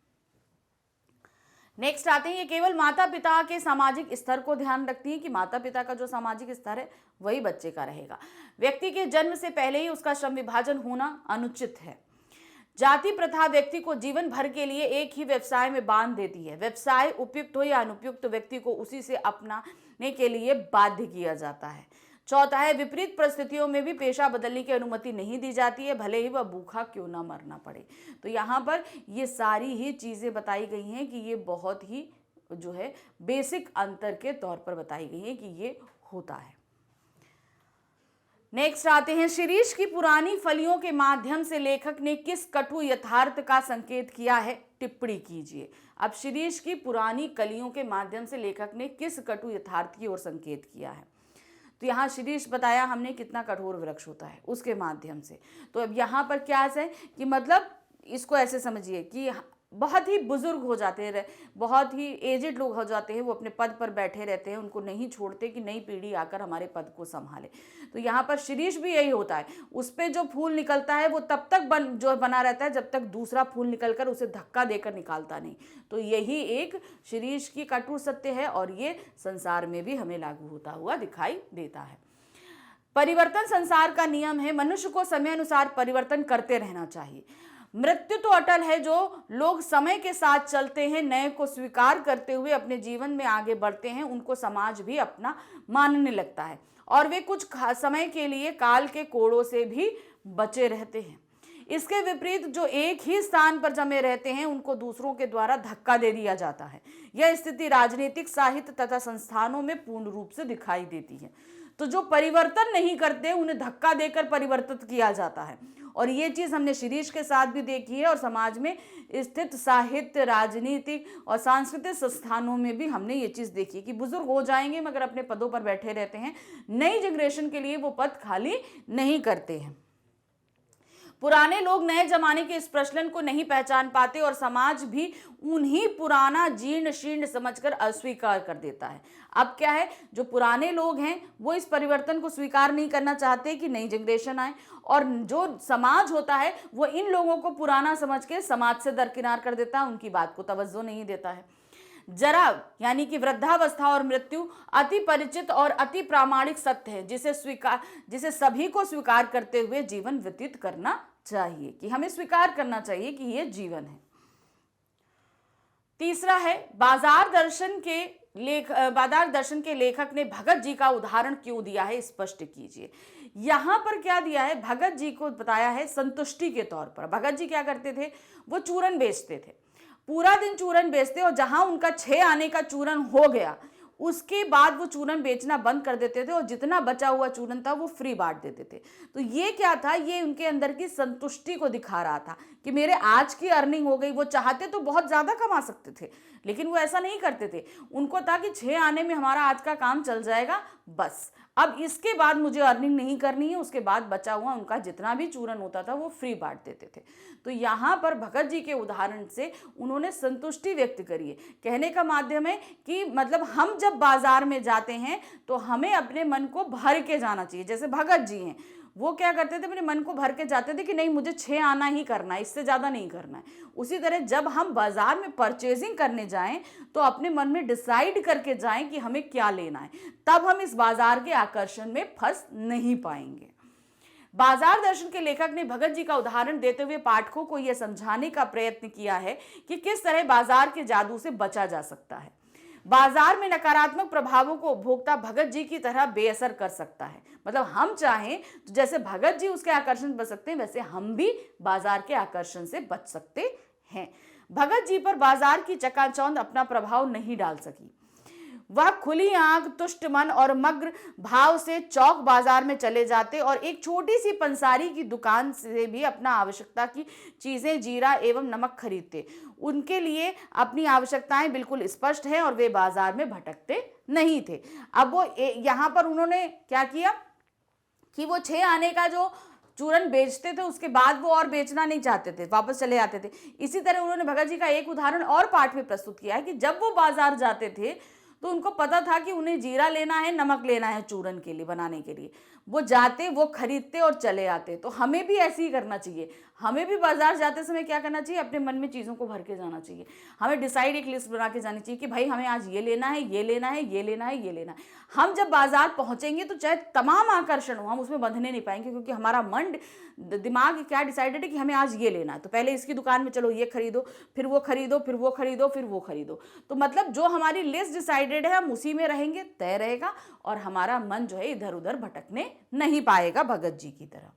नेक्स्ट आते हैं, ये केवल माता पिता के सामाजिक स्तर को ध्यान रखती है कि माता पिता का जो सामाजिक स्तर है वही बच्चे का रहेगा। व्यक्ति के जन्म से पहले ही उसका श्रम विभाजन होना अनुचित है। जाति प्रथा व्यक्ति को जीवन भर के लिए एक ही व्यवसाय में बांध देती है। व्यवसाय उपयुक्त हो या अनुपयुक्त, व्यक्ति को उसी से अपनाने के लिए बाध्य किया जाता है। चौथा है, विपरीत परिस्थितियों में भी पेशा बदलने की अनुमति नहीं दी जाती है, भले ही वह भूखा क्यों ना मरना पड़े। तो यहाँ पर ये सारी ही चीज़ें बताई गई हैं कि ये बहुत ही जो है बेसिक अंतर के तौर पर बताई गई है कि ये होता है। नेक्स्ट आते हैं, शिरीष की पुरानी फलियों के माध्यम से लेखक ने किस कटु यथार्थ का संकेत किया है, टिप्पणी कीजिए। अब शिरीष की पुरानी कलियों के माध्यम से लेखक ने किस कटु यथार्थ की ओर संकेत किया है। तो यहाँ शिरीष बताया हमने कितना कठोर वृक्ष होता है उसके माध्यम से। तो अब यहाँ पर क्या है कि मतलब इसको ऐसे समझिए कि बहुत ही बुजुर्ग हो जाते हैं, बहुत ही एजेड लोग हो जाते हैं, वो अपने पद पर बैठे रहते हैं, उनको नहीं छोड़ते कि नई पीढ़ी आकर हमारे पद को संभाले। तो यहाँ पर शिरीष भी यही होता है, उस पर जो फूल निकलता है वो तब तक बना रहता है जब तक दूसरा फूल निकलकर उसे धक्का देकर निकालता नहीं। तो यही एक शिरीष की कटु सत्य है और ये संसार में भी हमें लागू होता हुआ दिखाई देता है। परिवर्तन संसार का नियम है, मनुष्य को समय अनुसार परिवर्तन करते रहना चाहिए। मृत्यु तो अटल है, जो लोग समय के साथ चलते हैं, नए को स्वीकार करते हुए अपने जीवन में आगे बढ़ते हैं, उनको समाज भी अपना मानने लगता है और वे कुछ समय के लिए काल के कोड़ों से भी बचे रहते हैं। इसके विपरीत जो एक ही स्थान पर जमे रहते हैं, उनको दूसरों के द्वारा धक्का दे दिया जाता है। यह स्थिति राजनीतिक, साहित्य तथा संस्थानों में पूर्ण रूप से दिखाई देती है। तो जो परिवर्तन नहीं करते, उन्हें धक्का देकर परिवर्तित किया जाता है, और ये चीज हमने शिरीष के साथ भी देखी है, और समाज में स्थित साहित्य, राजनीतिक और सांस्कृतिक संस्थानों में भी हमने ये चीज देखी कि बुजुर्ग हो जाएंगे मगर अपने पदों पर बैठे रहते हैं, नई जनरेशन के लिए वो पद खाली नहीं करते हैं। पुराने लोग नए जमाने के इस प्रचलन को नहीं पहचान पाते और समाज भी उन्हीं पुराना जीर्ण शीर्ण समझकर अस्वीकार कर देता है। अब क्या है, जो पुराने लोग हैं वो इस परिवर्तन को स्वीकार नहीं करना चाहते कि नई जनरेशन आए, और जो समाज होता है वो इन लोगों को पुराना समझ के समाज से दरकिनार कर देता है, उनकी बात को तवज्जो नहीं देता है। जरा यानी कि वृद्धावस्था और मृत्यु अति परिचित और अति प्रामाणिक सत्य है, जिसे सभी को स्वीकार करते हुए जीवन व्यतीत करना चाहिए, कि हमें स्वीकार करना चाहिए कि यह जीवन है। तीसरा है, बाजार दर्शन के लेखक ने भगत जी का उदाहरण क्यों दिया है, स्पष्ट कीजिए। यहां पर क्या दिया है, भगत जी को बताया है संतुष्टि के तौर पर। भगत जी क्या करते थे, वो चूरन बेचते थे, पूरा दिन चूरन बेचते, और जहां उनका 6 आने का चूरन हो गया उसके बाद वो चूरन बेचना बंद कर देते थे, और जितना बचा हुआ चूरन था वो फ्री बांट देते थे। तो ये क्या था, ये उनके अंदर की संतुष्टि को दिखा रहा था कि मेरे आज की अर्निंग हो गई। वो चाहते तो बहुत ज्यादा कमा सकते थे, लेकिन वो ऐसा नहीं करते थे। उनको था कि 6 आने में हमारा आज का काम चल जाएगा, बस अब इसके बाद मुझे अर्निंग नहीं करनी है। उसके बाद बचा हुआ उनका जितना भी चूरन होता था वो फ्री बांट देते थे। तो यहाँ पर भगत जी के उदाहरण से उन्होंने संतुष्टि व्यक्त करी है। कहने का माध्यम है कि मतलब हम जब बाजार में जाते हैं तो हमें अपने मन को भर के जाना चाहिए। जैसे भगत जी हैं, वो क्या करते थे, अपने मन को भर के जाते थे कि नहीं मुझे 6 आना ही करना है, इससे ज़्यादा नहीं करना है। उसी तरह जब हम बाजार में परचेजिंग करने जाएं तो अपने मन में डिसाइड करके जाएं कि हमें क्या लेना है, तब हम इस बाजार के आकर्षण में फंस नहीं पाएंगे। बाजार दर्शन के लेखक ने भगत जी का उदाहरण देते हुए पाठकों को यह समझाने का प्रयत्न किया है कि किस तरह बाजार के जादू से बचा जा सकता है। बाजार में नकारात्मक प्रभावों को उपभोक्ता भगत जी की तरह बेअसर कर सकता है। मतलब हम चाहें तो जैसे भगत जी उसके आकर्षण से बच सकते हैं, वैसे हम भी बाजार के आकर्षण से बच सकते हैं। भगत जी पर बाजार की चकाचौंध अपना प्रभाव नहीं डाल सकी। वह खुली आंख, तुष्ट मन और मग्न भाव से चौक बाजार में चले जाते और एक छोटी सी पंसारी की दुकान से भी अपना आवश्यकता की चीजें, जीरा एवं नमक खरीदते। उनके लिए अपनी आवश्यकताएं बिल्कुल स्पष्ट है और वे बाजार में भटकते नहीं थे। अब वो यहाँ पर उन्होंने क्या किया कि वो 6 आने का जो चूरन बेचते थे उसके बाद वो और बेचना नहीं चाहते थे, वापस चले जाते थे। इसी तरह उन्होंने भगत जी का एक उदाहरण और पाठ में प्रस्तुत किया है कि जब वो बाजार जाते थे तो उनको पता था कि उन्हें जीरा लेना है, नमक लेना है चूरन के लिए, बनाने के लिए। वो जाते, वो खरीदते और चले आते। तो हमें भी ऐसे ही करना चाहिए। हमें भी बाजार जाते समय क्या करना चाहिए, अपने मन में चीज़ों को भर के जाना चाहिए। हमें डिसाइड एक लिस्ट बना के जानी चाहिए कि भाई हमें आज ये लेना है, ये लेना है, ये लेना है, ये लेना है। हम जब बाजार पहुंचेंगे तो चाहे तमाम आकर्षण हो, हम उसमें बंधने नहीं पाएंगे, क्योंकि हमारा मन, दिमाग क्या डिसाइडेड है कि हमें आज ये लेना है। तो पहले इसकी दुकान में चलो ये खरीदो, फिर वो खरीदो, फिर वो खरीदो, फिर वो खरीदो। तो मतलब जो हमारी लिस्ट डिसाइडेड है हम उसी में रहेंगे, तय रहेगा, और हमारा मन जो है इधर उधर भटकने नहीं पाएगा भगत जी की तरह।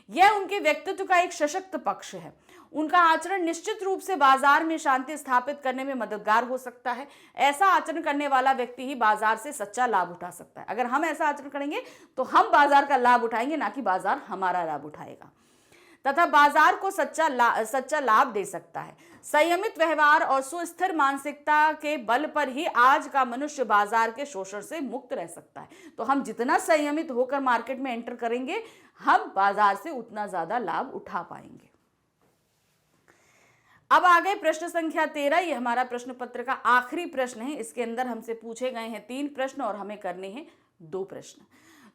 यह उनके व्यक्तित्व का एक सशक्त पक्ष है। उनका आचरण निश्चित रूप से बाजार में शांति स्थापित करने में मददगार हो सकता है। ऐसा आचरण करने वाला व्यक्ति ही बाजार से सच्चा लाभ उठा सकता है। अगर हम ऐसा आचरण करेंगे तो हम बाजार का लाभ उठाएंगे, ना कि बाजार हमारा लाभ उठाएगा, तथा बाजार को सच्चा लाभ दे सकता है। संयमित व्यवहार और सुस्थिर मानसिकता के बल पर ही आज का मनुष्य बाजार के शोषण से मुक्त रह सकता है। तो हम जितना संयमित होकर मार्केट में एंटर करेंगे, हम बाजार से उतना ज्यादा लाभ उठा पाएंगे। अब आ गए प्रश्न संख्या 13। ये हमारा प्रश्न पत्र का आखिरी प्रश्न है। इसके अंदर हमसे पूछे गए हैं 3 प्रश्न और हमें करने हैं 2 प्रश्न।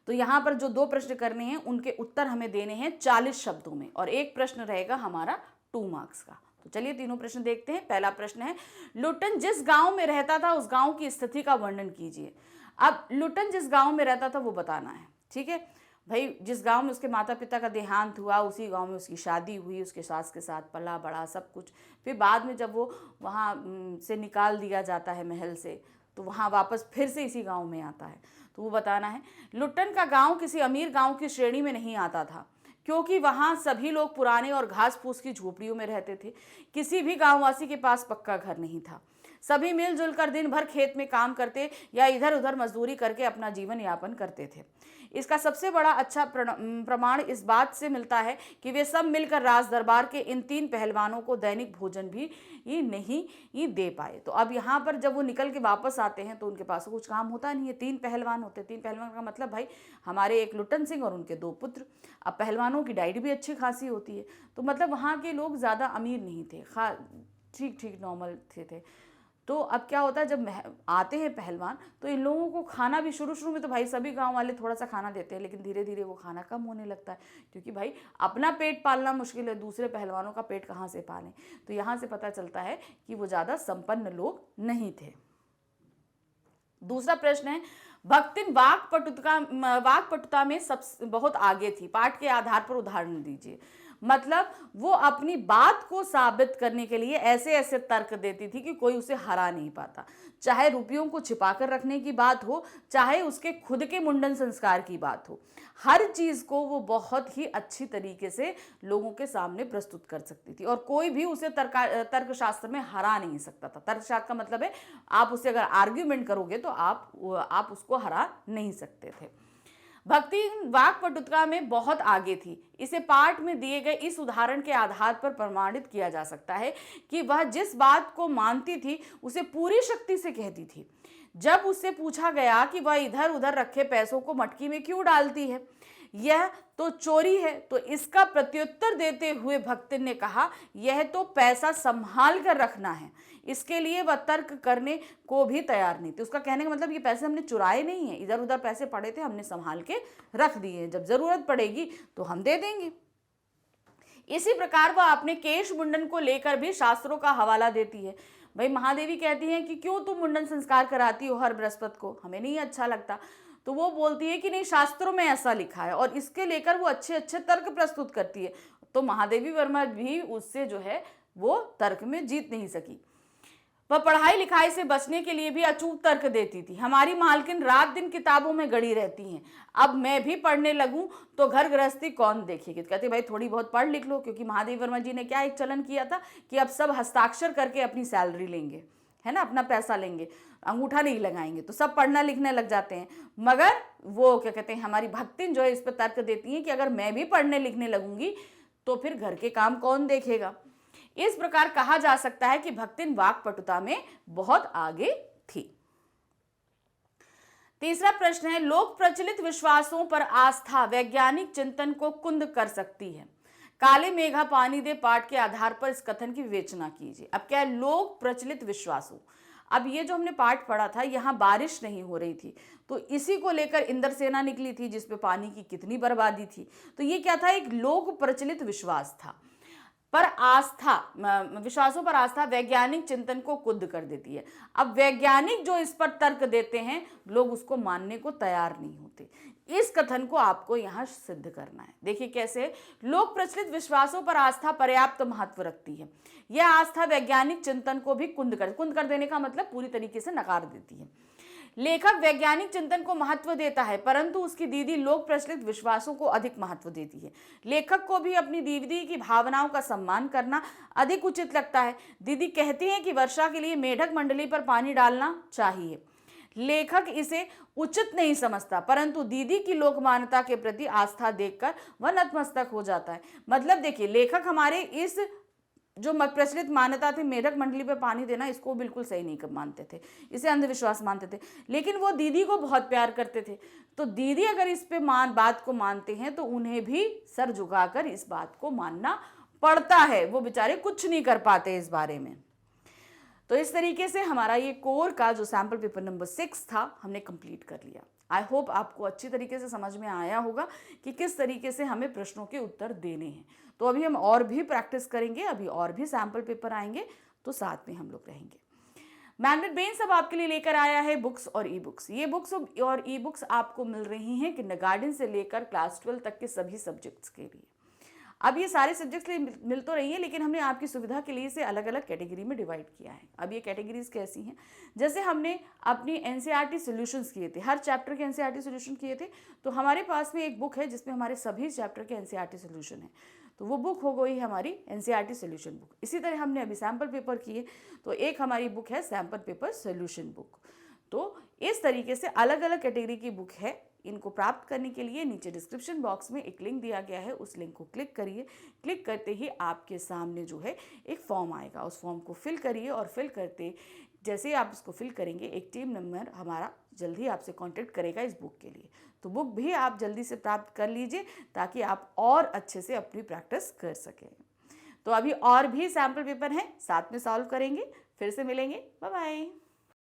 तो यहाँ पर जो 2 प्रश्न करने हैं उनके उत्तर हमें देने हैं 40 शब्दों में, और एक प्रश्न रहेगा हमारा 2 मार्क्स का। तो चलिए तीनों प्रश्न देखते हैं। पहला प्रश्न है, लुटन जिस गांव में रहता था उस गांव की स्थिति का वर्णन कीजिए। अब लुटन जिस गांव में रहता था वो बताना है, ठीक है। भाई जिस गांव में उसके माता पिता का देहांत हुआ उसी गांव में उसकी शादी हुई, उसके सास के साथ पला बड़ा सब कुछ। फिर बाद में जब वो वहाँ से निकाल दिया जाता है महल से, तो वहाँ वापस फिर से इसी गांव में आता है। तो वो बताना है, लुट्टन का गांव किसी अमीर गांव की श्रेणी में नहीं आता था, क्योंकि वहाँ सभी लोग पुराने और घास फूस की झोपड़ियों में रहते थे। किसी भी गांववासी के पास पक्का घर नहीं था। सभी मिलजुल कर दिन भर खेत में काम करते या इधर उधर मजदूरी करके अपना जीवन यापन करते थे। इसका सबसे बड़ा अच्छा प्रमाण इस बात से मिलता है कि वे सब मिलकर राज दरबार के इन 3 पहलवानों को दैनिक भोजन भी नहीं दे पाए। तो अब यहाँ पर जब वो निकल के वापस आते हैं तो उनके पास कुछ काम होता नहीं है। 3 पहलवान होते हैं। 3 पहलवान का मतलब भाई हमारे एक लुट्टन सिंह और उनके 2 पुत्र। अब पहलवानों की डाइट भी अच्छी खासी होती है, तो मतलब वहाँ के लोग ज़्यादा अमीर नहीं थे, ठीक ठीक नॉर्मल थे। तो अब क्या होता है, जब आते हैं पहलवान तो इन लोगों को खाना भी शुरू में तो भाई सभी गांव वाले थोड़ा सा खाना देते हैं, लेकिन धीरे धीरे वो खाना कम होने लगता है, क्योंकि भाई अपना पेट पालना मुश्किल है, दूसरे पहलवानों का पेट कहाँ से पालें। तो यहाँ से पता चलता है कि वो ज़्यादा संपन्न लोग नहीं थे। दूसरा प्रश्न है, भक्तिन वाक्पटुता में सब बहुत आगे थी। पाठ के आधार पर उदाहरण दीजिए। मतलब वो अपनी बात को साबित करने के लिए ऐसे ऐसे तर्क देती थी कि कोई उसे हरा नहीं पाता। चाहे रुपयों को छिपाकर रखने की बात हो, चाहे उसके खुद के मुंडन संस्कार की बात हो, हर चीज को वो बहुत ही अच्छी तरीके से लोगों के सामने प्रस्तुत कर सकती थी, और कोई भी उसे तर्कशास्त्र में हरा नहीं सकता था। तर्कशास्त्र का मतलब है आप उससे अगर आर्ग्यूमेंट करोगे तो आप उसको हरा नहीं सकते थे। भक्ति वाक्पटुता में बहुत आगे थी। इसे पाठ में दिए गए इस उदाहरण के आधार पर प्रमाणित किया जा सकता है कि वह जिस बात को मानती थी उसे पूरी शक्ति से कहती थी। जब उससे पूछा गया कि वह इधर उधर रखे पैसों को मटकी में क्यों डालती है, यह तो चोरी है, तो इसका प्रत्युत्तर देते हुए भक्तिन ने कहा, यह तो पैसा संभाल कर रखना है। इसके लिए वह तर्क करने को भी तैयार नहीं थी। उसका कहने का मतलब ये पैसे हमने चुराए नहीं है, इधर उधर पैसे पड़े थे, हमने संभाल के रख दिए, जब जरूरत पड़ेगी तो हम दे देंगे। इसी प्रकार वह अपने केश मुंडन को लेकर भी शास्त्रों का हवाला देती है। भाई महादेवी कहती हैं कि क्यों तुम मुंडन संस्कार कराती हो हर बृहस्पति को, हमें नहीं अच्छा लगता। तो वो बोलती है कि नहीं, शास्त्रों में ऐसा लिखा है, और इसके लेकर वो अच्छे अच्छे तर्क प्रस्तुत करती है। तो महादेवी वर्मा भी उससे जो है वो तर्क में जीत नहीं सकी। वह पढ़ाई लिखाई से बचने के लिए भी अचूक तर्क देती थी। हमारी मालकिन रात दिन किताबों में गड़ी रहती हैं, अब मैं भी पढ़ने लगूं तो घर गृहस्थी कौन देखेगी। तो कहते भाई थोड़ी बहुत पढ़ लिख लो, क्योंकि महादेवी वर्मा जी ने क्या एक चलन किया था कि अब सब हस्ताक्षर करके अपनी सैलरी लेंगे, है ना, अपना पैसा लेंगे, अंगूठा नहीं लगाएंगे, तो सब पढ़ना लिखने लग जाते हैं। मगर वो क्या कहते हैं, हमारी भक्तिन जो है इस पर तर्क देती हैं कि अगर मैं भी पढ़ने लिखने लगूंगी तो फिर घर के काम कौन देखेगा। इस प्रकार कहा जा सकता है कि भक्तिन वाक्पटुता में बहुत आगे थी। तीसरा प्रश्न है, लोक प्रचलित विश्वासों पर आस्था वैज्ञानिक चिंतन को कुंद कर सकती है। काले मेघा पानी दे पाठ के आधार पर इस कथन की विवेचना कीजिए। अब क्या है, लोक प्रचलित विश्वासों, अब ये जो हमने पाठ पढ़ा था, यहाँ बारिश नहीं हो रही थी, तो इसी को लेकर इंद्रसेना निकली थी जिसपे पानी की कितनी बर्बादी थी। तो ये क्या था, एक लोक प्रचलित विश्वास था। पर आस्था, विश्वासों पर आस्था वैज्ञानिक चिंतन को कुंद कर देती है। अब वैज्ञानिक जो इस पर तर्क देते हैं, लोग उसको मानने को तैयार नहीं होते। इस कथन को आपको यहाँ सिद्ध करना है। देखिए कैसे, लोक प्रचलित विश्वासों पर आस्था पर्याप्त महत्व रखती है। यह आस्था वैज्ञानिक चिंतन को भी कुंद कर देने का मतलब पूरी तरीके से नकार देती है। लेखक वैज्ञानिक चिंतन को महत्व देता है, परंतु उसकी दीदी लोक प्रचलित विश्वासों को अधिक महत्व देती है। लेखक को भी अपनी दीदी की भावनाओं का सम्मान करना अधिक उचित लगता है। दीदी कहती हैं कि वर्षा के लिए मेढक मंडली पर पानी डालना चाहिए। लेखक इसे उचित नहीं समझता, परंतु दीदी की लोकमान्यता के प्रति आस्था देखकर वह नतमस्तक हो जाता है। मतलब देखिए, लेखक हमारे इस जो प्रचलित मान्यता थी मेढक मंडली पे पानी देना, इसको बिल्कुल सही नहीं मानते थे, इसे अंधविश्वास मानते थे। लेकिन वो दीदी को बहुत प्यार करते थे, तो दीदी अगर इस पे बात को मानते हैं तो उन्हें भी सर झुकाकर इस बात को मानना पड़ता है। वो बेचारे कुछ नहीं कर पाते इस बारे में। तो इस तरीके से हमारा ये कोर का जो सैम्पल पेपर नंबर 6 था, हमने कंप्लीट कर लिया। आई होप आपको अच्छी तरीके से समझ में आया होगा कि किस तरीके से हमें प्रश्नों के उत्तर देने हैं। तो अभी हम और भी प्रैक्टिस करेंगे, अभी और भी सैम्पल पेपर आएंगे, तो साथ में हम लोग रहेंगे। मैग्नेट बेन्स अब आपके लिए लेकर आया है बुक्स और ई बुक्स। ये बुक्स और ई बुक्स आपको मिल रही हैं किंडरगार्टन से लेकर क्लास 12 तक के सभी सब्जेक्ट्स के लिए। अब ये सारे सब्जेक्ट्स लिए मिल तो रही है, लेकिन हमने आपकी सुविधा के लिए इसे अलग अलग कैटेगरी में डिवाइड किया है। अब ये कैटेगरीज कैसी हैं, जैसे हमने अपनी एनसीईआरटी सॉल्यूशंस किए थे, हर चैप्टर के एनसीईआरटी सॉल्यूशन किए थे, तो हमारे पास में एक बुक है जिसमें हमारे सभी चैप्टर के एनसीईआरटी सॉल्यूशन है, तो वो बुक हो गई हमारी एनसीईआरटी सॉल्यूशन बुक। इसी तरह हमने अभी सैम्पल पेपर किए, तो एक हमारी बुक है सैम्पल पेपर सॉल्यूशन बुक। तो इस तरीके से अलग अलग कैटेगरी की बुक है। इनको प्राप्त करने के लिए नीचे डिस्क्रिप्शन बॉक्स में एक लिंक दिया गया है, उस लिंक को क्लिक करिए। क्लिक करते ही आपके सामने जो है एक फॉर्म आएगा, उस फॉर्म को फिल करिए और फिल करते जैसे ही आप इसको फिल करेंगे एक टीम मेंबर हमारा जल्दी आपसे कांटेक्ट करेगा इस बुक के लिए। तो बुक भी आप जल्दी से प्राप्त कर लीजिए ताकि आप और अच्छे से अपनी प्रैक्टिस कर सकें। तो अभी और भी सैम्पल पेपर हैं, साथ में सॉल्व करेंगे। फिर से मिलेंगे, बाय बाय।